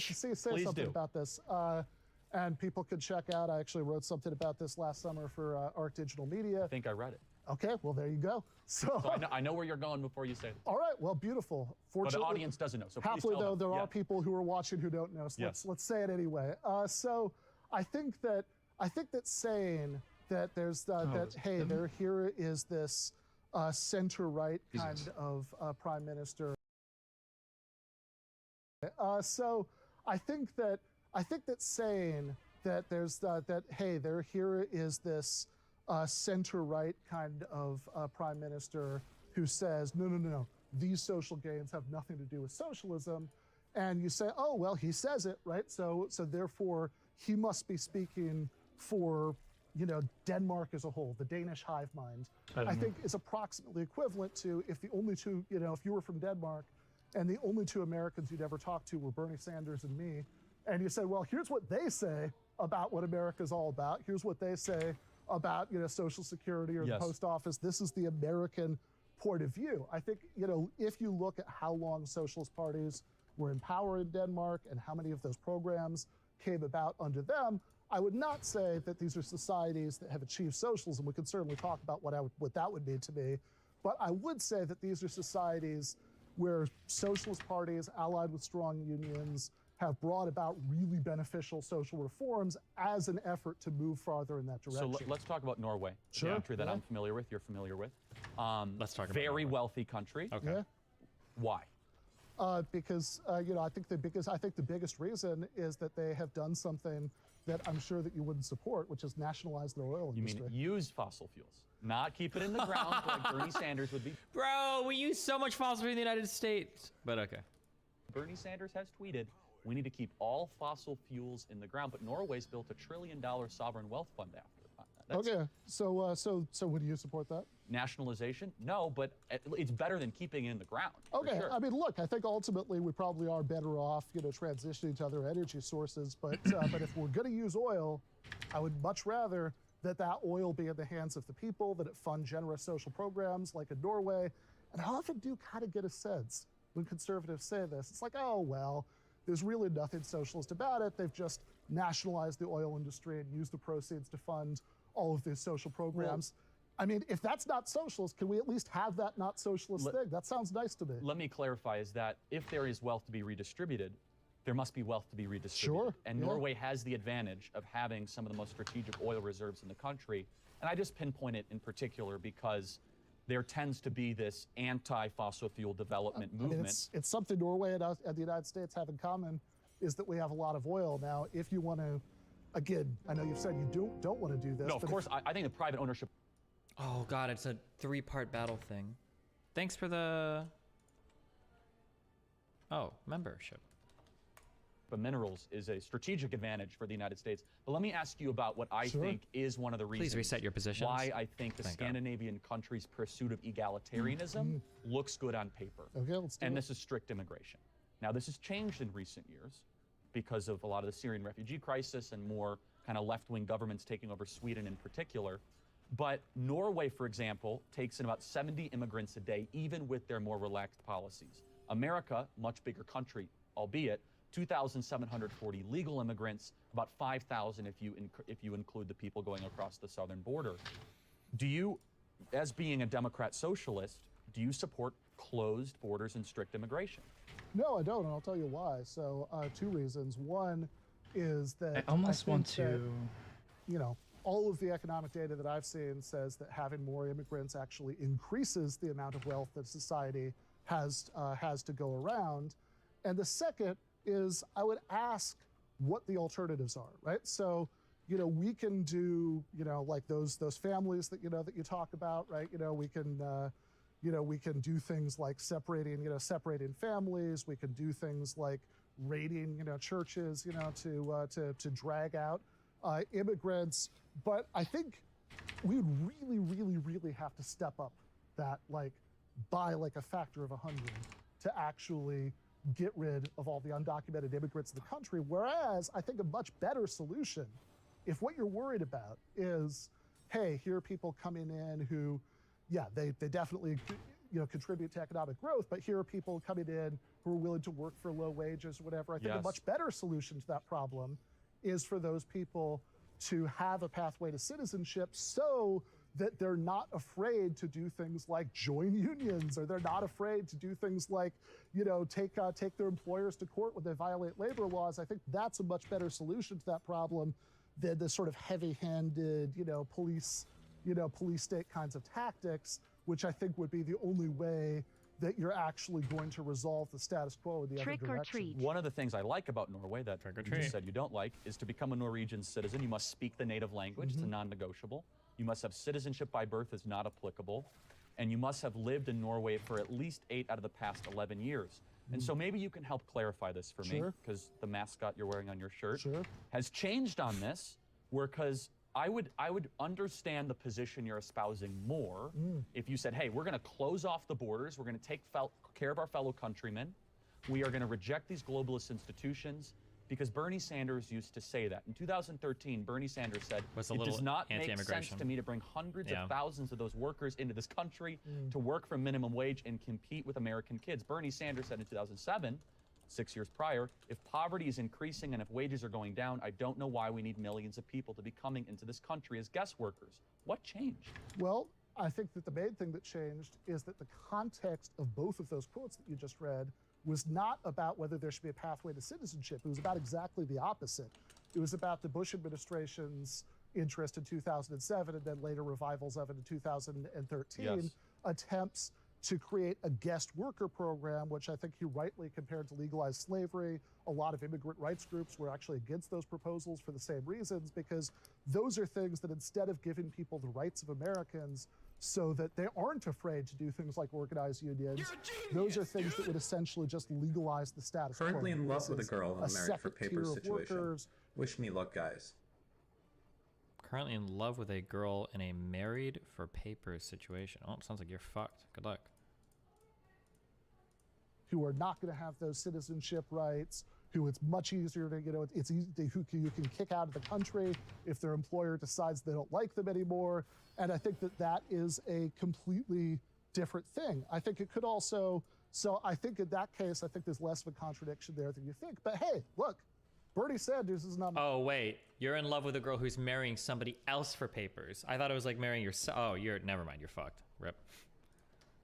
to say something about this. And people could check out, I actually wrote something about this last summer for Arc Digital Media. I think I read it. Okay, well, there you go. So I know where you're going before you say it. All right, well, beaubeautiful. Fortunately, but the audience doesn't know, so please happily, tell though, them. there are people who are watching who don't know, so let's say it anyway. So I think that saying that there's here is this center-right kind of prime minister. So I think that saying that there's here is this center-right kind of prime minister who says, no, these social gains have nothing to do with socialism. And you say, oh, well, he says it, right? So therefore, he must be speaking for, Denmark as a whole, the Danish hive mind. I think is approximately equivalent to if the only two, if you were from Denmark and the only two Americans you'd ever talk to were Bernie Sanders and me, and you say, well, here's what they say about what America's all about. Here's what they say about, Social Security or the post office. This is the American point of view. I think, if you look at how long socialist parties were in power in Denmark and how many of those programs came about under them, I would not say that these are societies that have achieved socialism. We could certainly talk about what that would mean to me. But I would say that these are societies where socialist parties allied with strong unions have brought about really beneficial social reforms as an effort to move farther in that direction. So let's talk about Norway, Sure, a country that yeah. I'm familiar with, you're familiar with. Let's talk about very Norway. wealthy country. Okay. Yeah. Why? Because you know, I think the biggest reason is that they have done something that I'm sure that you wouldn't support, which is nationalize their oil You industry. mean use fossil fuels, not keep it in the ground like Bernie Sanders would be. Bro, we use so much fossil fuel in the United States. But okay. Bernie Sanders has tweeted, we need to keep all fossil fuels in the ground, but Norway's built a $1 trillion sovereign wealth fund after. That's Okay, so would you support that? nationalization? No, but it's better than keeping it in the ground. for Okay, sure. I mean, look, I think ultimately we probably are better off, you know, transitioning to other energy sources. But but if we're going to use oil, I would much rather that oil be in the hands of the people, that it fund generous social programs like in Norway. And I often do kind of get a sense when conservatives say this, it's like, oh well, there's really nothing socialist about it. They've just nationalized the oil industry and used the proceeds to fund all of these social programs. I mean, if that's not socialist, can we at least have that not socialist thing? That sounds nice to me. Let me clarify, is that if there is wealth to be redistributed, there must be wealth to be redistributed. Sure, And yeah. Norway has the advantage of having some of the most strategic oil reserves in the country. And I just pinpoint it in particular because there tends to be this anti-fossil fuel development I mean, movement. it's something Norway and the United States have in common, is that we have a lot of oil. Now, if you want to, again, I know you've said you don't want to do this. No, of but course, I think the private ownership. Oh God, it's a 3-part battle thing. Thanks for the. Oh, membership. But minerals is a strategic advantage for the United States. But let me ask you about what I Sure. think is one of the reasons. Please reset your positions. Why I think the Thank God. Scandinavian countries' pursuit of egalitarianism looks good on paper. Okay, let's do And it. this is strict immigration. Now, this has changed in recent years because of a lot of the Syrian refugee crisis and more kind of left-wing governments taking over Sweden in particular. But Norway, for example, takes in about 70 immigrants a day, even with their more relaxed policies. America, much bigger country, albeit 2,740 legal immigrants, about 5,000 if you include the people going across the southern border. Do you, as being a Democrat socialist, do you support closed borders and strict immigration? No, I don't, and I'll tell you why. So, 2 reasons. One is that I almost think want that, to. you know, all of the economic data that I've seen says that having more immigrants actually increases the amount of wealth that society has to go around. And the second is I would ask what the alternatives are, right? So, you know, we can do, you know, like those families that, you know, that you talk about, right? You know, we can do things like separating families. We can do things like raiding, you know, churches, you know, to drag out immigrants. But I think we would really have to step up that, like, by like a factor of 100 to actually get rid of all the undocumented immigrants in the country. Whereas I think a much better solution, if what you're worried about is, hey, here are people coming in who, yeah, they definitely, you know, contribute to economic growth, but here are people coming in who are willing to work for low wages or whatever. I think a much better solution to that problem is for those people to have a pathway to citizenship so that they're not afraid to do things like join unions, or they're not afraid to do things like, you know, take their employers to court when they violate labor laws. I think that's a much better solution to that problem than the sort of heavy-handed, you know, police state kinds of tactics, which I think would be the only way that you're actually going to resolve the status quo in the other direction. One of the things I like about Norway that you just said you don't like is to become a Norwegian citizen, you must speak the native language. It's a non-negotiable. You must have citizenship by birth is not applicable. And you must have lived in Norway for at least 8 out of the past 11 years. And so maybe you can help clarify this for me, because the mascot you're wearing on your shirt has changed on this, because I would understand the position you're espousing more if you said, hey, we're going to close off the borders, we're going to take care of our fellow countrymen, we are going to reject these globalist institutions, because Bernie Sanders used to say that. In 2013, Bernie Sanders said, it does not make sense to me to bring hundreds of thousands of those workers into this country to work for minimum wage and compete with American kids. Bernie Sanders said in 2007, 6 years prior, if poverty is increasing and if wages are going down, I don't know why we need millions of people to be coming into this country as guest workers. What changed? Well, I think that the main thing that changed is that the context of both of those quotes that you just read was not about whether there should be a pathway to citizenship. It was about exactly the opposite. It was about the Bush administration's interest in 2007 and then later revivals of it in 2013, attempts to create a guest worker program, which I think he rightly compared to legalized slavery. A lot of immigrant rights groups were actually against those proposals for the same reasons, because those are things that instead of giving people the rights of Americans so that they aren't afraid to do things like organize unions, those are things that would essentially just legalize the status quo. Currently in love with a girl in a married for papers situation. Wish me luck, guys. Currently in love with a girl in a married for papers situation. Oh, sounds like you're fucked. Good luck. Who are not going to have those citizenship rights, who it's much easier to, it's easy, who you can kick out of the country if their employer decides they don't like them anymore. And I think that that is a completely different thing. I think it could also, so I think in that case, I think there's less of a contradiction there than you think. But hey, look, Bernie Sanders is not. Oh, wait. You're in love with a girl who's marrying somebody else for papers. I thought it was like marrying yourself. Oh, never mind. You're fucked. Rip.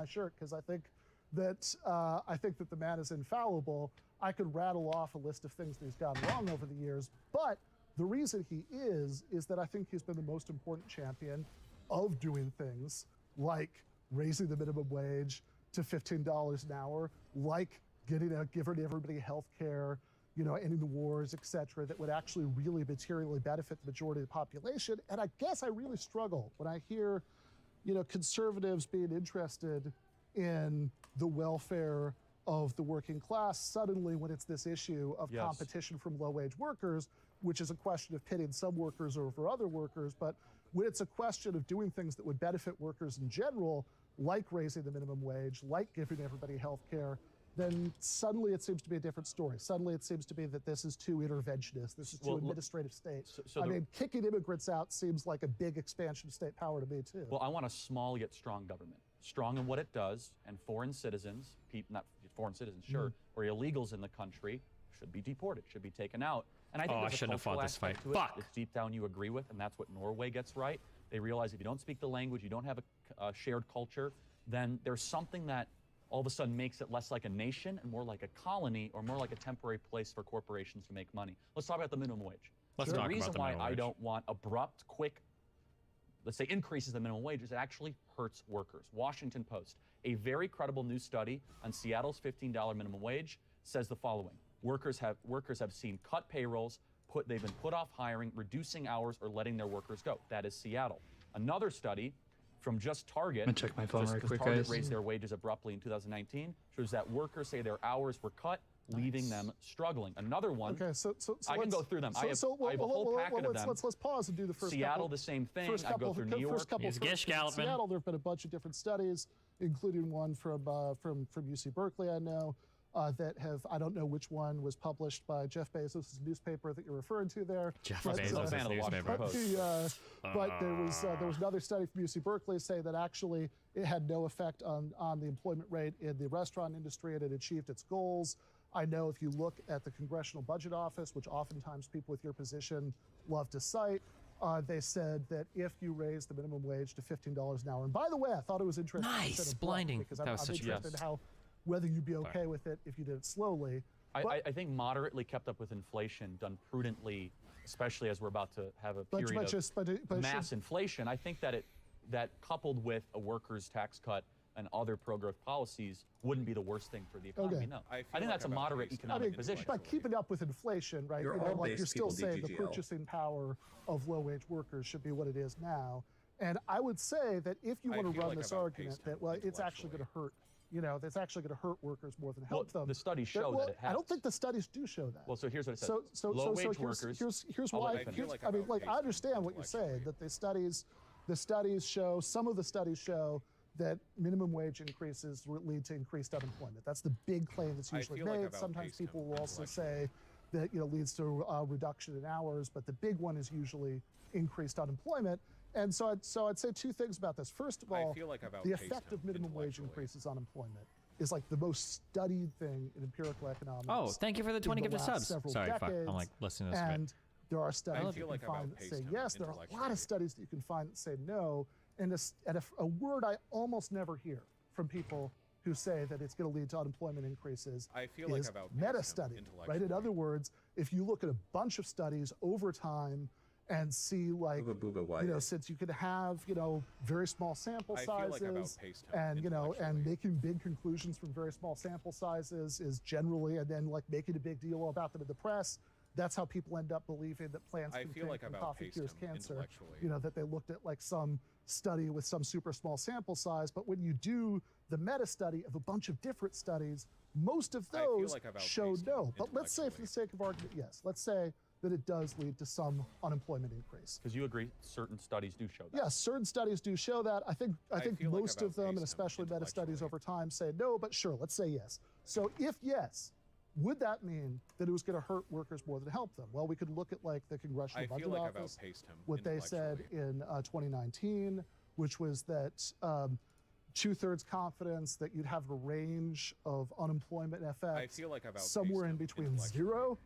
My shirt, because I think that the man is infallible. I could rattle off a list of things that he's gotten wrong over the years, but the reason he is that I think he's been the most important champion of doing things like raising the minimum wage to $15 an hour, like giving everybody health care, ending the wars, etc., that would actually really materially benefit the majority of the population. And I guess I really struggle when I hear, conservatives being interested in the welfare of the working class suddenly when it's this issue of competition from low-wage workers, which is a question of pitting some workers over other workers. But when it's a question of doing things that would benefit workers in general, like raising the minimum wage, like giving everybody health care, then suddenly it seems to be a different story. Suddenly it seems to be that this is too interventionist, this is too administrative state. I mean, kicking immigrants out seems like a big expansion of state power to me too. Well, I want a small yet strong government. Strong in what it does, and foreign citizens, not foreign citizens, sure, or illegals in the country should be deported, should be taken out. And I think I shouldn't have fought this fight. Fuck! It's deep down you agree with, and that's what Norway gets right. They realize if you don't speak the language, you don't have a shared culture, then there's something that all of a sudden makes it less like a nation and more like a colony or more like a temporary place for corporations to make money. Let's talk about the minimum wage. Let's talk about the minimum wage. The reason why I don't want abrupt, quick, let's say increases the minimum wage is it actually hurts workers. Washington Post, a very credible news study on Seattle's $15 minimum wage says the following. Workers have seen cut payrolls, they've been put off hiring, reducing hours, or letting their workers go. That is Seattle. Another study from just Target, I'm gonna check my phone right quick, Target guys. raised their wages abruptly in 2019, shows that workers say their hours were cut, leaving them struggling. Another one, okay, so I can go through them. I have a whole packet of them. Let's pause and do the first Seattle, couple. The same thing. First I couple, go through New York. In Seattle, there have been a bunch of different studies, including one from UC Berkeley, I know, that have, I don't know which one was published by Jeff Bezos' newspaper that you're referring to there. Jeff Bezos' newspaper. But there was another study from UC Berkeley saying that actually it had no effect on the employment rate in the restaurant industry and it achieved its goals. I know if you look at the Congressional Budget Office, which oftentimes people with your position love to cite, they said that if you raise the minimum wage to $15 an hour, and by the way, I thought it was interesting. Nice, blinding. Because that I'm was such interested in how, whether you'd be okay with it if you did it slowly. I think moderately kept up with inflation, done prudently, especially as we're about to have a period of mass inflation. I think that coupled with a workers' tax cut and other pro-growth policies wouldn't be the worst thing for the economy. Okay. No, I think that's a moderate economic position. But keeping up with inflation, right? You're still saying the purchasing power of low-wage workers should be what it is now. And I would say that if you want to run this argument that, well, it's actually going to hurt, that's actually going to hurt workers more than help them. The studies show that it has. I don't think the studies do show that. Well, so here's what it says. Low-wage workers. Here's why. I understand what you're saying, that the studies show, some of the studies show that minimum wage increases lead to increased unemployment. That's the big claim that's usually made. Sometimes people will also say that leads to a reduction in hours, but the big one is usually increased unemployment. And so I'd say two things about this. First of all, the effect of minimum wage increases on employment is like the most studied thing in empirical economics. Oh, thank you for the 20 gifted subs. Sorry, fuck. I'm like listening to this. And there are studies you can find that say yes. There are a lot of studies that you can find that say no. And a word I almost never hear from people who say that it's going to lead to unemployment increases I feel like is I've outpaced meta-study, him right? In other words, if you look at a bunch of studies over time and see like, you know, since you could have, you know, very small sample I feel like I've sizes outpaced him and, you know, and making big conclusions from very small sample sizes is generally, and then like making a big deal about them in the press, that's how people end up believing that plants I can feel drink like and I've coffee outpaced cures him cancer. intellectually. You know, that they looked at like some study with some super small sample size, but when you do the meta study of a bunch of different studies, most of I feel those like I've show outpaced no. him But let's say for the sake of argument, yes, let's say that it does lead to some unemployment increase. Because you agree certain studies do show that. Yes, certain studies do show that. I think feel like most I've of them, and outpaced especially meta studies over time, say no, but sure, let's say yes. So if yes, would that mean that it was going to hurt workers more than help them? Well, we could look at like the Congressional I Budget feel like I've Office, outpaced him what they said in 2019, which was that 2/3 confidence that you'd have a range of unemployment effects I feel like I've outpaced somewhere in him between 0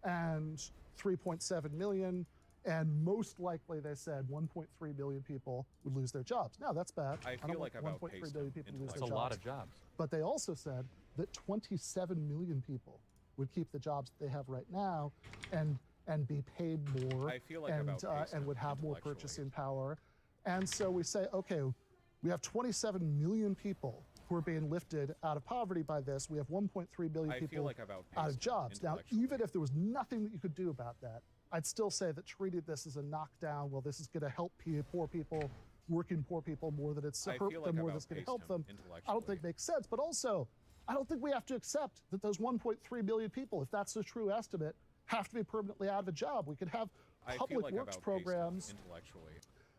and 3.7 million. And most likely, they said 1.3 billion people would lose their jobs. Now, that's bad. I don't feel want like I've 1.3 outpaced billion him people to lose That's their a jobs. lot of jobs. But they also said that 27 million people would keep the jobs that they have right now and be paid more I feel like I've outpaced and him would have more intellectually. purchasing power. And so we say, okay, we have 27 million people who are being lifted out of poverty by this. We have 1.3 billion I feel people like I've outpaced out of him jobs. Now, even if there was nothing that you could do about that, I'd still say that treating this as a knockdown, well, this is going to help poor people, working poor people more than it's I hurt feel them, like more I've than it's going to outpaced help him them. I don't think makes sense. But also, I don't think we have to accept that those 1.3 billion people, if that's the true estimate, have to be permanently out of a job. We could have I feel public like I've works outpaced him programs intellectually.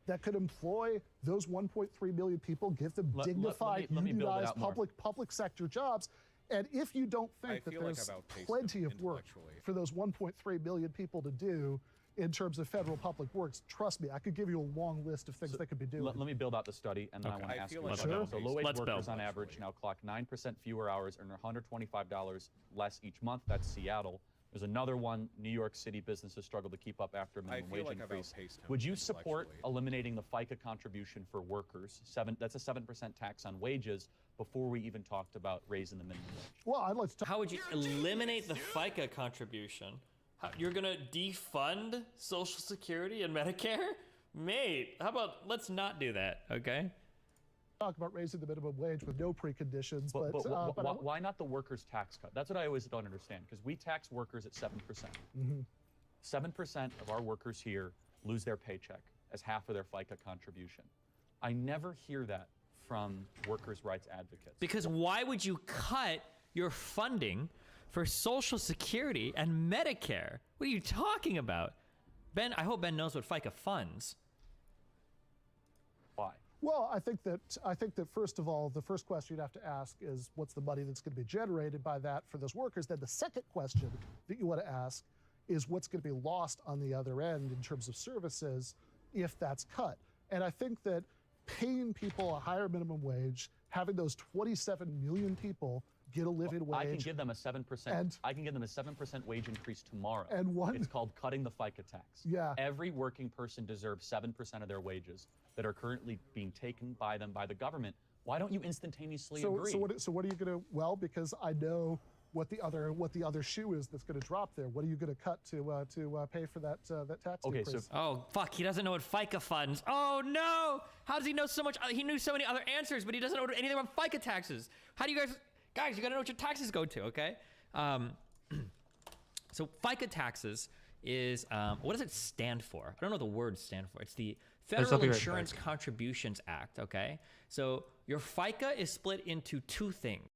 that could employ those 1.3 million people, give them dignified, let me build it unionized out more. public sector jobs. And if you don't I think that feel like there's I've outpaced plenty him of work intellectually. for those 1.3 million people to do in terms of federal public works, trust me, I could give you a long list of things they could be doing. Let me build out the study, and then I want to ask you like about I've it. So outpaced low-wage him workers on intellectually. average now clock 9% fewer hours, earn $125 less each month. That's Seattle. There's another one, New York City businesses struggle to keep up after a minimum feel wage like I've increase. outpaced him Would you support intellectually. eliminating the FICA contribution for workers? That's a 7% tax on wages before we even talked about raising the minimum wage. Well, I'd like to talk. How would you eliminate the FICA contribution? You're gonna defund Social Security and Medicare? Mate, how about let's not do that, okay? Talk about raising the minimum wage with no preconditions, But, but why not the workers' tax cut? That's what I always don't understand, because we tax workers at 7%. 7% of our workers here lose their paycheck as half of their FICA contribution. I never hear that from workers' rights advocates. Because why would you cut your funding for Social Security and Medicare? What are you talking about? Ben, I hope Ben knows what FICA funds. Why? Well, I think that first of all, the first question you'd have to ask is what's the money that's going to be generated by that for those workers? Then the second question that you want to ask is what's going to be lost on the other end in terms of services if that's cut. And I think that paying people a higher minimum wage, having those 27 million people get a living wage. I can give them a 7%. I can give them a 7% wage increase tomorrow. And it's called cutting the FICA tax. Yeah. Every working person deserves 7% of their wages that are currently being taken by them by the government. Why don't you instantaneously agree? So what are you going to? Well, because I know what the other shoe is that's going to drop there. What are you going to cut to pay for that tax increase? Oh fuck, he doesn't know what FICA funds. Oh no! How does he know so much? He knew so many other answers, but he doesn't know anything about FICA taxes. How do you guys, you gotta know what your taxes go to, okay? So FICA taxes is, what does it stand for? I don't know what the words stand for. It's the Federal Insurance Contributions Act, okay? So your FICA is split into two things.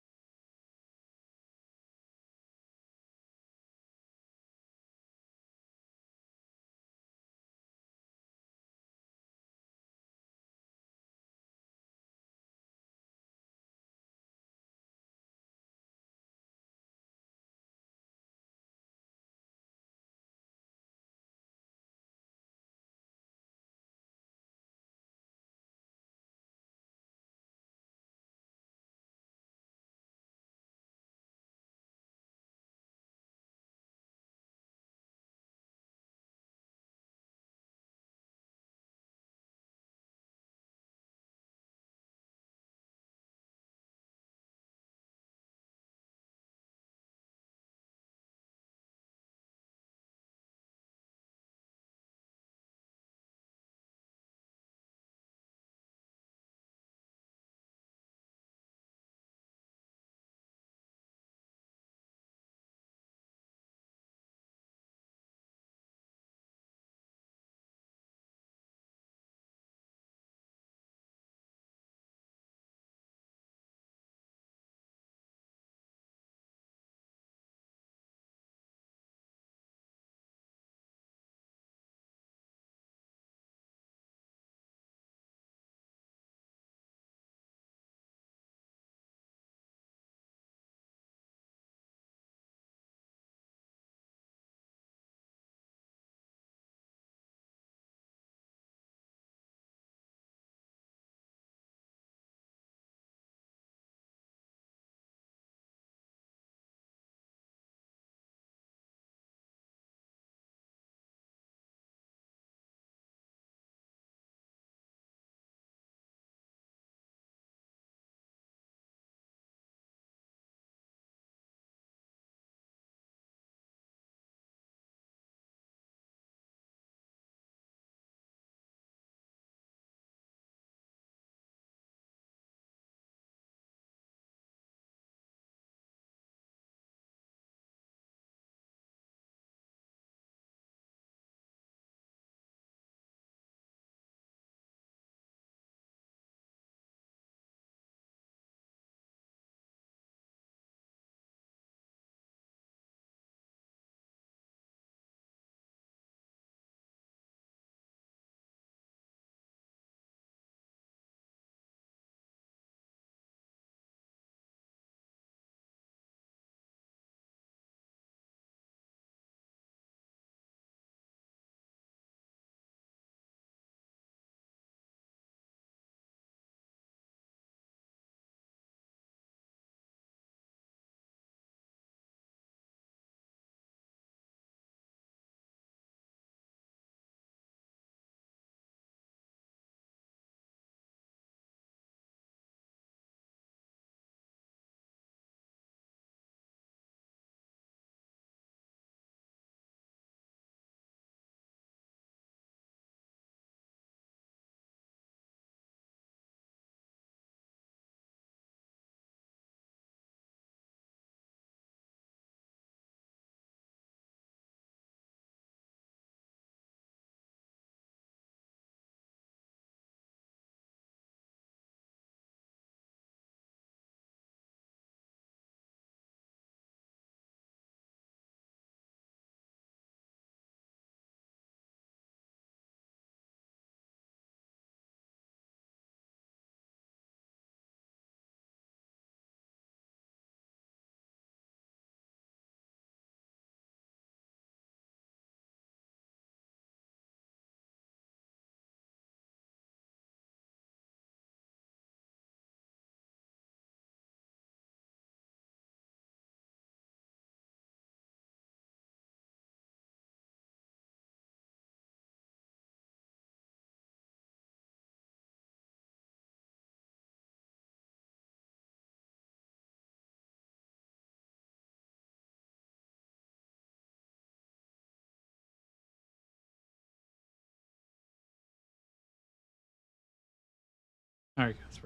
All right, guys.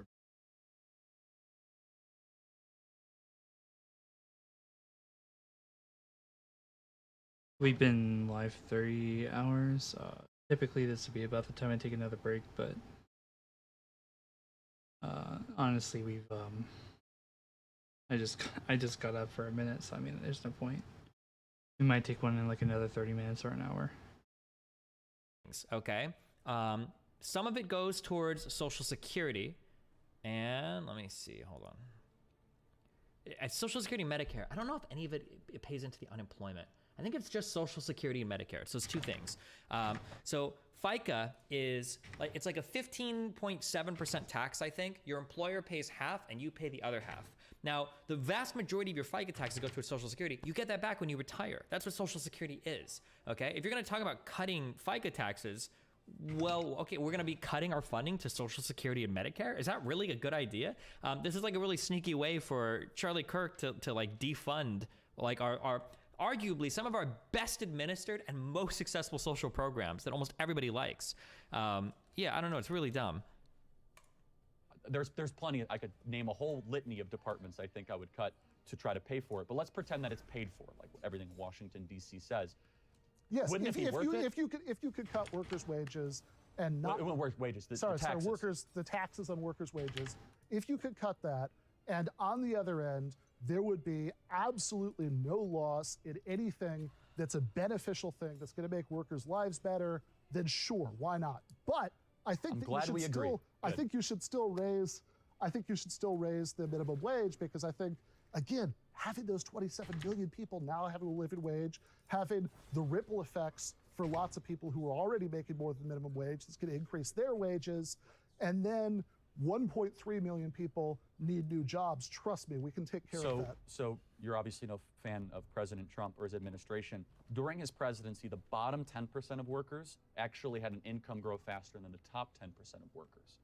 We've been live 30 hours. Typically, this would be about the time I take another break, but honestly, we've I just got up for a minute, so I mean, there's no point. We might take one in like another 30 minutes or an hour. Okay. Some of it goes towards Social Security, and let me see. Hold on. Social Security, Medicare. I don't know if any of it pays into the unemployment. I think it's just Social Security and Medicare. So it's two things. So FICA is it's like a 15.7% tax, I think. Your employer pays half and you pay the other half. Now, the vast majority of your FICA taxes go towards Social Security. You get that back when you retire. That's what Social Security is, okay? If you're gonna talk about cutting FICA taxes, well, okay, we're gonna be cutting our funding to Social Security and Medicare? Is that really a good idea? This is like a really sneaky way for Charlie Kirk to like defund like our arguably some of our best administered and most successful social programs that almost everybody likes. Yeah, I don't know, it's really dumb. There's plenty. I could name a whole litany of departments I think I would cut to try to pay for it. But let's pretend that it's paid for, like everything Washington D.C. says. Yes, Wouldn't it be worth it? If you could cut workers' wages and not wages, the sorry, taxes. the taxes on workers' wages. If you could cut that, and on the other end, there would be absolutely no loss in anything that's a beneficial thing that's going to make workers' lives better. Then sure, why not? But I think I think you should still raise the minimum wage, because I think, again, having those 27 million people now having a living wage, having the ripple effects for lots of people who are already making more than minimum wage, that's going to increase their wages, and then 1.3 million people need new jobs. Trust me, we can take care of that. So you're obviously no fan of President Trump or his administration. During his presidency, the bottom 10% of workers actually had an income grow faster than the top 10% of workers.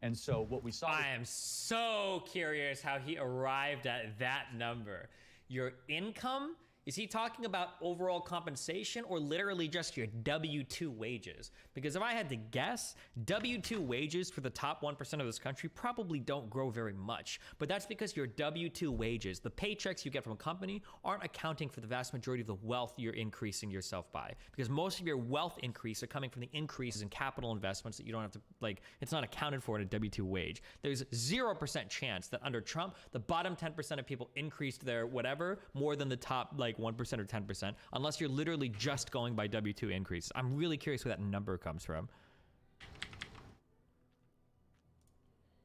And so what we saw— I am so curious how he arrived at that number. Your income? Is he talking about overall compensation or literally just your W-2 wages? Because if I had to guess, W-2 wages for the top 1% of this country probably don't grow very much. But that's because your W-2 wages, the paychecks you get from a company, aren't accounting for the vast majority of the wealth you're increasing yourself by. Because most of your wealth increase are coming from the increases in capital investments that you don't have to, like, it's not accounted for in a W-2 wage. There's 0% chance that under Trump, the bottom 10% of people increased their whatever more than the top, like, 1% or 10%, unless you're literally just going by W-2 increase. I'm really curious where that number comes from.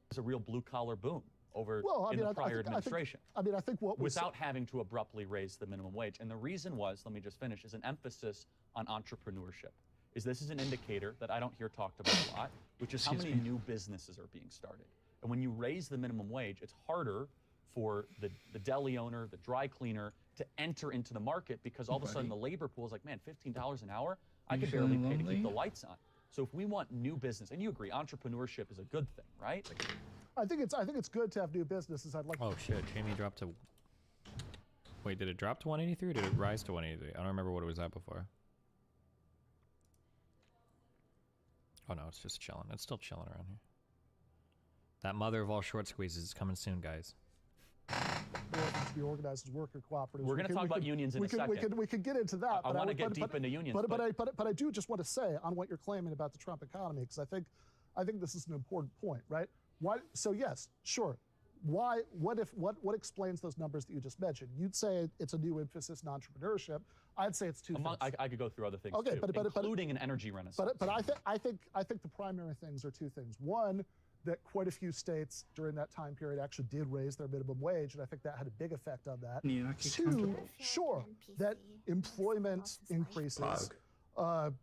It's a real blue-collar boom over in the prior administration. I think what without having to abruptly raise the minimum wage. And the reason was, let me just finish, is an emphasis on entrepreneurship. This is an indicator that I don't hear talked about a lot, which is how many new businesses are being started. And when you raise the minimum wage, it's harder for the deli owner, the dry cleaner, to enter into the market, because all of a sudden the labor pool is like, man, $15 an hour, I could barely pay to keep the lights on. So if we want new business, and you agree, entrepreneurship is a good thing, right? I think it's good to have new businesses. I'd like. Oh shit, Jamie dropped to. Wait, did it drop to 183 or did it rise to 183? I don't remember what it was at before. Oh no, it's just chilling. It's still chilling around here. That mother of all short squeezes is coming soon, guys. Be organized as worker cooperatives. We're going to talk about unions in a second. We could get into that. I want to get deep into unions. But I do just want to say on what you're claiming about the Trump economy, because I think this is an important point, right? Why? So yes, sure. Why? What explains those numbers that you just mentioned? You'd say it's a new emphasis in entrepreneurship. I'd say it's two things. I could go through other things too, including an energy renaissance. But I think the primary things are two things. One, that quite a few states during that time period actually did raise their minimum wage, and I think that had a big effect on that. Yeah, two, sure, that employment increases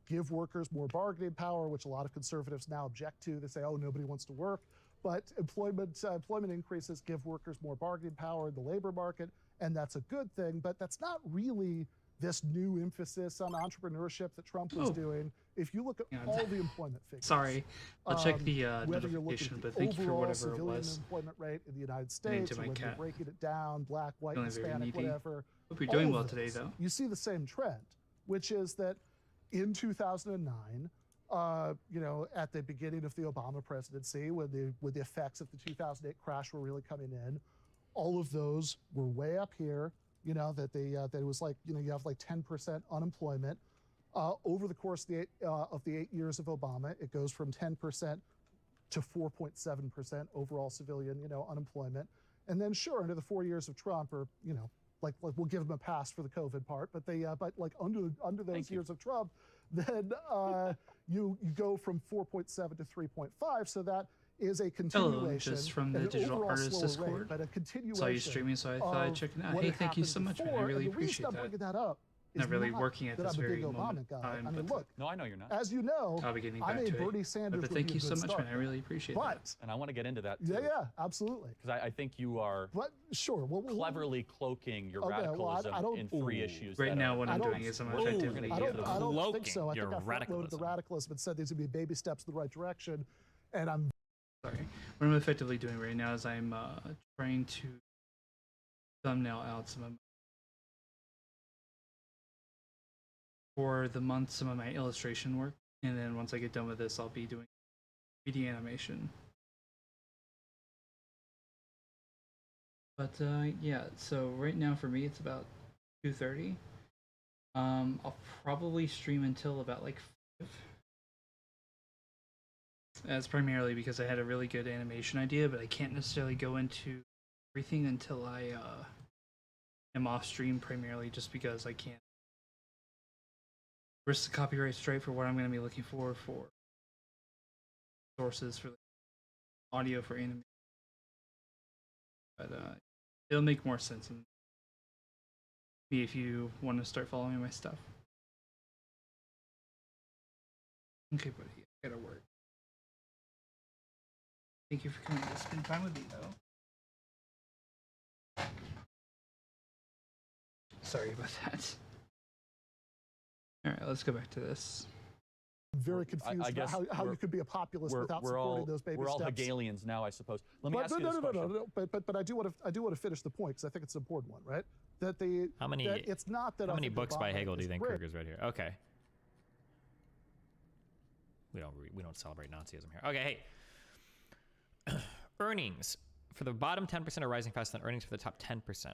give workers more bargaining power, which a lot of conservatives now object to. They say, oh, nobody wants to work. But employment increases give workers more bargaining power in the labor market, and that's a good thing, but that's not really this new emphasis on entrepreneurship that Trump was doing. If you look at all the employment figures. Sorry, I'll check the notification, but thank you for whatever it was. Employment rate in the United States, whether you're breaking it down, black, white, Hispanic, whatever. Hope you're doing well today, though. You see the same trend, which is that in 2009, you know, at the beginning of the Obama presidency, when the effects of the 2008 crash were really coming in, all of those were way up here. You know, that it was like, you know, you have like 10% unemployment. Over the course of the 8 years of Obama, it goes from 10% to 4.7% overall civilian, you know, unemployment. And then sure, into the 4 years of Trump, or, you know, like we'll give them a pass for the COVID part, but but like under those years of Trump, then you go from 4.7 to 3.5. So that is a continuation. Hello, just from the Digital Artist Discord. Rate, but a continuation. Saw you streaming, so I thought I'd check it out. Hey, thank you so much, man. I really appreciate that. Bringing that up not really working at this very moment. I mean, look. No, I know you're not. As you know, I'll be getting back I made to Bernie it. Sanders. But thank you so much, man. I really appreciate that. And I want to get into that too. Yeah, absolutely. Because I think you are sure. cleverly cloaking your radicalism in three issues. Right now, what I'm doing is I'm effectively I don't think so. I think I front-loaded the radicalism and said these would be baby steps in the right direction, and I'm sorry. What I'm effectively doing right now is I'm trying to thumbnail out some of my, for the month, some of my illustration work, and then once I get done with this, I'll be doing 3D animation. But yeah, so right now for me it's about 2:30. I'll probably stream until about like 5. That's primarily because I had a really good animation idea, but I can't necessarily go into everything until I am off stream, primarily just because I can't risk the copyright strike for what I'm going to be looking for sources for audio for animation. But it'll make more sense in me if you want to start following my stuff. Okay, buddy, I gotta work. Thank you for coming to spend time with me, though. Sorry about that. Alright, let's go back to this. I'm very confused about how you could be a populist without supporting those baby steps. We're all Hegelians now, I suppose. Let me ask you this question. But I do want to finish the point because I think it's an important one, right? That how many it's not that how many books by Hegel do you think Kruger's read here? Okay. We don't celebrate Nazism here. Okay, hey. Earnings for the bottom 10% are rising faster than earnings for the top 10%.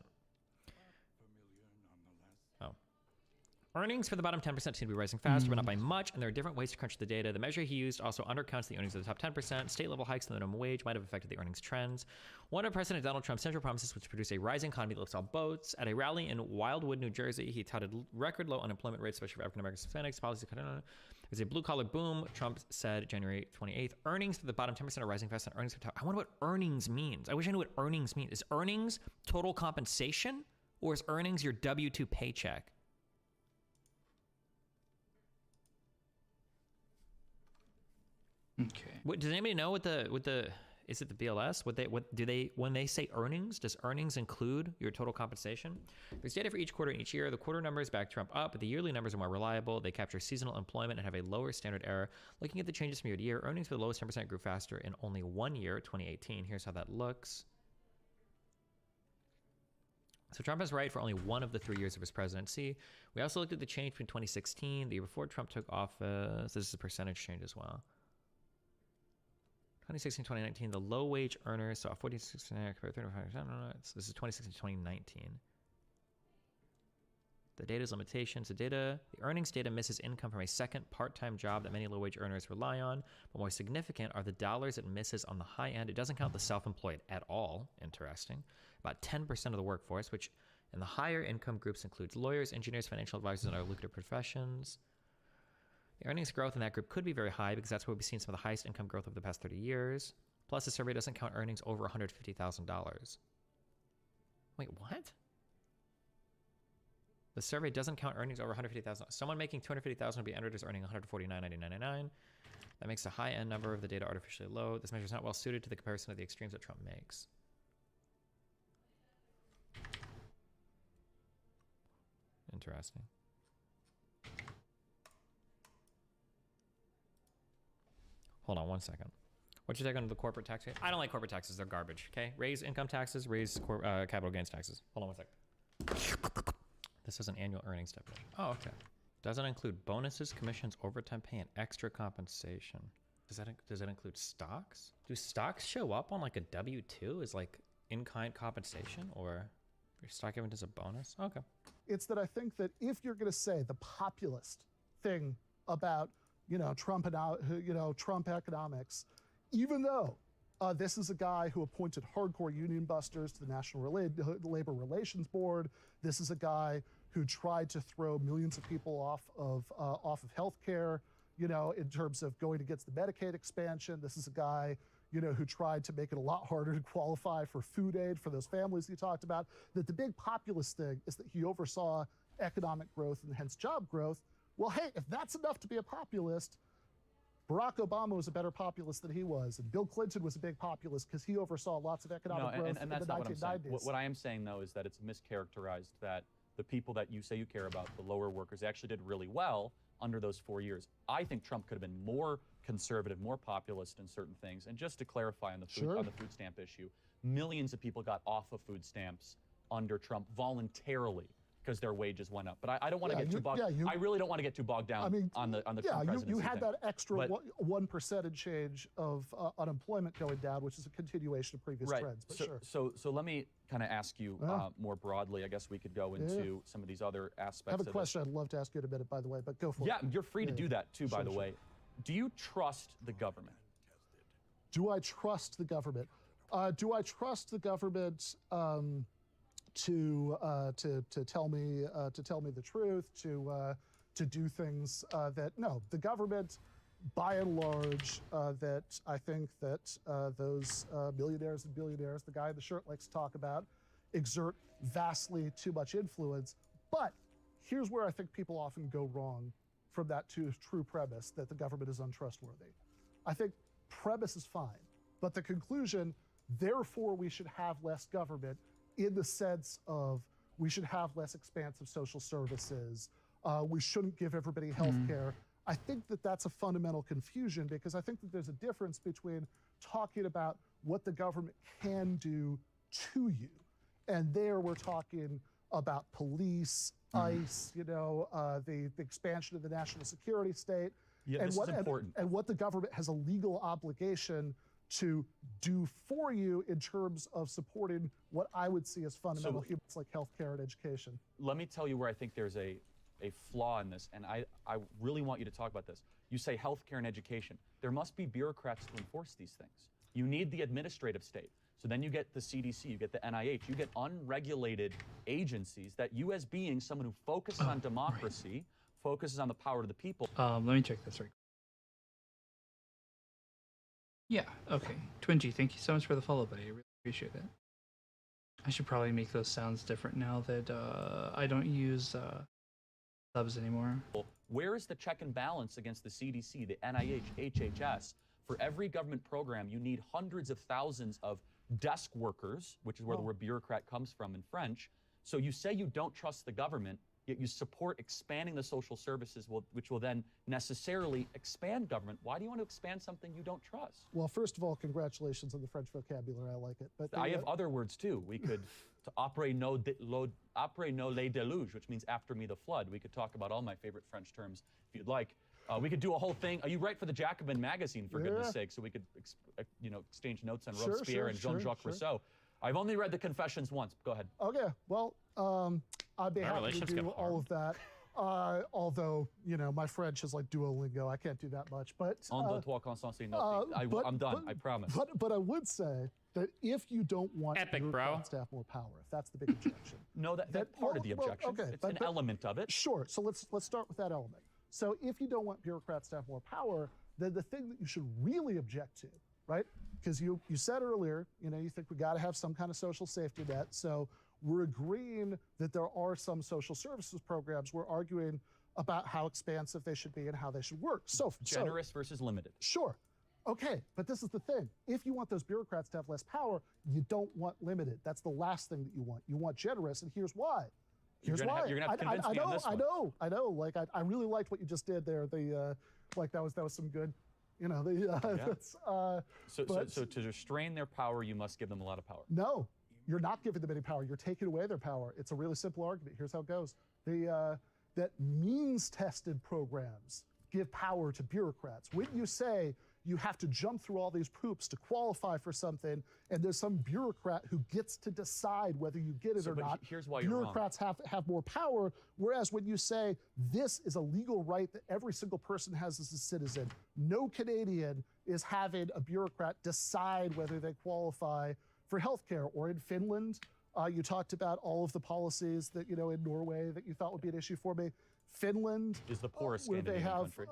Earnings for the bottom 10% seem to be rising faster, but not by much, and there are different ways to crunch the data. The measure he used also undercounts the earnings of the top 10%. State-level hikes in the minimum wage might have affected the earnings trends. One of President Donald Trump's central promises was to produce a rising economy that lifts all boats. At a rally in Wildwood, New Jersey, he touted record low unemployment rates, especially for African-Americans and Hispanics. Policy there's a blue-collar boom, Trump said January 28th. Earnings for the bottom 10% are rising faster than earnings for the top. I wonder what earnings means. I wish I knew what earnings means. Is earnings total compensation, or is earnings your W-2 paycheck? Okay. What, does anybody know what the is it the BLS? When they say earnings, does earnings include your total compensation? There's data for each quarter and each year. The quarter numbers back Trump up, but the yearly numbers are more reliable. They capture seasonal employment and have a lower standard error. Looking at the changes from year to year, earnings for the lowest 10% grew faster in only 1 year, 2018. Here's how that looks. So Trump is right for only one of the 3 years of his presidency. We also looked at the change between 2016, the year before Trump took office. This is a percentage change as well. 2016, 2019, the low wage earners saw 46% compared to 35%. This is 2016, 2019. The data's limitations. The earnings data misses income from a second part-time job that many low wage earners rely on. But more significant are the dollars it misses on the high end. It doesn't count the self-employed at all. Interesting. About 10% of the workforce, which in the higher income groups includes lawyers, engineers, financial advisors, and other lucrative professions. The earnings growth in that group could be very high because that's where we've seen some of the highest income growth over the past 30 years. Plus, the survey doesn't count earnings over $150,000. Wait, what? The survey doesn't count earnings over $150,000. Someone making $250,000 would be entered as earning $149,999. That makes the high-end number of the data artificially low. This measure is not well suited to the comparison of the extremes that Trump makes. Interesting. Hold on 1 second. What's your take on the corporate tax rate? I don't like corporate taxes. They're garbage, okay? Raise income taxes, raise capital gains taxes. Hold on 1 second. This is an annual earnings definition. Oh, okay. Doesn't include bonuses, commissions, overtime pay, and extra compensation. Does that include stocks? Do stocks show up on like a W-2 as like in-kind compensation, or your stock given as a bonus? Okay. It's that I think that if you're going to say the populist thing about, Trump and Trump economics, even though this is a guy who appointed hardcore union busters to the National Labor Relations Board, this is a guy who tried to throw millions of people off of healthcare, in terms of going against the Medicaid expansion. This is a guy, who tried to make it a lot harder to qualify for food aid for those families he talked about. That the big populist thing is that he oversaw economic growth and hence job growth. Well, hey, if that's enough to be a populist, Barack Obama was a better populist than he was, and Bill Clinton was a big populist because he oversaw lots of economic growth and in the 1990s. What I am saying, though, is that it's mischaracterized that the people that you say you care about, the lower workers, actually did really well under those 4 years. I think Trump could have been more conservative, more populist in certain things. And just to clarify on the food stamp issue, millions of people got off of food stamps under Trump voluntarily because their wages went up. But I don't want to get too bogged. I really don't want to get too bogged down on the Trump presidency. You had thing. that extra 1% and change of unemployment going down, which is a continuation of previous trends. But so let me kind of ask you more broadly. I guess we could go into some of these other aspects. I have a question I'd love to ask you in a minute, by the way, but go for it. Yeah, you're free to do that too, by the way. Do you trust the government? Do I trust the government? Do I trust the government to tell me the truth, to do things that no, the government, by and large, that I think that those millionaires and billionaires, the guy in the shirt likes to talk about, exert vastly too much influence. But here's where I think people often go wrong from that true premise that the government is untrustworthy. I think premise is fine, but the conclusion, therefore we should have less government, in the sense of we should have less expansive social services, we shouldn't give everybody health care. I think that that's a fundamental confusion, because I think that there's a difference between talking about what the government can do to you, and there we're talking about police, ICE, the expansion of the national security state, and what the government has a legal obligation to do for you in terms of supporting what I would see as fundamental humans like healthcare and education. Let me tell you where I think there's a flaw in this, and I really want you to talk about this. You say healthcare and education. There must be bureaucrats to enforce these things. You need the administrative state. So then you get the CDC, you get the NIH, you get unregulated agencies that you, as being someone who focuses on democracy, focuses on the power of the people. Let me check this right. Yeah, okay. Twingy, thank you so much for the follow, buddy. I really appreciate it. I should probably make those sounds different now that I don't use subs anymore. Where is the check and balance against the CDC, the NIH, HHS? For every government program, you need hundreds of thousands of desk workers, which is where the word bureaucrat comes from in French. So you say you don't trust the government, yet you support expanding the social services, which will then necessarily expand government. Why do you want to expand something you don't trust? Well, first of all, congratulations on the French vocabulary. I like it. But I have other words too. We could après nous les déluge, which means after me the flood. We could talk about all my favorite French terms if you'd like. We could do a whole thing. You write for the Jacobin magazine, for goodness sake, so we could exchange notes on Robespierre and Jean-Jacques Rousseau. I've only read the Confessions once. Go ahead. Okay, well, I'd be happy to do all of that. Although, my French is like Duolingo. I can't do that much. But I'm done, I promise. But I would say that if you don't want bureaucrats to have more power, if that's the big objection. No, that's part of the objection. Okay, it's an element of it. Sure, so let's start with that element. So if you don't want bureaucrats to have more power, then the thing that you should really object to, right? Because you said earlier, you think we got to have some kind of social safety net. So we're agreeing that there are some social services programs. We're arguing about how expansive they should be and how they should work. So generous versus limited. Sure. Okay, but this is the thing. If you want those bureaucrats to have less power, you don't want limited. That's the last thing that you want. You want generous, and here's why. Here's why. You're gonna have to convince me on this one. I know. Like I really liked what you just did there. Like that was some good. So to restrain their power, you must give them a lot of power. No, you're not giving them any power. You're taking away their power. It's a really simple argument. Here's how it goes. The that means-tested programs give power to bureaucrats. When you say you have to jump through all these hoops to qualify for something, and there's some bureaucrat who gets to decide whether you get it or not, here's why you're wrong. Bureaucrats have more power, whereas when you say this is a legal right that every single person has as a citizen, no Canadian is having a bureaucrat decide whether they qualify for healthcare. Or in Finland, you talked about all of the policies that, in Norway that you thought would be an issue for me. Finland is the poorest where they have, country.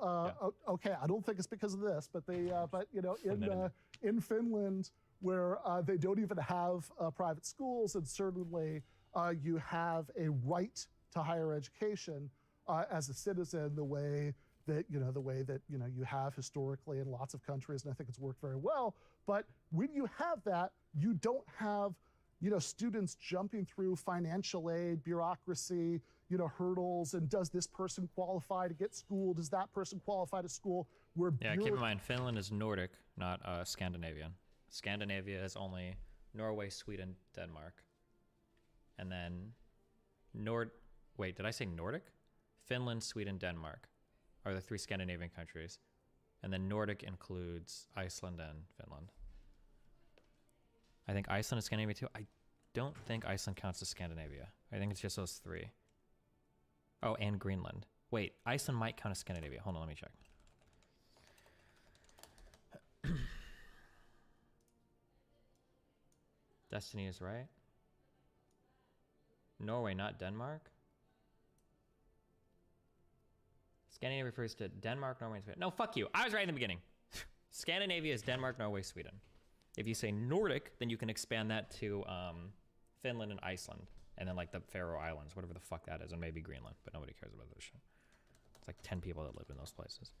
Okay, I don't think it's because of this, but in Finland, where they don't even have private schools, and certainly you have a right to higher education as a citizen, the way that you have historically in lots of countries, and I think it's worked very well. But when you have that, you don't have students jumping through financial aid, bureaucracy, hurdles, and does this person qualify to get school? Does that person qualify to school? Keep in mind, Finland is Nordic, not Scandinavian. Scandinavia is only Norway, Sweden, Denmark. And then wait, did I say Nordic? Finland, Sweden, Denmark are the 3 Scandinavian countries. And then Nordic includes Iceland and Finland. I think Iceland is Scandinavia too. I don't think Iceland counts as Scandinavia. I think it's just those 3. Oh, and Greenland. Wait, Iceland might count as Scandinavia. Hold on, let me check. Destiny is right. Norway, not Denmark. Scandinavia refers to Denmark, Norway, and Sweden. No, fuck you. I was right in the beginning. Scandinavia is Denmark, Norway, Sweden. If you say Nordic, then you can expand that to Finland and Iceland. And then like the Faroe Islands, whatever the fuck that is, and maybe Greenland, but nobody cares about this shit. It's like 10 people that live in those places.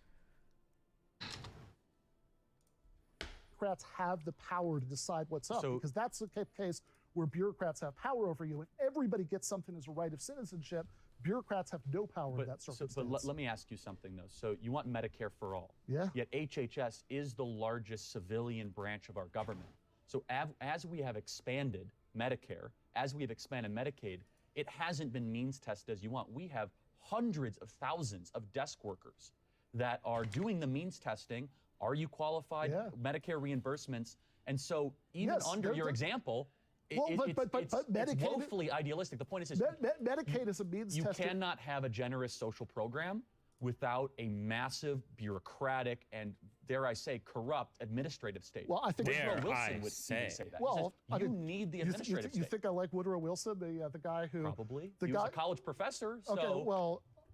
Bureaucrats have the power to decide what's up, because that's the case where bureaucrats have power over you. If everybody gets something as a right of citizenship, bureaucrats have no power in that circumstance. But let me ask you something, though. So you want Medicare for all. Yeah. Yet HHS is the largest civilian branch of our government. So as we have expanded Medicare, as we have expanded Medicaid, it hasn't been means tested as you want. We have hundreds of thousands of desk workers that are doing the means testing. Are you qualified? Yeah. Medicare reimbursements. And so even under your example, Medicaid, it's woefully idealistic. The point is, Medicaid is a means you tested. cannot have a generous social program without a massive bureaucratic and, dare I say, corrupt administrative state. Well, I think Woodrow Wilson would say that. Well, you need the administrative state. You think I like Woodrow Wilson, the guy who probably he was a college professor,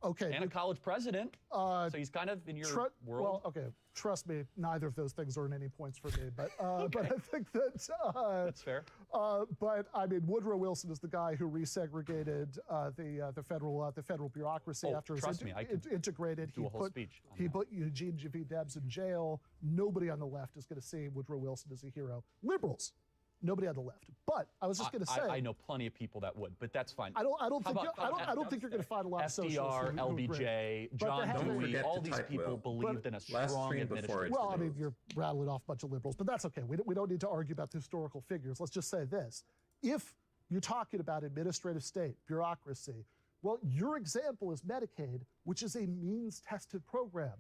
and a college president. So he's kind of in your world. Well, okay, trust me, neither of those things earn any points for me. But but I think that that's fair. But I mean, Woodrow Wilson is the guy who resegregated the federal bureaucracy after it was integrated. He put Eugene J.V. Debs in jail. Nobody on the left is going to see Woodrow Wilson as a hero. Liberals. Nobody on the left. But I was just going to say, I know plenty of people that would, but that's fine. I don't think you're going to find a lot of socialists. FDR, LBJ, John Dewey, all these people believed in a strong administration. Well, I mean, you're rattling off a bunch of liberals, but that's okay. We don't need to argue about the historical figures. Let's just say this. If you're talking about administrative state, bureaucracy, well, your example is Medicaid, which is a means-tested program.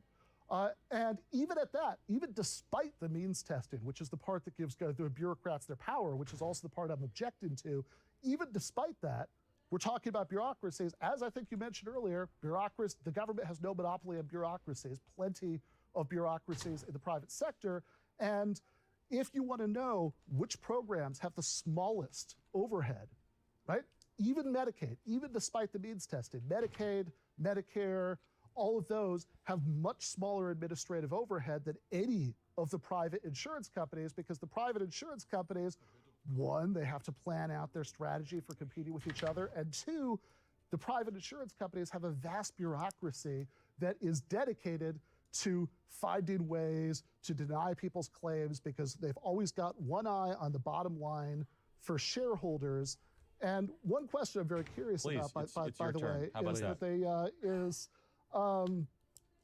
And even at that, even despite the means testing, which is the part that gives the bureaucrats their power, which is also the part I'm objecting to, even despite that, we're talking about bureaucracies. As I think you mentioned earlier, the government has no monopoly on bureaucracies, plenty of bureaucracies in the private sector. And if you want to know which programs have the smallest overhead, right? Even Medicaid, even despite the means testing, Medicaid, Medicare, all of those have much smaller administrative overhead than any of the private insurance companies, because the private insurance companies, one, they have to plan out their strategy for competing with each other, and two, the private insurance companies have a vast bureaucracy that is dedicated to finding ways to deny people's claims, because they've always got one eye on the bottom line for shareholders. And one question I'm very curious about, by the way, is that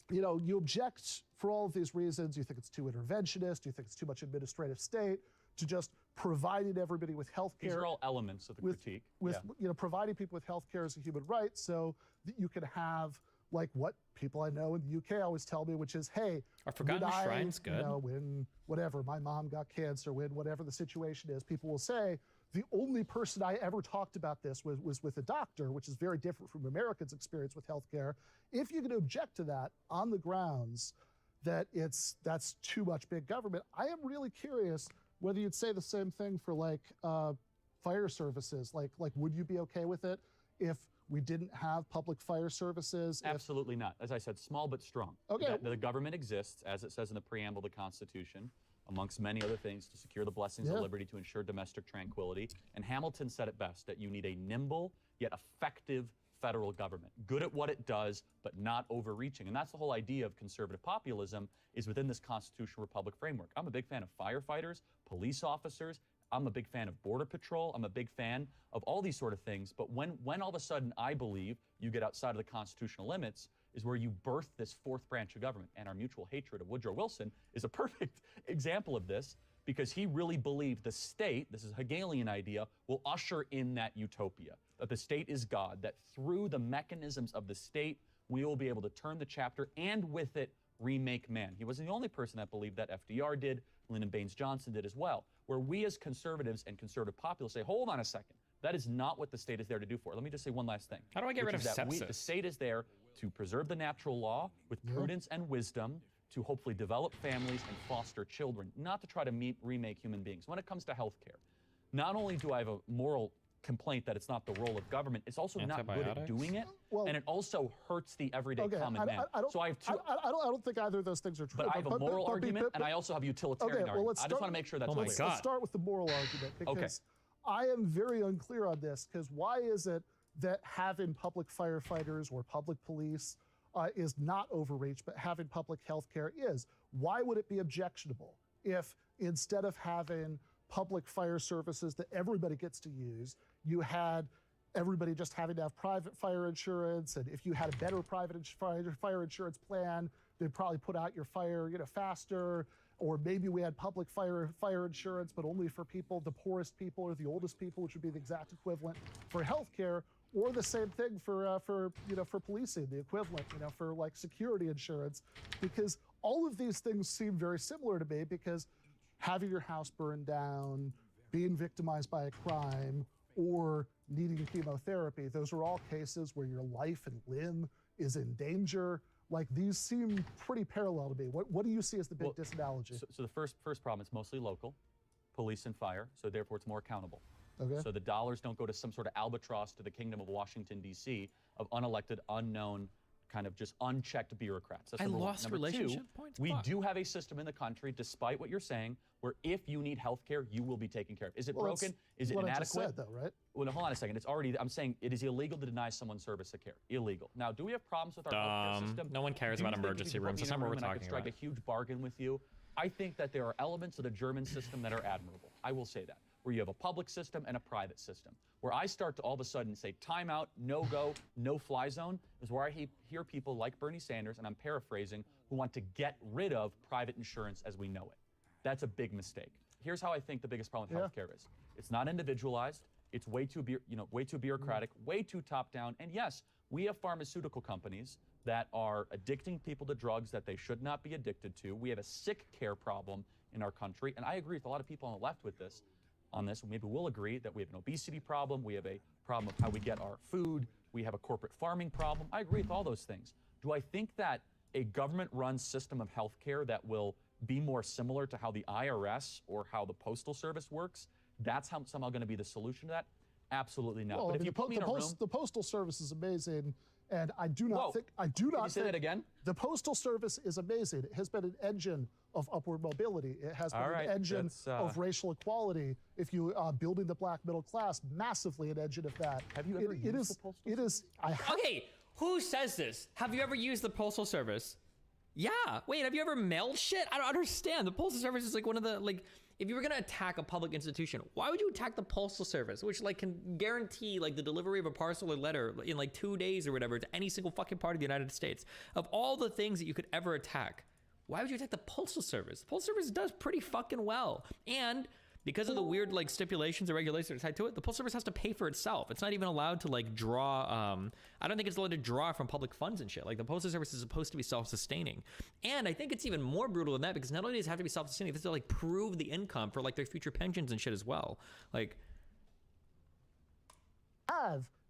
you object for all of these reasons. You think it's too interventionist. You think it's too much administrative state to just providing everybody with health care. These are all elements of the critique. Providing people with health care as a human right, so that you can have like what people I know in the UK always tell me, which is, hey, I forgot the Shrine's good. When whatever, my mom got cancer, when whatever the situation is, people will say, the only person I ever talked about this was with a doctor, which is very different from Americans' experience with healthcare. If you can object to that on the grounds that that's too much big government, I am really curious whether you'd say the same thing for like fire services. Like would you be okay with it if we didn't have public fire services? Absolutely not. As I said, small but strong. Okay. The government exists, as it says in the preamble of the Constitution, amongst many other things, to secure the blessings of liberty, to ensure domestic tranquility. And Hamilton said it best, that you need a nimble yet effective federal government, good at what it does, but not overreaching. And that's the whole idea of conservative populism, is within this constitutional republic framework. I'm a big fan of firefighters, police officers. I'm a big fan of Border Patrol. I'm a big fan of all these sort of things. But when all of a sudden I believe you get outside of the constitutional limits is where you birth this fourth branch of government. And our mutual hatred of Woodrow Wilson is a perfect example of this, because he really believed the state, this is a Hegelian idea, will usher in that utopia, that the state is God, that through the mechanisms of the state, we will be able to turn the chapter and with it remake man. He wasn't the only person that believed that. FDR did, Lyndon Baines Johnson did as well, where we as conservatives and conservative populists say, hold on a second, that is not what the state is there to do for. Let me just say one last thing. How do I get rid of sepsis? The state is there to preserve the natural law with prudence and wisdom, to hopefully develop families and foster children, not to try to remake human beings. When it comes to healthcare, not only do I have a moral complaint that it's not the role of government, it's also not good at doing it, and it also hurts the everyday common man. So I have two. I don't think either of those things are true. But I have a moral argument, and I also have a utilitarian argument. I just want to make sure that's clear. Let's start with the moral argument, because I am very unclear on this, because why is it that having public firefighters or public police is not overreach, but having public health care is? Why would it be objectionable if instead of having public fire services that everybody gets to use, you had everybody just having to have private fire insurance, and if you had a better private fire insurance plan, they'd probably put out your fire faster, or maybe we had public fire insurance, but only for people, the poorest people or the oldest people, which would be the exact equivalent for healthcare, or the same thing for policing, the equivalent, for like security insurance, because all of these things seem very similar to me, because having your house burned down, being victimized by a crime, or needing chemotherapy, those are all cases where your life and limb is in danger. Like, these seem pretty parallel to me. What do you see as the big disanalogy? So the first problem, it's mostly local, police and fire, so therefore it's more accountable. Okay. So the dollars don't go to some sort of albatross to the kingdom of Washington, D.C., of unelected, unknown, kind of just unchecked bureaucrats. That's number one. Number relationship two, points? we do have a system in the country, despite what you're saying, where if you need health care, you will be taken care of. Is it broken? Is it inadequate? I just said, though, right? Well, no, hold on a second. It's already, I'm saying it is illegal to deny someone service of care. Illegal. Now, do we have problems with our healthcare system? No one cares about emergency rooms. That's not what we're talking about. I could strike a huge bargain with you. I think that there are elements of the German system that are admirable. I will say that. Where you have a public system and a private system. Where I start to all of a sudden say timeout, no go, no fly zone, is where I hear people like Bernie Sanders, and I'm paraphrasing, who want to get rid of private insurance as we know it. That's a big mistake. Here's how I think the biggest problem with healthcare is. It's not individualized. It's way too bureaucratic, way too top down. And yes, we have pharmaceutical companies that are addicting people to drugs that they should not be addicted to. We have a sick care problem in our country, and I agree with a lot of people on the left with this. On this, maybe we'll agree that we have an obesity problem, we have a problem of how we get our food, we have a corporate farming problem. I agree with all those things. Do I think that a government-run system of healthcare that will be more similar to how the IRS or how the Postal Service works, that's somehow going to be the solution to that? Absolutely not. Well, but if you put me in a room, the Postal Service is amazing, and I do not think. Can you say that again? The Postal Service is amazing. It has been an engine of upward mobility. It has been an engine of racial equality. If you building the black middle class, massively an engine of that. Have you ever used the Postal Service? Okay, who says this? Have you ever used the Postal Service? Yeah. Wait, have you ever mailed shit? I don't understand. The Postal Service is like one of the, like, if you were gonna attack a public institution, why would you attack the Postal Service, which like can guarantee like the delivery of a parcel or letter in like 2 days or whatever to any single fucking part of the United States? Of all the things that you could ever attack, why would you attack the Postal Service? The Postal Service does pretty fucking well. And because of the weird like stipulations or regulations that are tied to it, the Postal Service has to pay for itself. It's not even allowed to like draw, I don't think it's allowed to draw from public funds and shit. Like the Postal Service is supposed to be self-sustaining. And I think it's even more brutal than that, because not only does it have to be self-sustaining, they have to like prove the income for like their future pensions and shit as well. Like,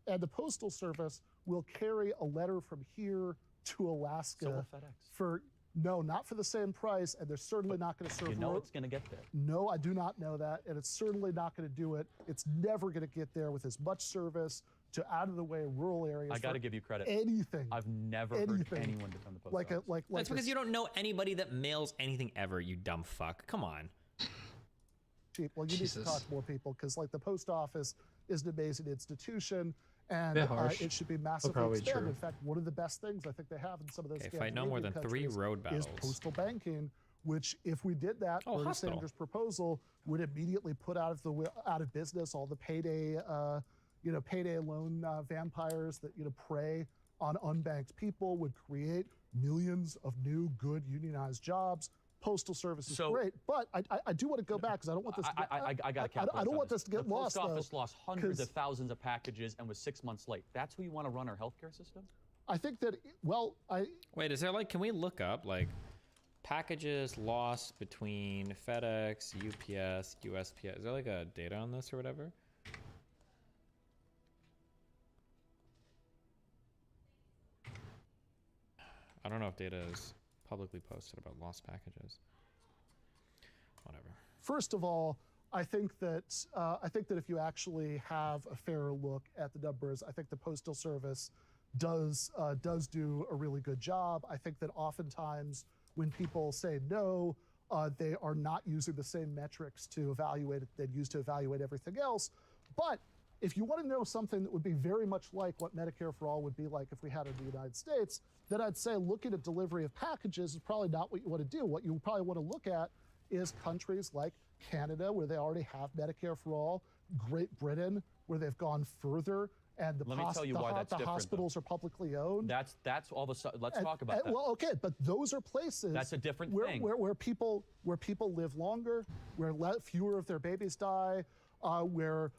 and the Postal Service will carry a letter from here to Alaska So will FedEx. for, no, not for the same price, and they're certainly not going to serve. You know it's going to get there. No, I do not know that, and it's certainly not going to do it. It's never going to get there with as much service to out of the way rural areas. I got to give you credit. Anything. I've never heard anyone defend the post office. That's because you don't know anybody that mails anything ever, you dumb fuck. Come on. Well, you need to talk to more people, because like the post office is an amazing institution, and it should be massively expanded. In fact, one of the best things I think they have in some of those fight no more than 3 road battles. Is postal banking, which if we did that, Bernie Sanders' proposal would immediately put out of business all the payday loan vampires that prey on unbanked people, would create millions of new good unionized jobs. Postal Service is great, but I do want to go back, because I don't want this. I don't want this to get lost. The post office lost hundreds of thousands of packages and was 6 months late. That's where you want to run our healthcare system? I think that wait, is there like, can we look up like packages lost between FedEx, UPS, USPS? Is there like a data on this or whatever? I don't know if data is publicly posted about lost packages. Whatever. First of all, I think that if you actually have a fairer look at the numbers, I think the Postal Service does do a really good job. I think that oftentimes when people say no, they are not using the same metrics to evaluate it they'd use to evaluate everything else. But if you want to know something that would be very much like what Medicare for All would be like if we had it in the United States, then I'd say looking at delivery of packages is probably not what you want to do. What you probably want to look at is countries like Canada, where they already have Medicare for All, Great Britain, where they've gone further, and the hospitals are publicly owned. That's all the let's talk about that. Well, okay, but those are places. That's a different thing. Where people live longer, where fewer of their babies die, where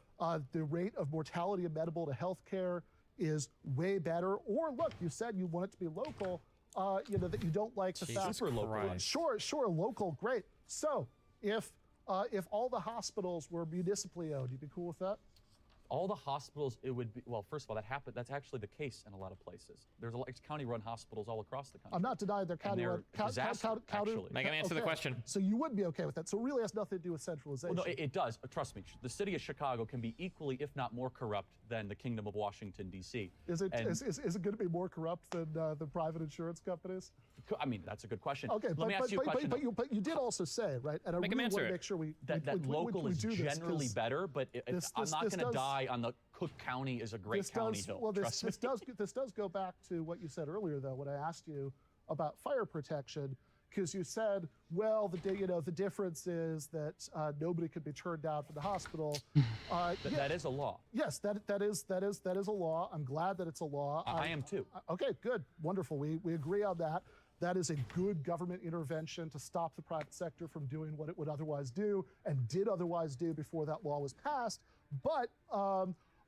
the rate of mortality amenable to health care is way better. Or look, you said you want it to be local, that you don't like the fact. Super local. Sure, local, great. So if all the hospitals were municipally owned, you'd be cool with that? All the hospitals, it would be, well, first of all, that's actually the case in a lot of places. There's a lot of county-run hospitals all across the country. I'm not denying they're county-run. Make him answer the question. So you would be okay with that. So it really has nothing to do with centralization. Well, no, it does. Trust me. The city of Chicago can be equally, if not more corrupt than the Kingdom of Washington, D.C. Is it going to be more corrupt than the private insurance companies? I mean, that's a good question. Okay, Let me ask you a question. But you did also say, right, and I really want to make sure that local is generally better, but I'm not going to die on the Cook County is a great county hill. Well, this does go back to what you said earlier, though, when I asked you about fire protection, because you said, well, the difference is that nobody could be turned down from the hospital. That is a law. Yes, that is a law. I'm glad that it's a law. I am too. Okay, good, wonderful. We agree on that. That is a good government intervention to stop the private sector from doing what it would otherwise do and did otherwise do before that law was passed. But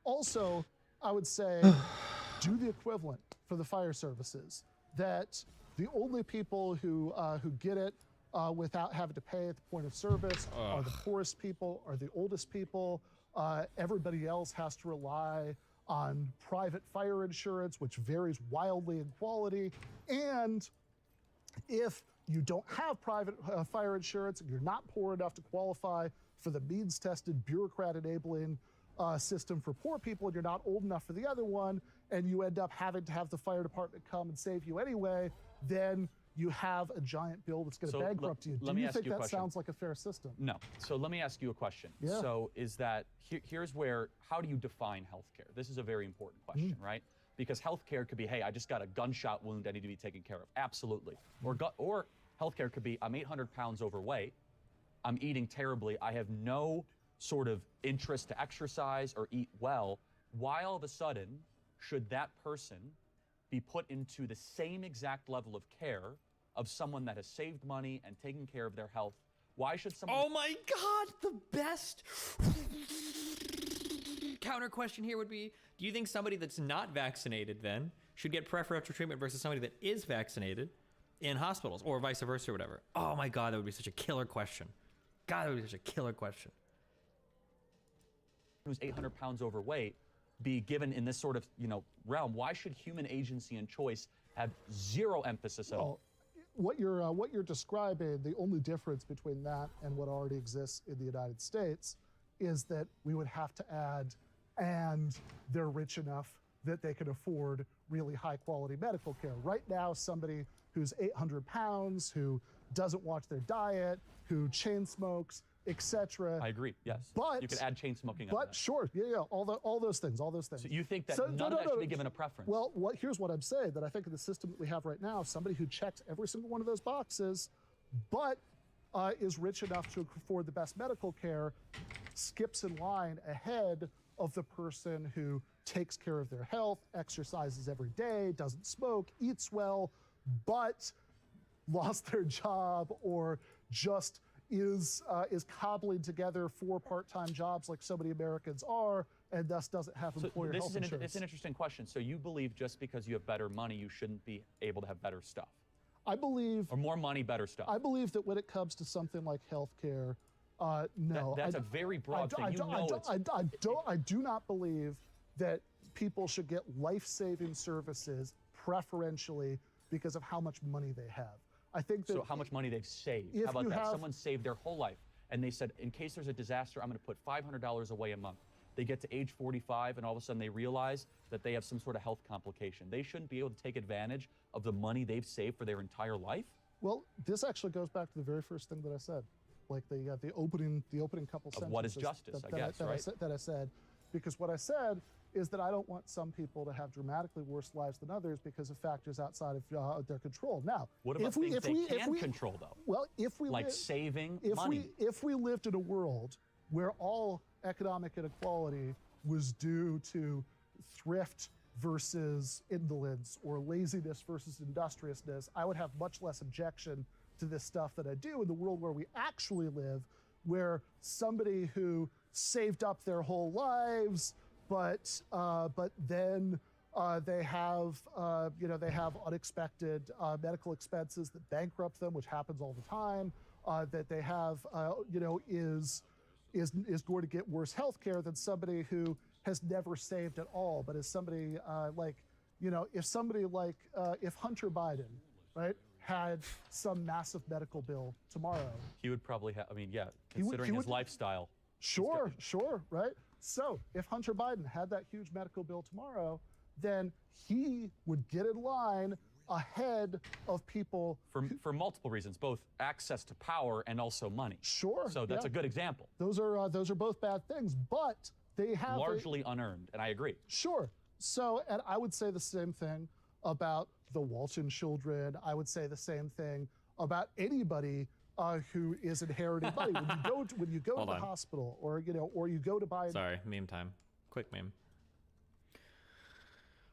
also, I would say, do the equivalent for the fire services. That the only people who get it without having to pay at the point of service are the poorest people, are the oldest people. Everybody else has to rely on private fire insurance, which varies wildly in quality. And if you don't have private fire insurance and you're not poor enough to qualify for the means-tested, bureaucrat-enabling system for poor people, and you're not old enough for the other one, and you end up having to have the fire department come and save you anyway, then you have a giant bill that's going to bankrupt you. Do you think that sounds like a fair system? No. So let me ask you a question. Yeah. So is that, here's where, how do you define healthcare? This is a very important question, right? Because healthcare could be, hey, I just got a gunshot wound I need to be taken care of. Absolutely. Or healthcare could be, I'm 800 pounds overweight, I'm eating terribly, I have no sort of interest to exercise or eat well. Why all of a sudden should that person be put into the same exact level of care of someone that has saved money and taken care of their health Why should someone... Oh my God, the best counter question here would be, do you think somebody that's not vaccinated then should get preferential treatment versus somebody that is vaccinated in hospitals or vice versa or whatever? Oh my God, that would be such a killer question. God, that would be such a killer question. Who's 800 pounds overweight be given in this sort of, realm? Why should human agency and choice have zero emphasis at all? What you're describing, the only difference between that and what already exists in the United States is that we would have to add, and they're rich enough that they can afford really high quality medical care. Right now, somebody who's 800 pounds, who doesn't watch their diet, who chain smokes, etc. I agree, yes. But you could add chain smoking. But sure, all those things. So you think that none of that should be given a preference? Well, here's what I'm saying, that I think in the system that we have right now, somebody who checks every single one of those boxes, but is rich enough to afford the best medical care, skips in line ahead of the person who takes care of their health, exercises every day, doesn't smoke, eats well, but lost their job or just is cobbling together 4 part-time jobs like so many Americans are, and thus doesn't have employer health insurance. It's an interesting question. So you believe just because you have better money, you shouldn't be able to have better stuff? I believe... Or more money, better stuff? I believe that when it comes to something like healthcare, no. That's a very broad thing. I do not believe that people should get life-saving services preferentially because of how much money they have. I think that... So how much money they've saved. If how about you that? have- Someone saved their whole life, and they said, in case there's a disaster, I'm going to put $500 away a month. They get to age 45, and all of a sudden they realize that they have some sort of health complication. They shouldn't be able to take advantage of the money they've saved for their entire life? Well, this actually goes back to the very first thing that I said, like the opening couple sentences. Of what is justice, I guess, right? That I said, because what I said is that I don't want some people to have dramatically worse lives than others because of factors outside of their control. Now, what about things they can control, though? Well, if we like saving money. If we lived in a world where all economic inequality was due to thrift versus indolence or laziness versus industriousness, I would have much less objection to this stuff than I do in the world where we actually live, where somebody who saved up their whole lives, but then they have unexpected medical expenses that bankrupt them, which happens all the time. That they have is going to get worse health care than somebody who has never saved at all, but is somebody if Hunter Biden, right, had some massive medical bill tomorrow. He would probably have, considering his lifestyle. Sure, right? So if Hunter Biden had that huge medical bill tomorrow, then he would get in line ahead of people for multiple reasons, both access to power and also money. Sure. So that's a good example. Those are both bad things, but they have largely unearned, and I agree. Sure. So, and I would say the same thing about the Walton children. I would say the same thing about anybody who is inheriting money. When you go to the hospital, or you go to buy. Sorry, meme time. Quick meme.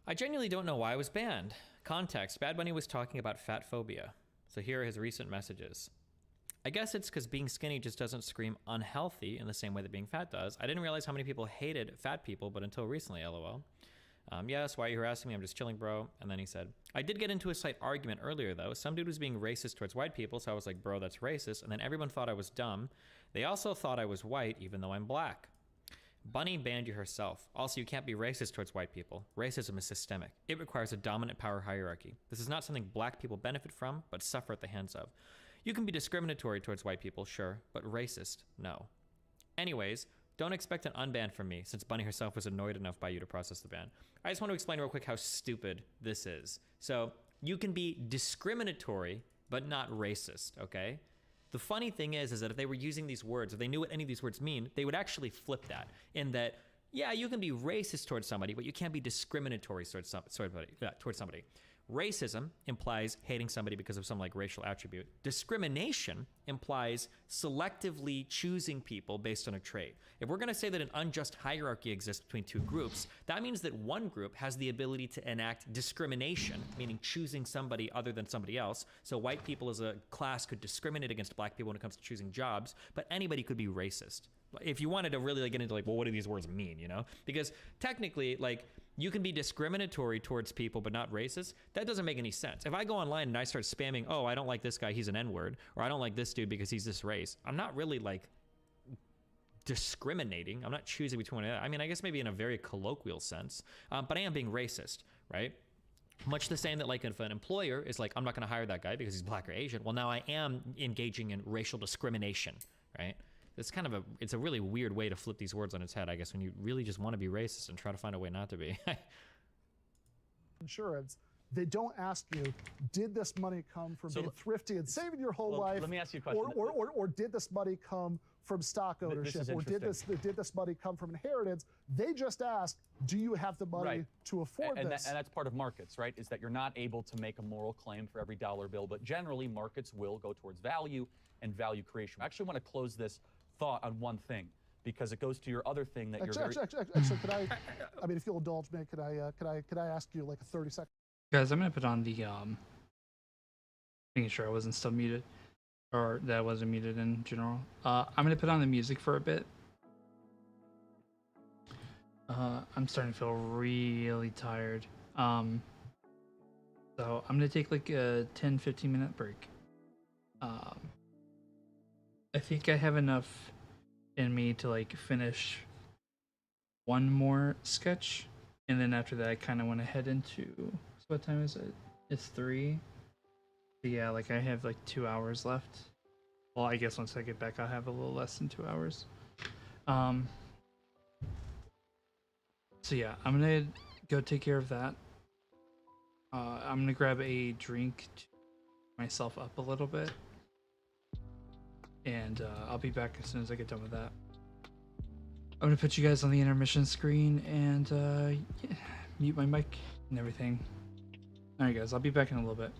I genuinely don't know why I was banned. Context: Bad Bunny was talking about fat phobia. So here are his recent messages. I guess it's because being skinny just doesn't scream unhealthy in the same way that being fat does. I didn't realize how many people hated fat people, but until recently, lol. Yes, why are you harassing me? I'm just chilling, bro. And then he said, I did get into a slight argument earlier, though. Some dude was being racist towards white people, so I was like, bro, that's racist. And then everyone thought I was dumb. They also thought I was white, even though I'm black. Bunny banned you herself. Also, you can't be racist towards white people. Racism is systemic. It requires a dominant power hierarchy. This is not something black people benefit from, but suffer at the hands of. You can be discriminatory towards white people, sure, but racist, no. Anyways, don't expect an unban from me, since Bunny herself was annoyed enough by you to process the ban. I just want to explain real quick how stupid this is. So, you can be discriminatory, but not racist, okay? The funny thing is that if they were using these words, if they knew what any of these words mean, they would actually flip that, in that, yeah, you can be racist towards somebody, but you can't be discriminatory towards somebody. Racism implies hating somebody because of some like racial attribute. Discrimination implies selectively choosing people based on a trait. If we're going to say that an unjust hierarchy exists between two groups, that means that one group has the ability to enact discrimination, meaning choosing somebody other than somebody else. So white people as a class could discriminate against black people when it comes to choosing jobs, but anybody could be racist. If you wanted to really like get into like, well, what do these words mean, you know? Because technically, like, you can be discriminatory towards people but not racist. That doesn't make any sense. If I go online and I start spamming, oh, I don't like this guy, he's an N-word, or I don't like this dude because he's this race, I'm not really like discriminating. I'm not choosing between it. I mean, I guess maybe in a very colloquial sense, but I am being racist, right? Much the same that like if an employer is like, I'm not going to hire that guy because he's black or Asian. Well, now I am engaging in racial discrimination, right? It's kind of it's a really weird way to flip these words on its head, I guess, when you really just want to be racist and try to find a way not to be. Insurance, they don't ask you, did this money come from being thrifty and saving your whole life? Let me ask you a question. Or did this money come from stock ownership? Or did this money come from inheritance? They just ask, do you have the money to afford this? And that's part of markets, right? Is that you're not able to make a moral claim for every dollar bill, but generally markets will go towards value and value creation. I actually want to close this thought on one thing, because it goes to your other thing that actually, could I mean, if you'll indulge me, could I ask you like a 30-second? Guys, I'm gonna put on the making sure I wasn't still muted, or that I wasn't muted in general. I'm gonna put on the music for a bit. I'm starting to feel really tired. So I'm gonna take like a 10-15 minute break. I think I have enough in me to like finish one more sketch, and then after that I kind of want to head into, so what time is it? It's 3. But yeah, like I have like 2 hours left. Well, I guess once I get back I'll have a little less than 2 hours. So yeah, I'm gonna go take care of that. I'm gonna grab a drink to myself up a little bit, and I'll be back as soon as I get done with that. I'm gonna put you guys on the intermission screen and yeah, mute my mic and everything. Alright guys, I'll be back in a little bit.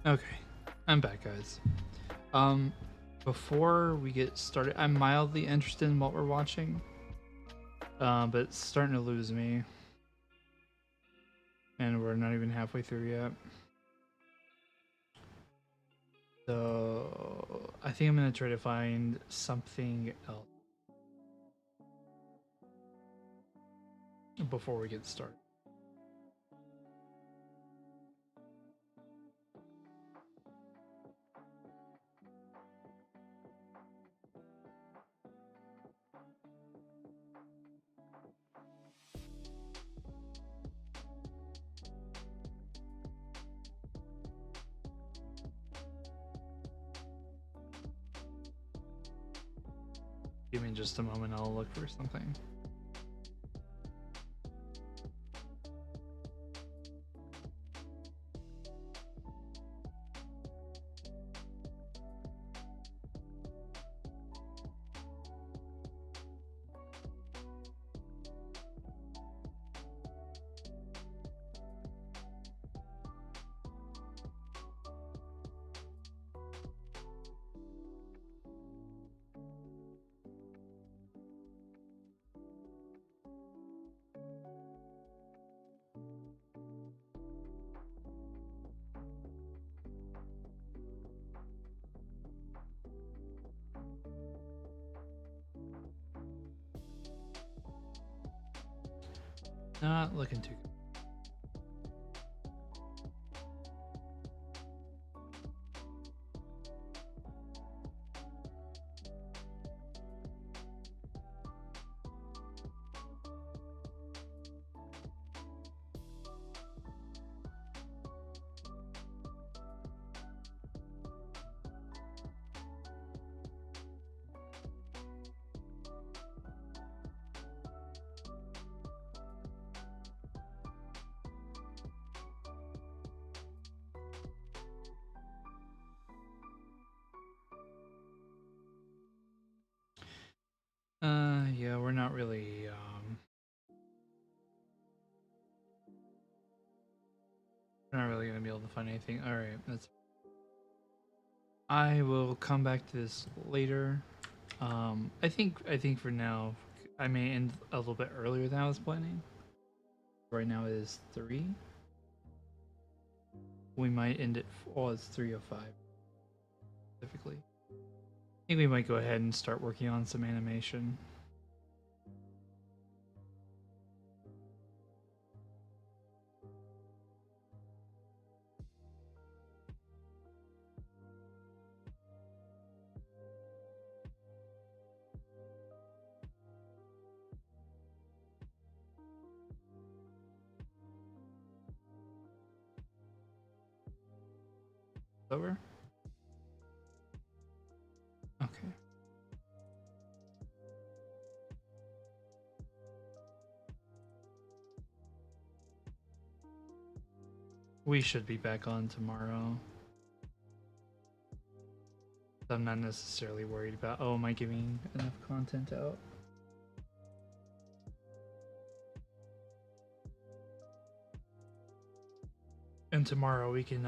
Okay, I'm back, guys. Before we get started, I'm mildly interested in what we're watching, but it's starting to lose me, and we're not even halfway through yet. So I think I'm gonna try to find something else before we get started. Give me just a moment, I'll look for something. Not looking too good. Yeah, we're not really, we're not really gonna be able to find anything. All right, that's. I will come back to this later. I think for now, I may end a little bit earlier than I was planning. Right now it is 3. We might end it. Oh, it's 3:05 specifically. I think we might go ahead and start working on some animation. Over? Okay. We should be back on tomorrow. I'm not necessarily worried about, oh, am I giving enough content out? And tomorrow we can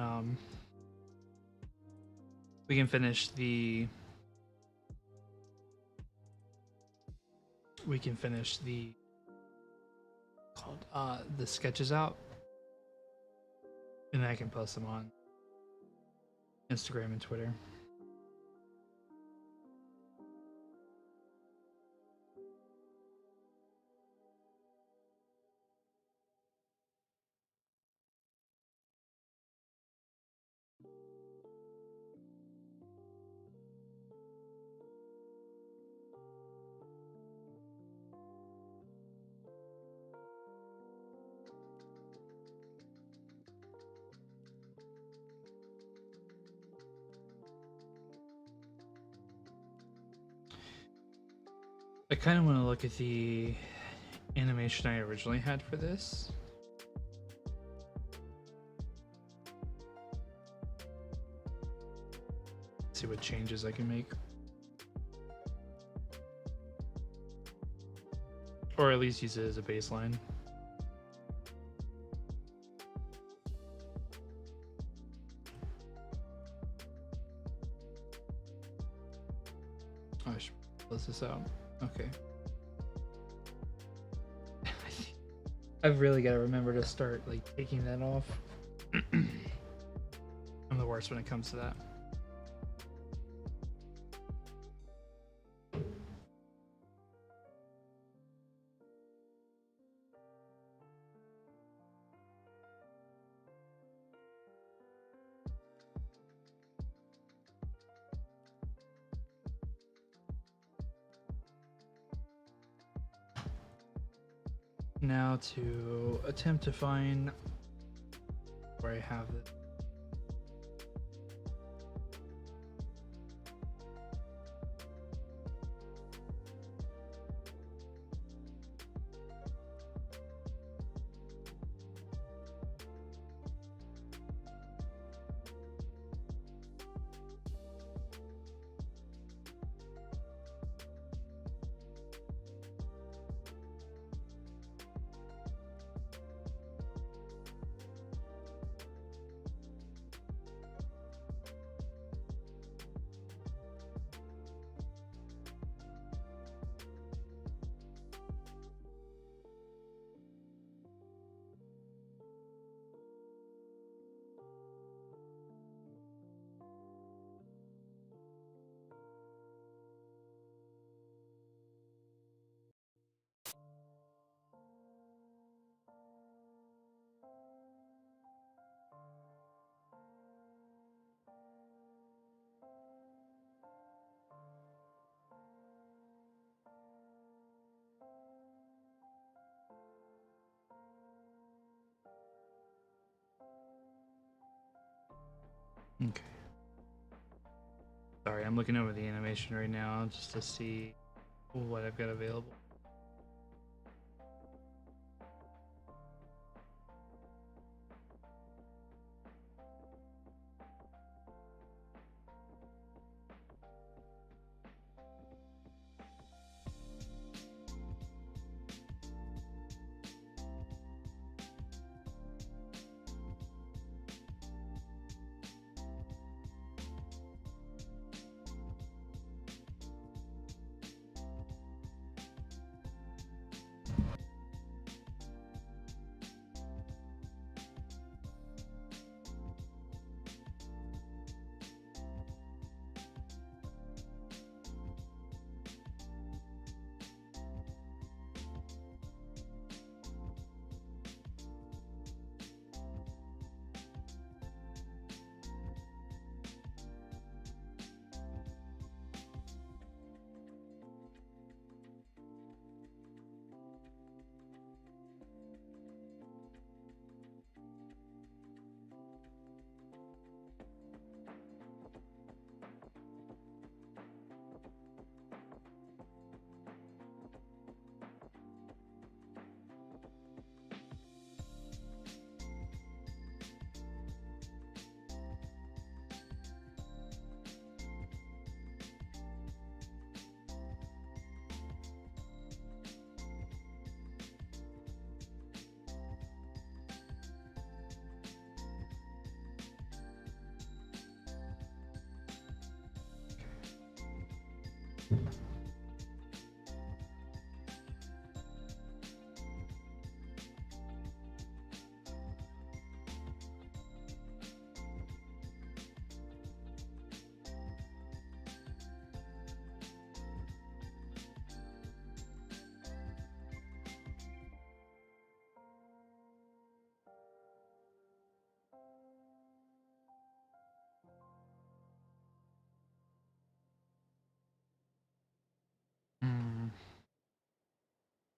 finish the called the sketches out, and then I can post them on Instagram and Twitter. I kind of want to look at the animation I originally had for this. See what changes I can make. Or at least use it as a baseline. this out. Okay. I've really got to remember to start like taking that off. I'm the worst when it comes to that. Now to attempt to find where I have it. Okay. Sorry, I'm looking over the animation right now just to see what I've got available.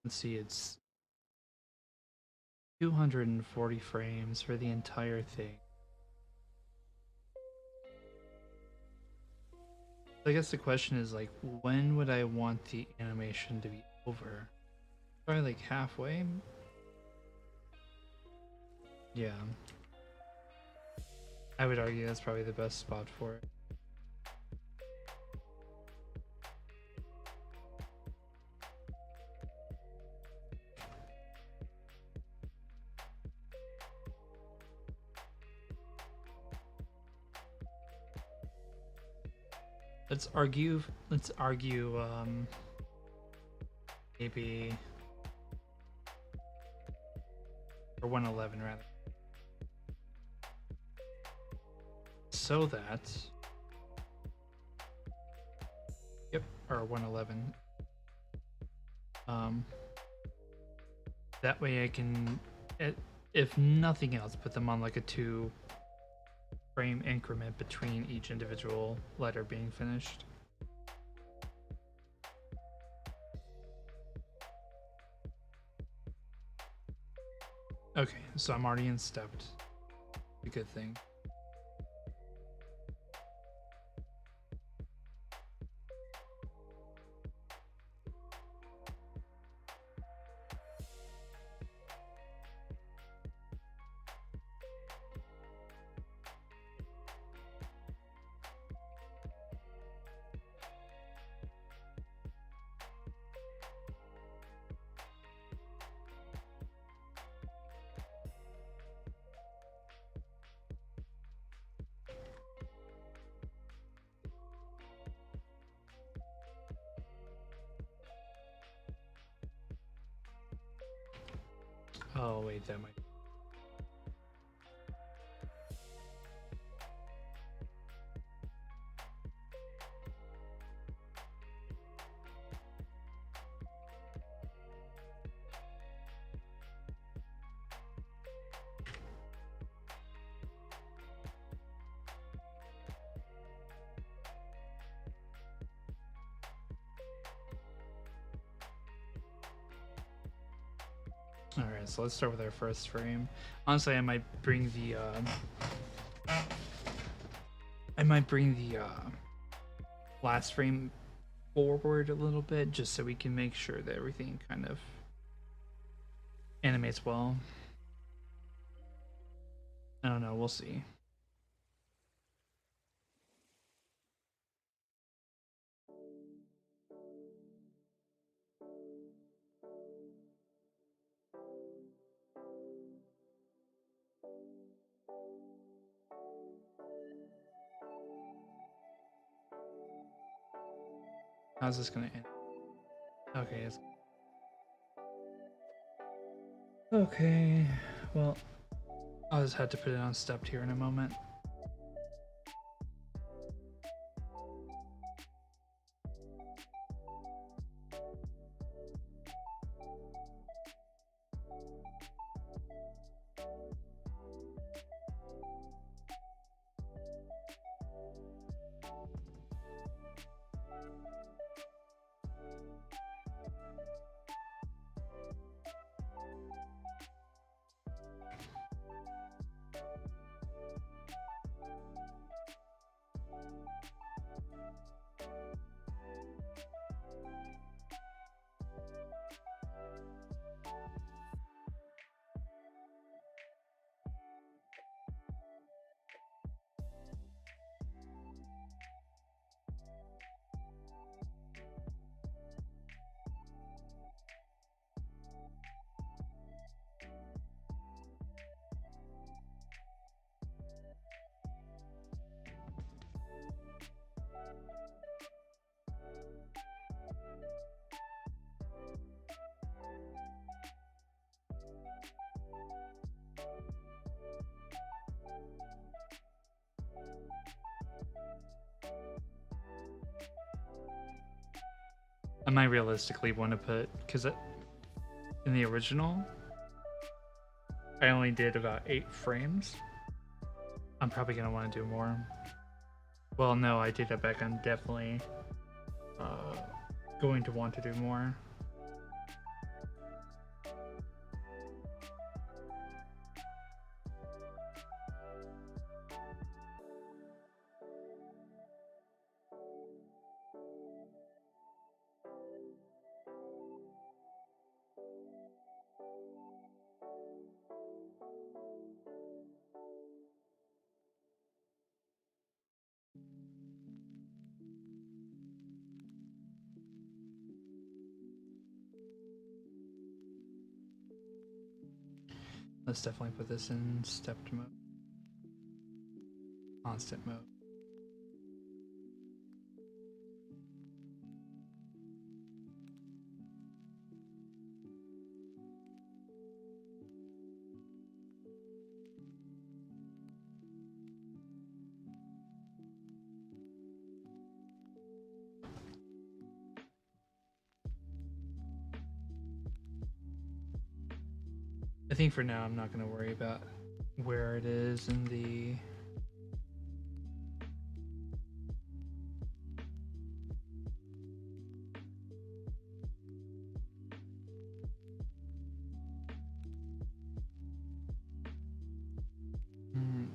Let's see, it's 240 frames for the entire thing. I guess the question is like, when would I want the animation to be over? Probably like halfway? Yeah. I would argue that's probably the best spot for it. Let's argue maybe, or 111 rather, so that, yep, or 111. That way I can, if nothing else, put them on like a 2-frame increment between each individual letter being finished. Okay, so I'm already in stepped. A good thing. Oh wait, that might. Alright, so let's start with our first frame. Honestly, I might bring the last frame forward a little bit just so we can make sure that everything kind of animates well. I don't know, we'll see. How's this gonna end? Okay, okay, well, I'll just have to put it on stepped here in a moment. I might realistically want to put, because in the original, I only did about 8 frames. I'm probably going to want to do more. Well, no, I take that back. I'm definitely going to want to do more. Let's definitely put this in stepped mode. Constant mode. I think for now I'm not going to worry about where it is in the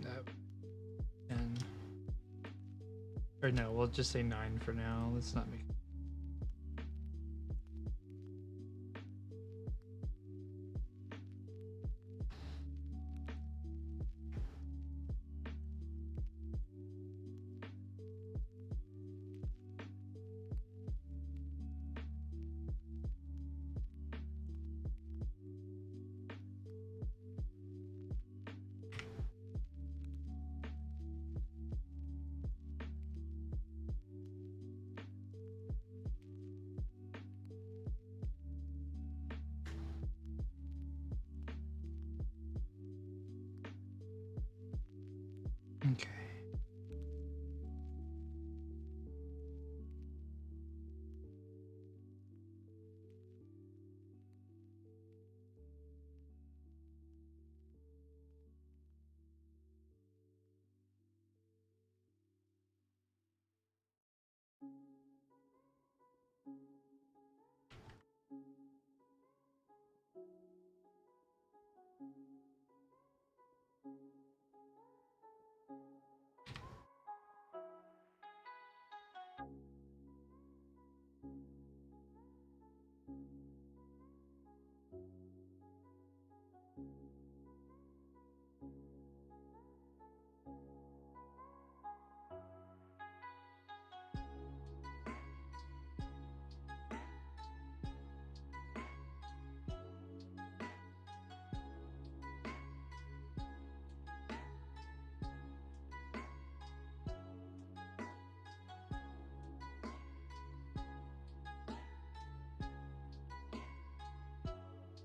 that 10. Or no, we'll just say 9 for now. Let's not make okay.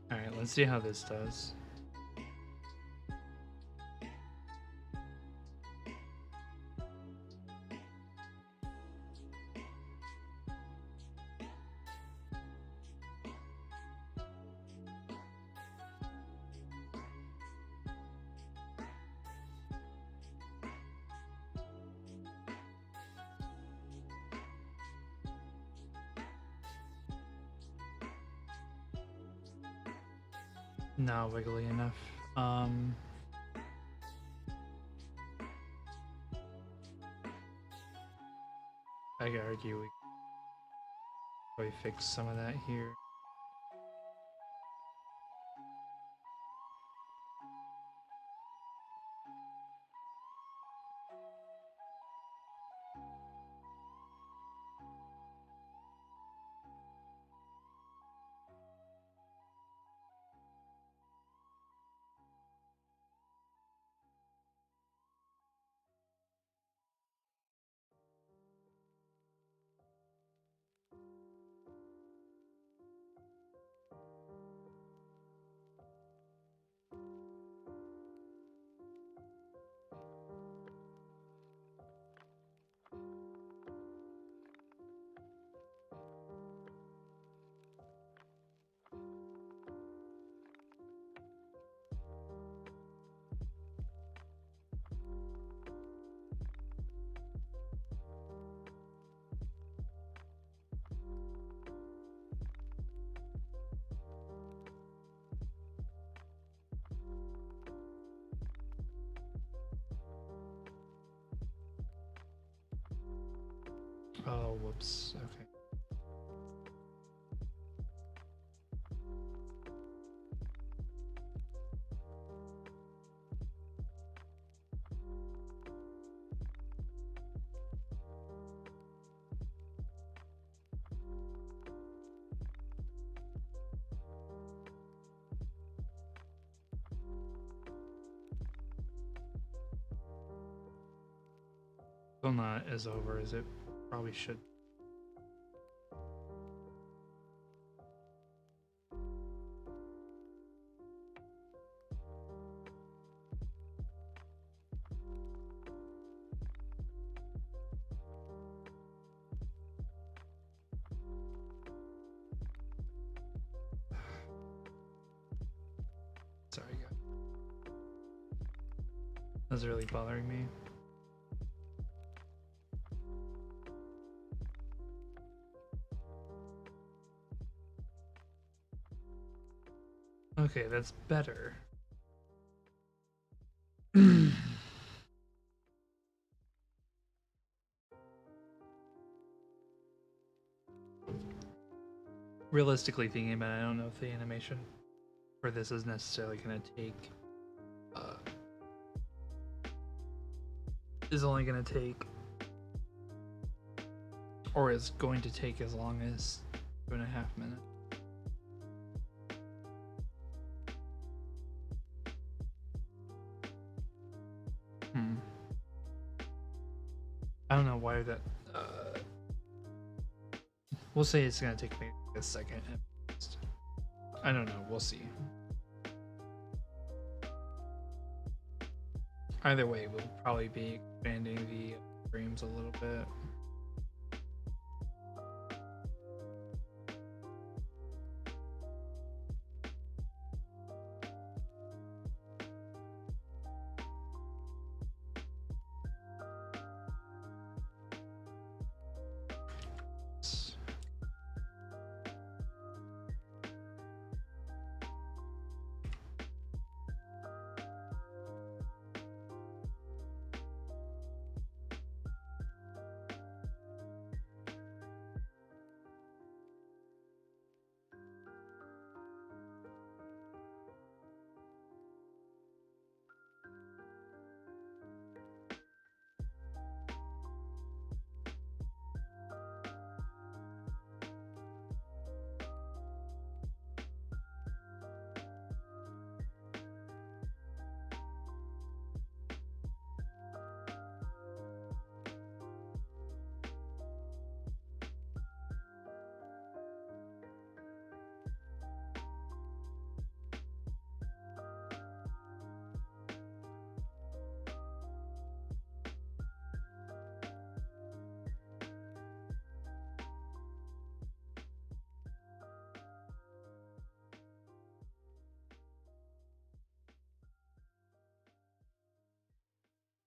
All right, let's see how this does. Not wiggly enough. I could argue we probably fix some of that here. Oh, whoops. Okay. Still not as over as it probably should. Sorry, guys. That's really bothering me. Okay, that's better. Realistically thinking about it, I don't know if the animation for this is necessarily going to take is only going to take or is going to take as long as 2.5 minutes. I don't know why that we'll say it's gonna take me a second. I don't know, we'll see. Either way, we'll probably be expanding the frames a little bit.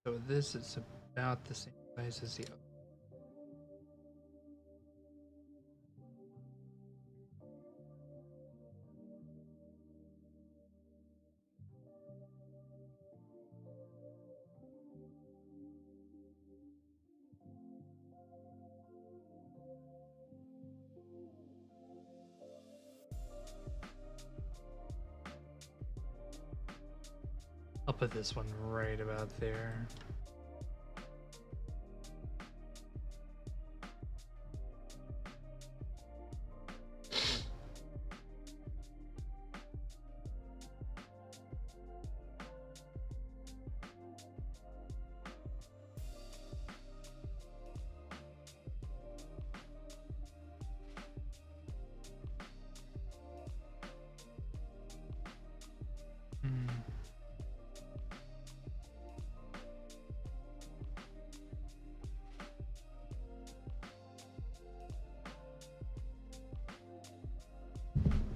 So this is about the same size as the other. I'll put this one right about there.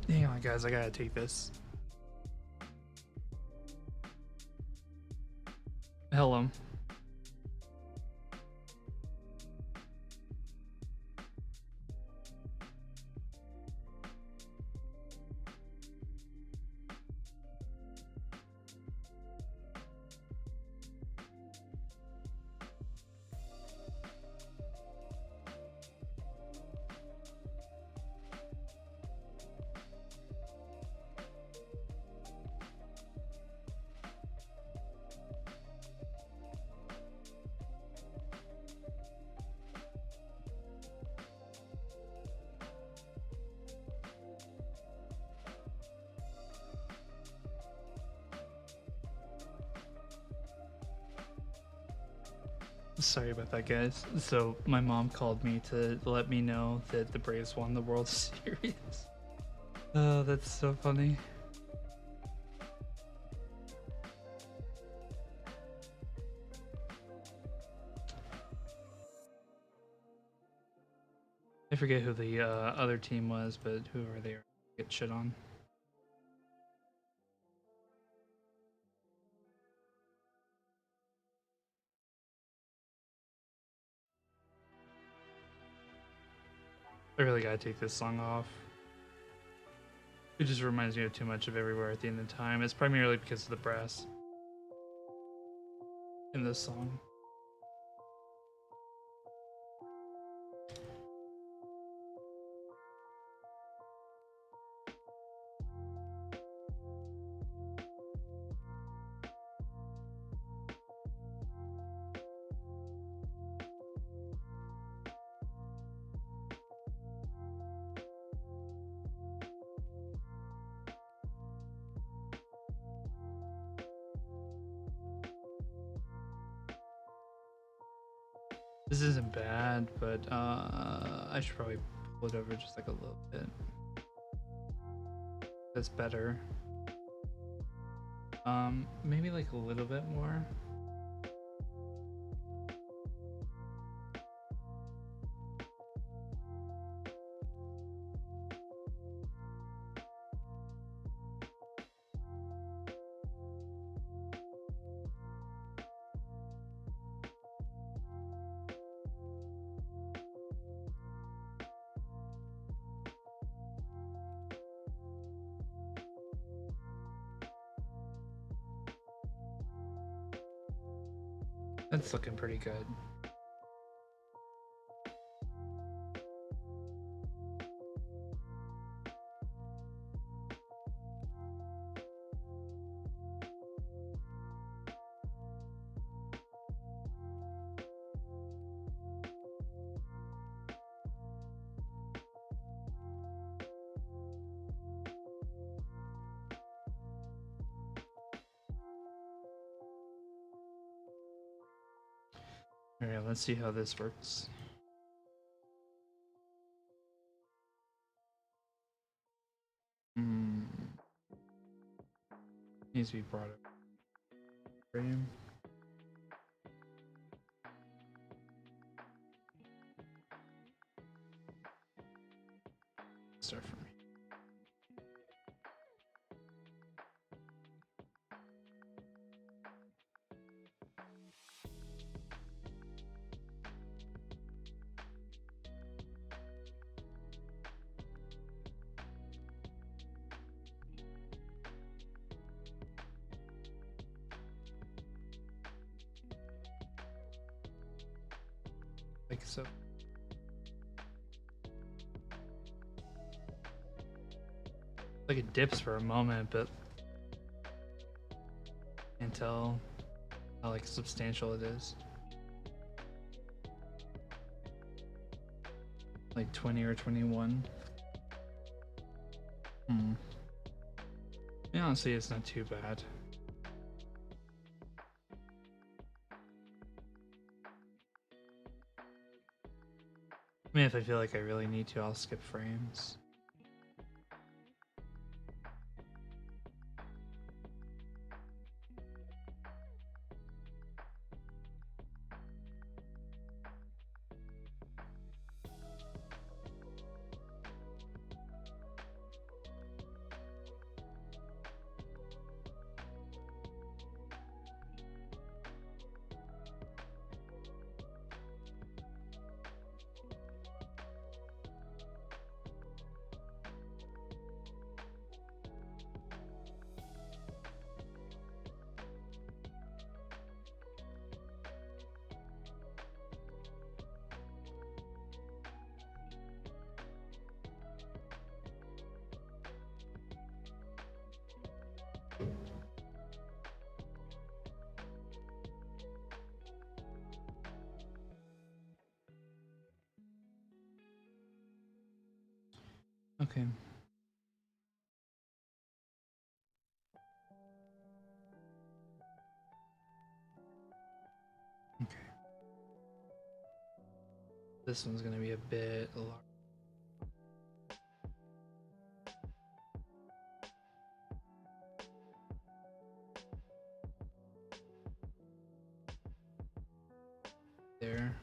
Hang on, guys, I gotta take this. Hello. Sorry about that, guys. So my mom called me to let me know that the Braves won the World Series. Oh, that's so funny. I forget who the other team was, but whoever they are, get shit on. I really gotta take this song off. It just reminds me of too much of Everywhere at the End of Time. It's primarily because of the brass in this song. This isn't bad, but I should probably pull it over just like a little bit. That's better. Maybe like a little bit more. That's looking pretty good. Alright, let's see how this works. Needs to be brought up. Frame. Start from here. Like so. Like it dips for a moment, but can't tell how like substantial it is. Like 20 or 21. Yeah, honestly, it's not too bad. I mean, if I feel like I really need to, I'll skip frames. Okay. Okay. This one's gonna be a bit large. There.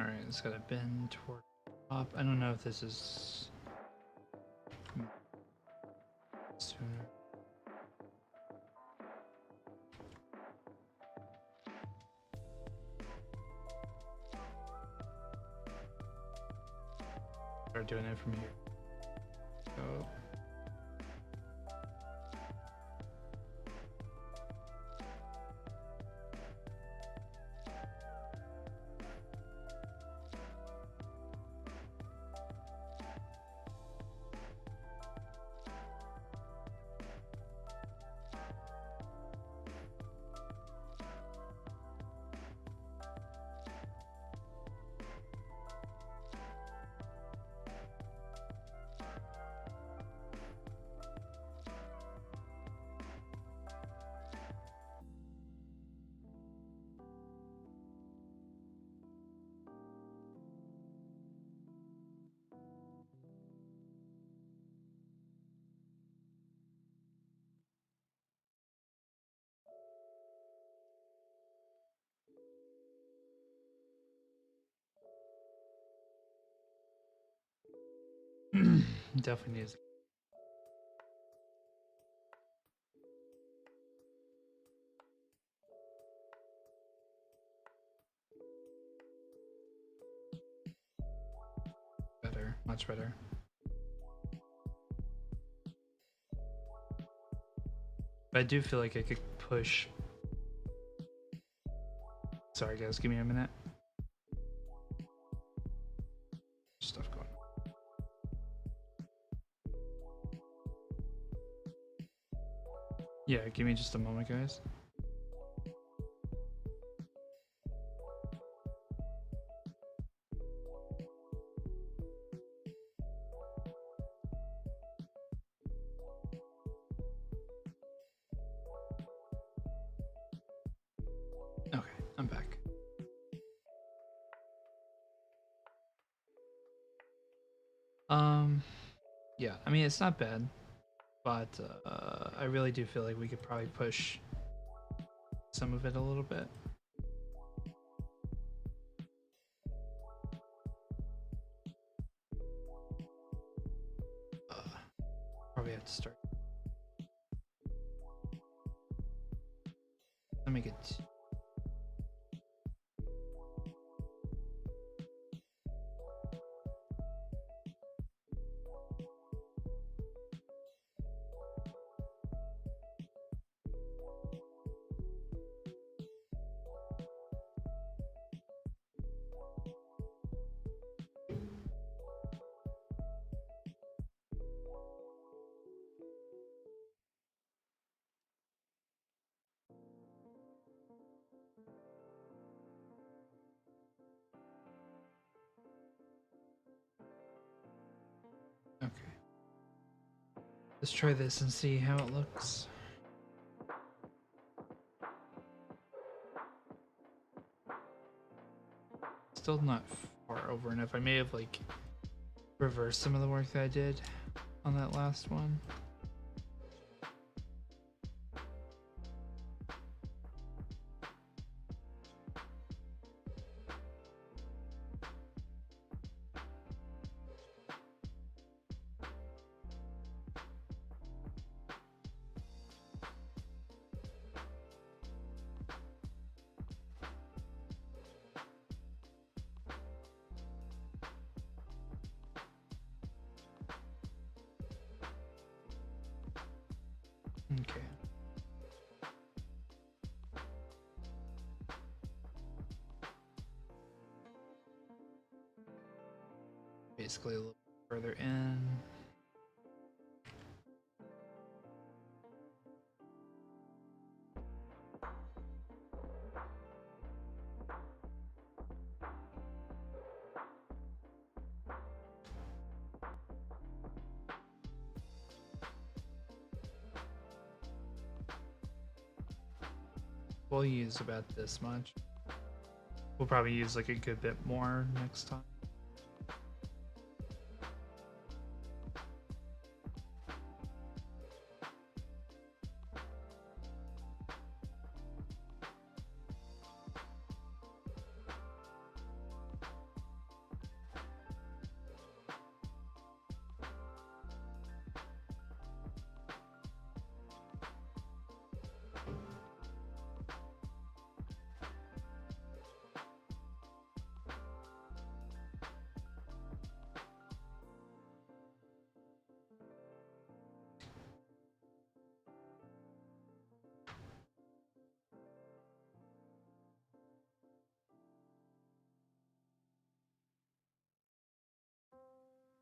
Alright, it's gotta bend toward the top. I don't know if this is sooner. Start doing it from here. Go. Definitely needs. Better, much better. But I do feel like I could push. Sorry guys, give me a minute. Stuff going on. Yeah, give me just a moment, guys. Okay, I'm back. Yeah, I mean, it's not bad, but I really do feel like we could probably push some of it a little bit. Probably have to start. Let me get. Okay. Let's try this and see how it looks. Still not far over enough. I may have like reversed some of the work that I did on that last one. Okay. Basically a little further in. We'll use about this much. We'll probably use like a good bit more next time.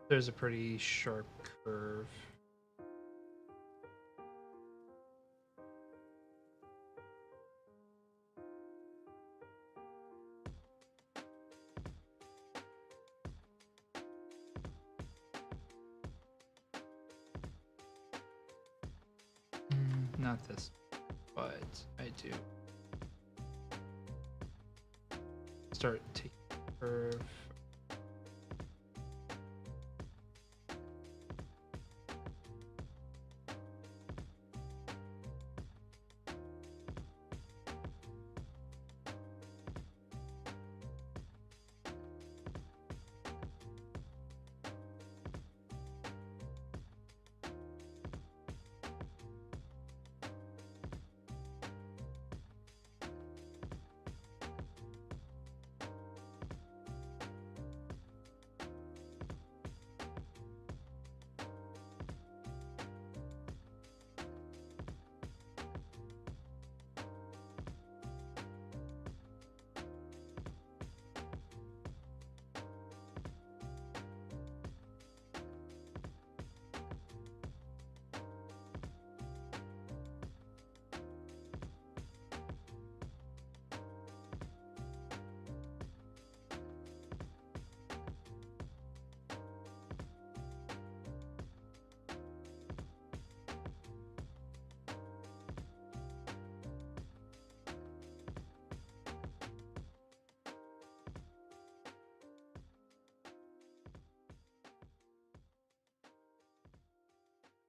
There's a pretty sharp curve. Not this, but I do. Start taking curve.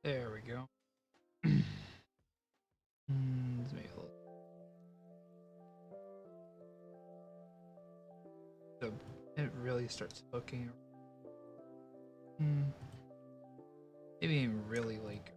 There we go. Let's make it a little. So it really starts hooking. Maybe even really like.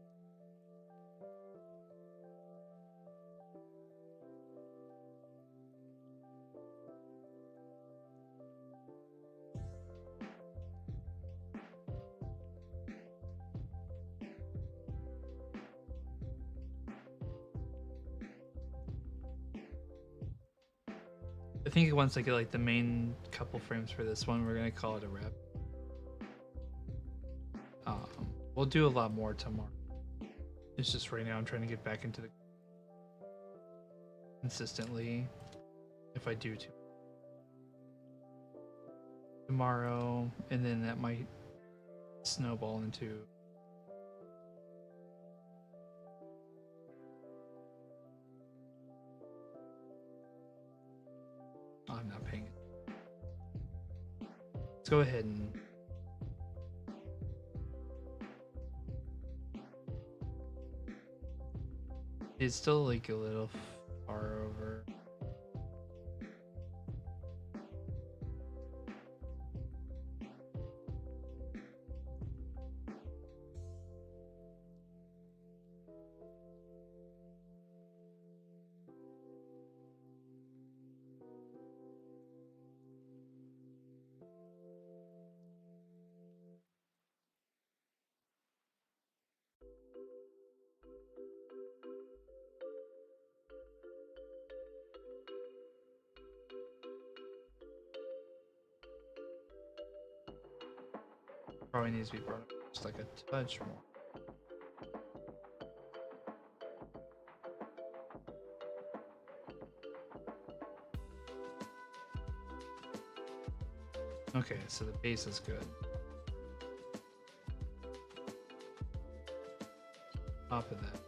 I think once I get like the main couple frames for this one, we're gonna call it a wrap. We'll do a lot more tomorrow. It's just right now I'm trying to get back into the consistently. If I do tomorrow, and then that might snowball into. Oh, I'm not paying it. Let's go ahead and it's still like a little far over. Probably needs to be brought up just like a touch more. Okay, so the base is good. Top of that.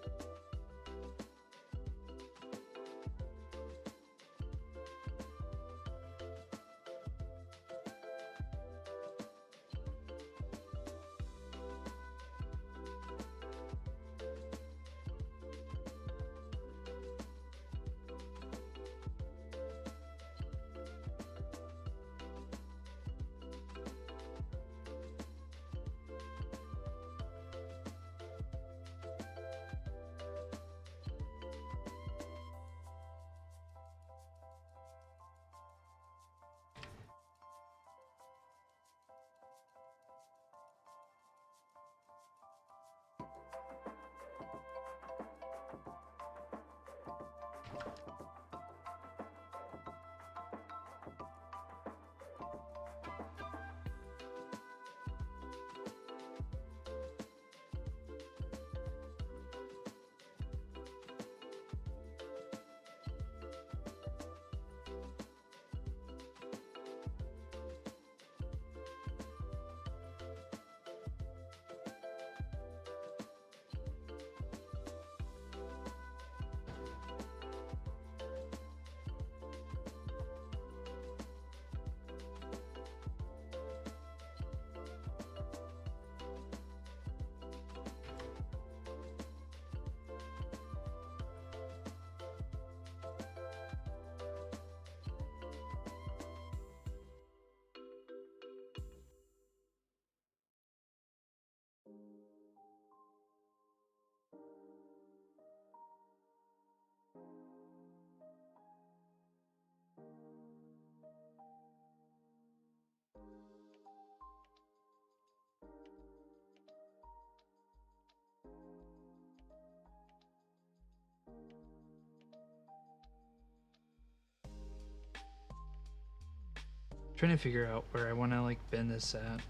trying to figure out where I want to like bend this at.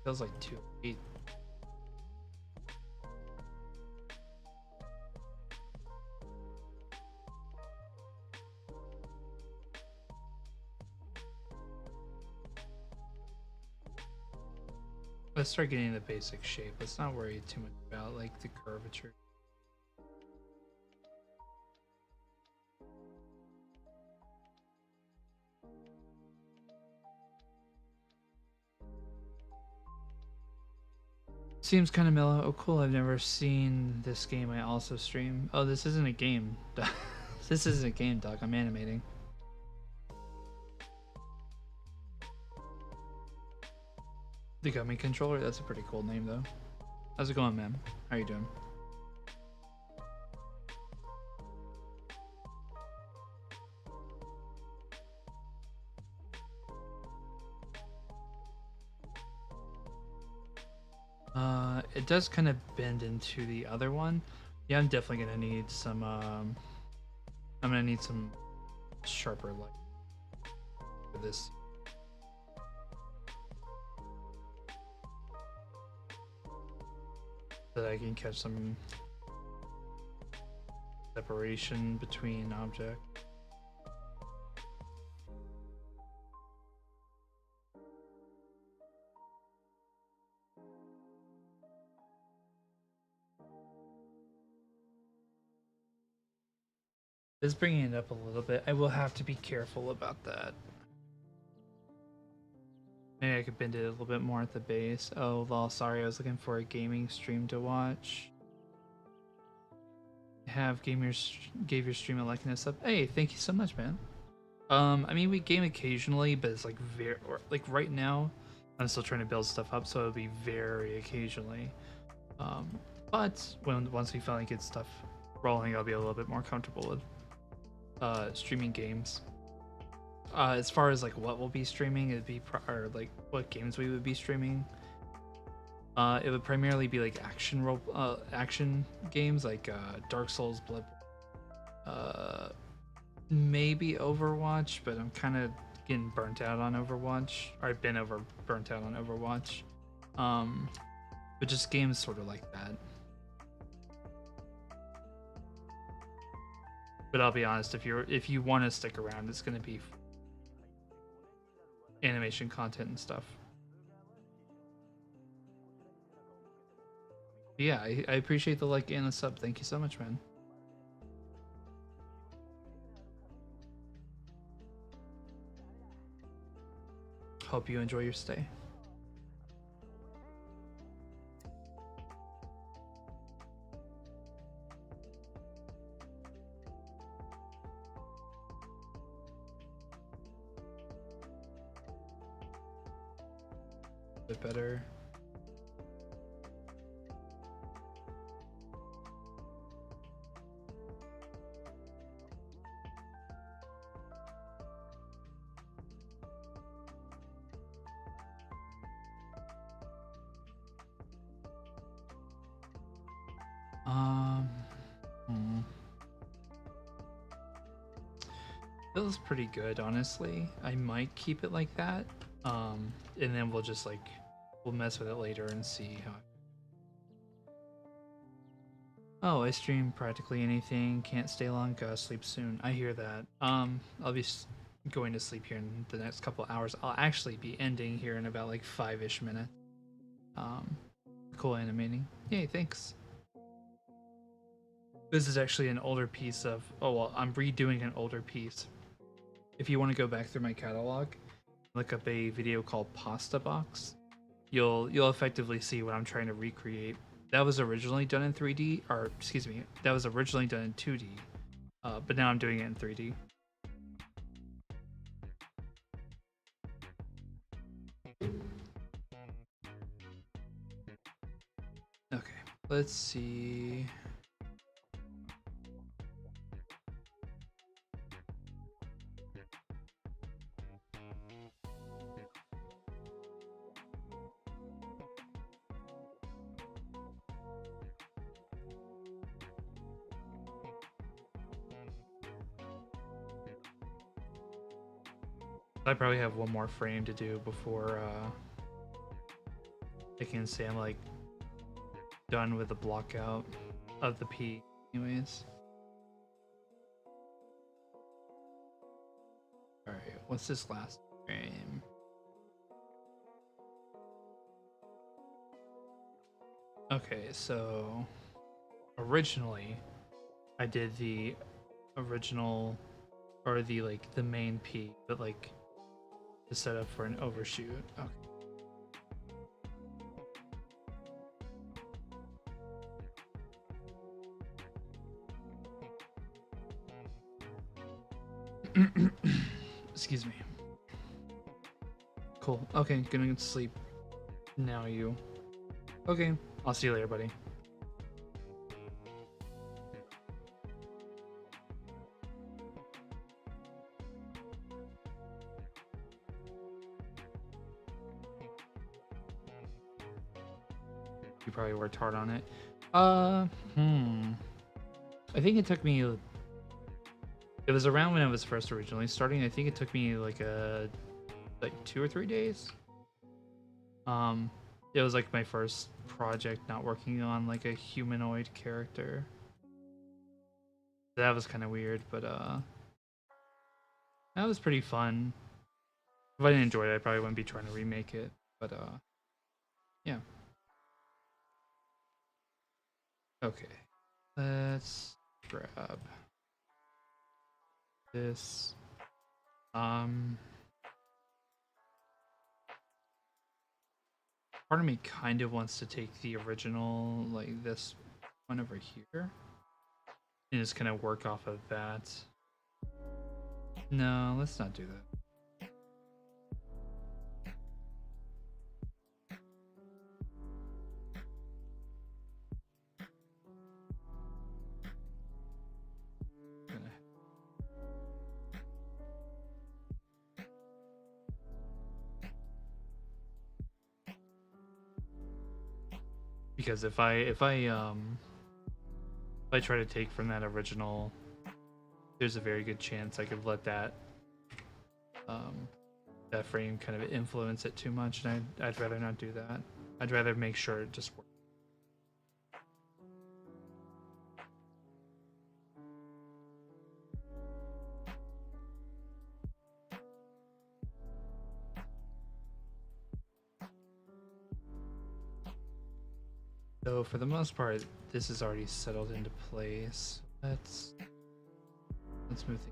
Feels like 2-8. Let's start getting the basic shape. Let's not worry too much about like the curvature. Seems kind of mellow. Oh cool, I've never seen this game. I also stream. Oh, this isn't a game. This isn't a game, dog. I'm animating. The Gummy Controller? That's a pretty cool name though. How's it going, man? How you doing? It does kind of bend into the other one. Yeah, I'm definitely gonna need some I'm gonna need some sharper light for this. So that I can catch some separation between objects. Just bringing it up a little bit. I will have to be careful about that. Maybe I could bend it a little bit more at the base. Oh, lol, sorry, I was looking for a gaming stream to watch. Gave your stream a like and a sub. Hey, thank you so much, man. I mean, we game occasionally, but it's like like right now, I'm still trying to build stuff up, so it'll be very occasionally. But once we finally get stuff rolling, I'll be a little bit more comfortable with streaming games. As far as like what we'll be streaming, it'd be or like what games we would be streaming. It would primarily be like action games like Dark Souls, Blood, maybe Overwatch, but I'm kind of getting burnt out on Overwatch, or I've been burnt out on Overwatch. But just games sort of like that. But I'll be honest, if you want to stick around, it's going to be animation content and stuff. But yeah, I appreciate the like and the sub. Thank you so much, man. Hope you enjoy your stay. Bit better. Feels pretty good, honestly. I might keep it like that. And then we'll just like we'll mess with it later and see how. Oh, I stream practically anything. Can't stay long. Gotta sleep soon. I hear that. I'll be going to sleep here in the next couple hours. I'll actually be ending here in about like 5-ish minutes. Cool animating. Yay, thanks. This is actually an older piece of. Oh well, I'm redoing an older piece. If you want to go back through my catalog, look up a video called Pasta Box. You'll effectively see what I'm trying to recreate. That was originally done in 3D, or excuse me, that was originally done in 2D, but now I'm doing it in 3D. Okay, let's see. I probably have one more frame to do before I can say I'm like done with the block out of the P anyways. Alright, what's this last frame? Okay, so originally I did the original or the like the main P, but like the setup for an overshoot. Okay. Excuse me. Cool. Okay, gonna get to sleep. Now you. Okay, I'll see you later, buddy. You probably worked hard on it. I think it took me. It was around when I was first originally starting. I think it took me like 2 or 3 days. It was like my first project not working on like a humanoid character. That was kind of weird, but that was pretty fun. If I didn't enjoy it, I probably wouldn't be trying to remake it, but yeah. Okay. Let's grab this. Part of me kind of wants to take the original, like this one over here, and just kind of work off of that. No, let's not do that. Because if I try to take from that original, there's a very good chance I could let that that frame kind of influence it too much, and I'd rather not do that. I'd rather make sure it just works. So for the most part, this is already settled into place. Let's move things.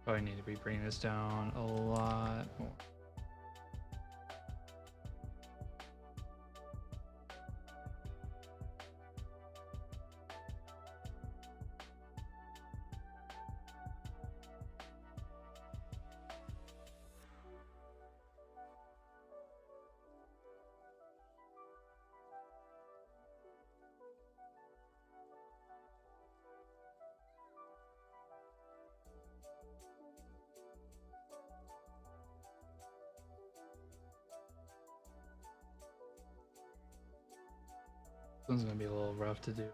Probably need to be bringing this down a lot more. This one's gonna be a little rough to do.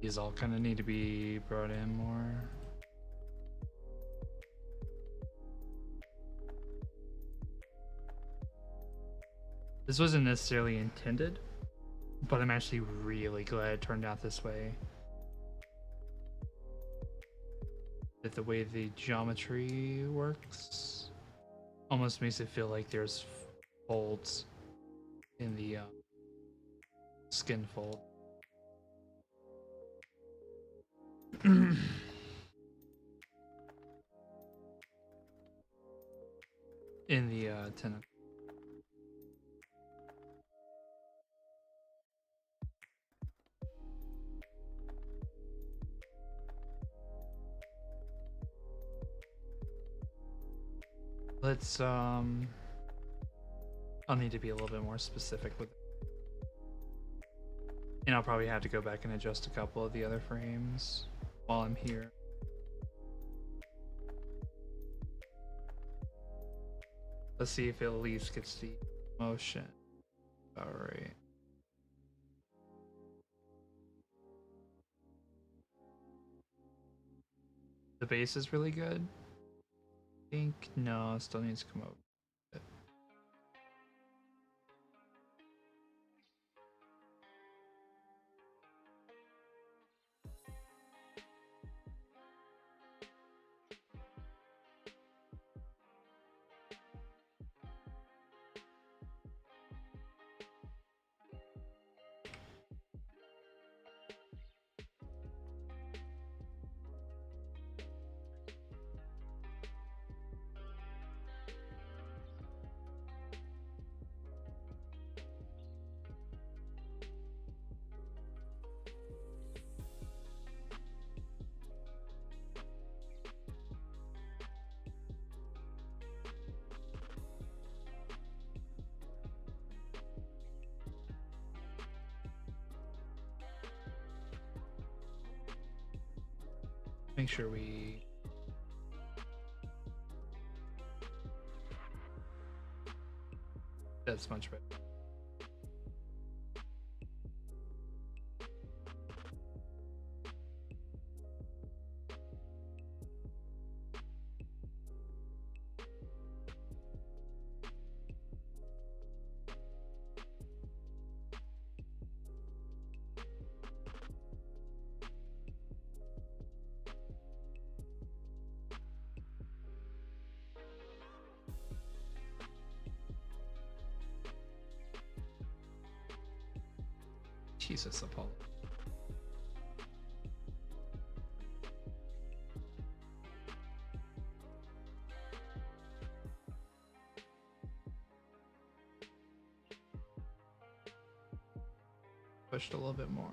These all kind of need to be brought in more. This wasn't necessarily intended, but I'm actually really glad it turned out this way. That the way the geometry works almost makes it feel like there's folds in the skin fold. In the tentacle. Let's I'll need to be a little bit more specific with it. And I'll probably have to go back and adjust a couple of the other frames while I'm here. Let's see if it at least gets the motion. Alright. The base is really good. I think no, it still needs to come over. Make sure we that's much better. Jesus, Apollo. Pushed a little bit more.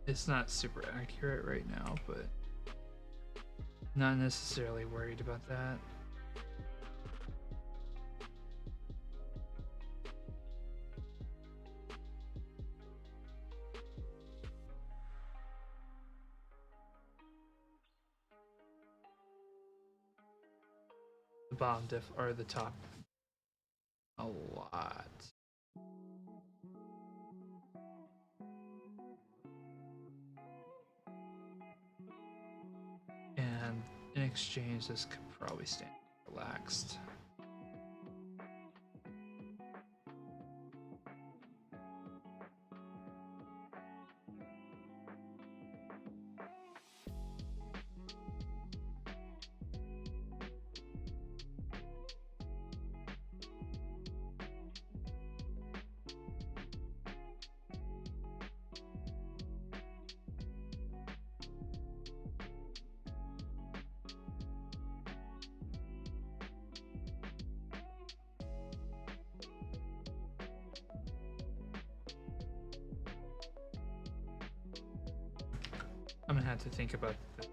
It's not super accurate right now, but not necessarily worried about that. The bottom diff or the top a lot. And in exchange, this could probably stand relaxed. I'm gonna have to think about the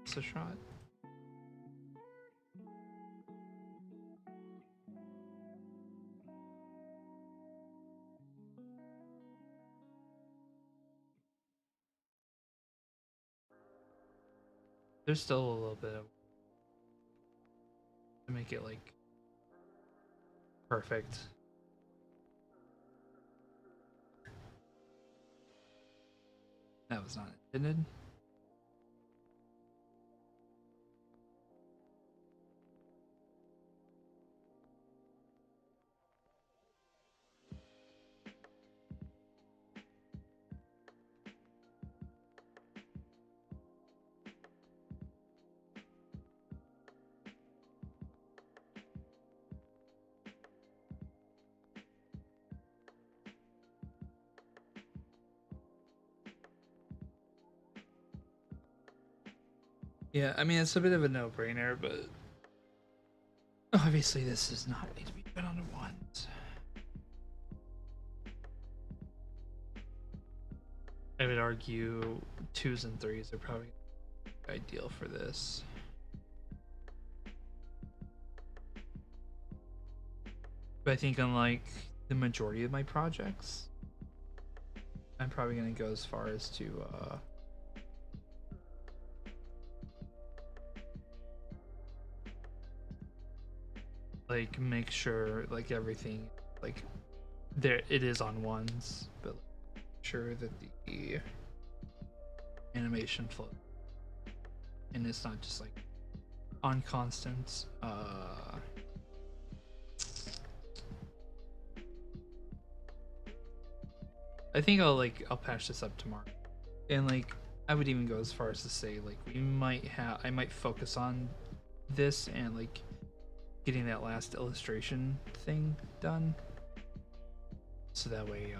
It's a shot. There's still a little bit of to make it like perfect. That was not intended. Yeah, I mean, it's a bit of a no-brainer, but obviously this does not need to be done on ones. I would argue 2s and 3s are probably ideal for this. But I think unlike the majority of my projects, I'm probably going to go as far as to like make sure like everything like there it is on ones, but like, make sure that the animation flow and it's not just like on constant I think I'll patch this up tomorrow. And like I would even go as far as to say like I might focus on this and like getting that last illustration thing done. So that way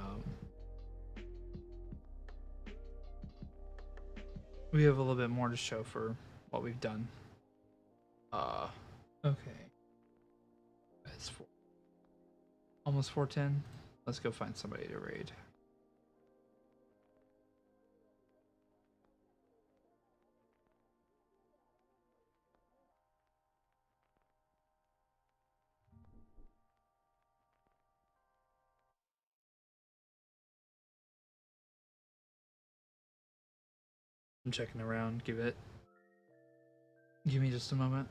we have a little bit more to show for what we've done. Okay. It's almost 4:10. Let's go find somebody to raid. I'm checking around. Give me just a moment.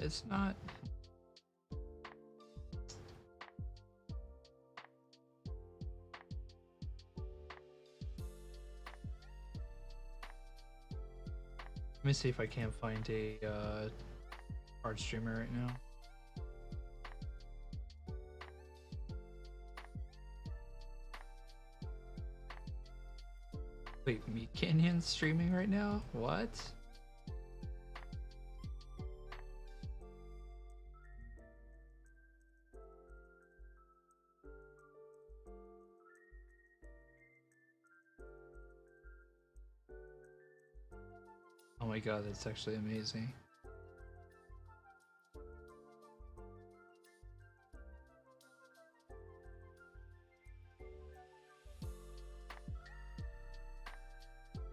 It's not. Let me see if I can't find a art streamer right now. Wait, Meat Canyon's streaming right now? What? Oh my god, that's actually amazing.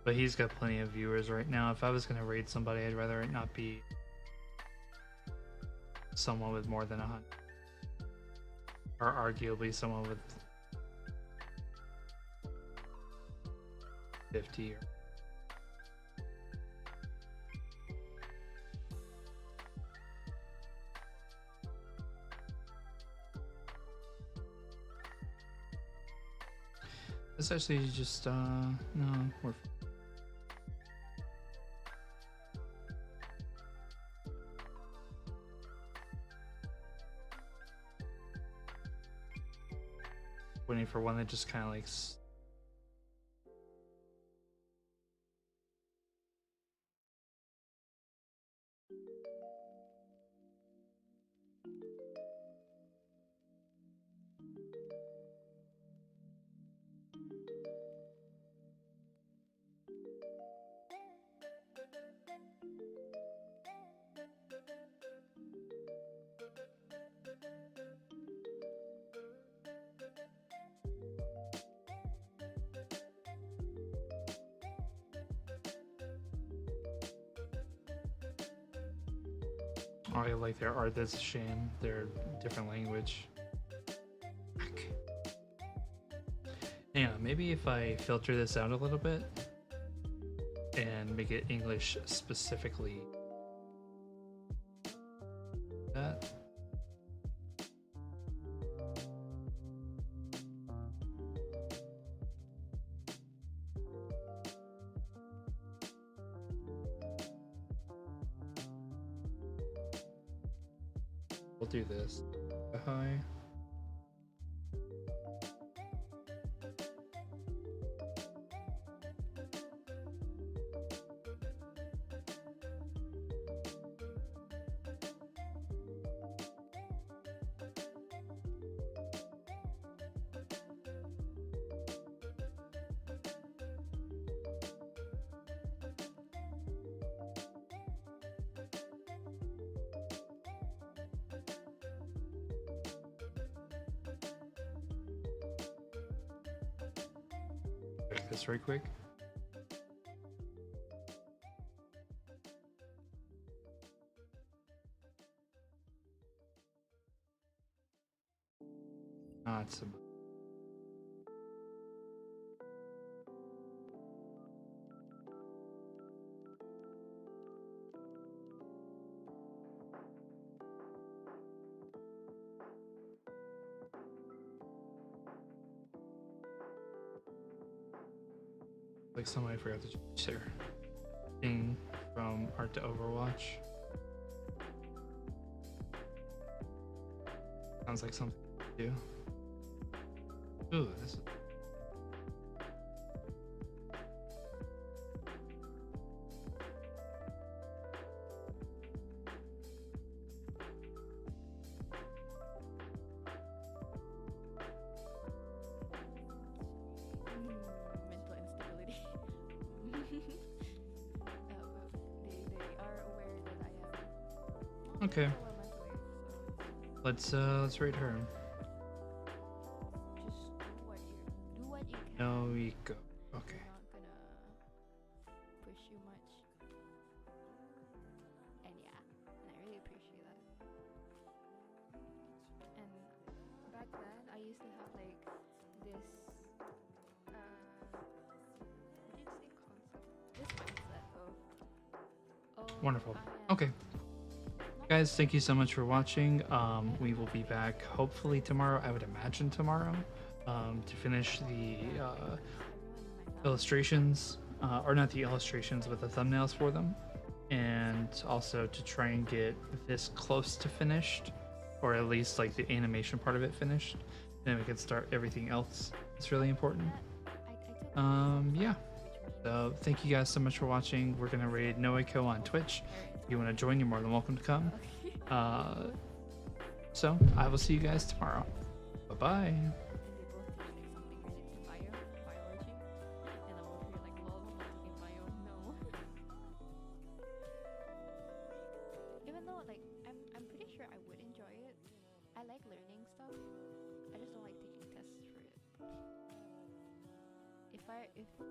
But he's got plenty of viewers right now. If I was gonna raid somebody, I'd rather it not be someone with more than 100. Or arguably someone with 50 or it's actually just no, we're waiting for one that just kind of like Oh, I like their art. That's a shame. They're different language. Fuck. Hang on, maybe if I filter this out a little bit and make it English specifically. That. We'll do this. Hi. This right quick. Ah, it's a like somebody forgot to change their thing from art to Overwatch. Sounds like something to do. Ooh, this is mental instability. They are aware that I am okay. so well mentally, so Let's rate her. just do what you can. No, we go. Okay. I'm not gonna push you much. And yeah, and I really appreciate that. And back then, I used to have like this, what do you say, concept? This mindset of, oh, Wonderful. I am Okay. Guys, thank you so much for watching. We will be back hopefully tomorrow. I would imagine tomorrow to finish the illustrations, or not the illustrations, but the thumbnails for them, and also to try and get this close to finished, or at least like the animation part of it finished. Then we can start everything else. It's really important. Yeah. So thank you guys so much for watching. We're gonna raid Noeko on Twitch. If you want to join, you're more than welcome to come. So I will see you guys tomorrow. Bye bye. And they both teach like something related to biology, and I'm over here like, lol, I'm not taking bio. No. Even though like I'm pretty sure I would enjoy it. I like learning stuff. I just don't like taking tests for it. If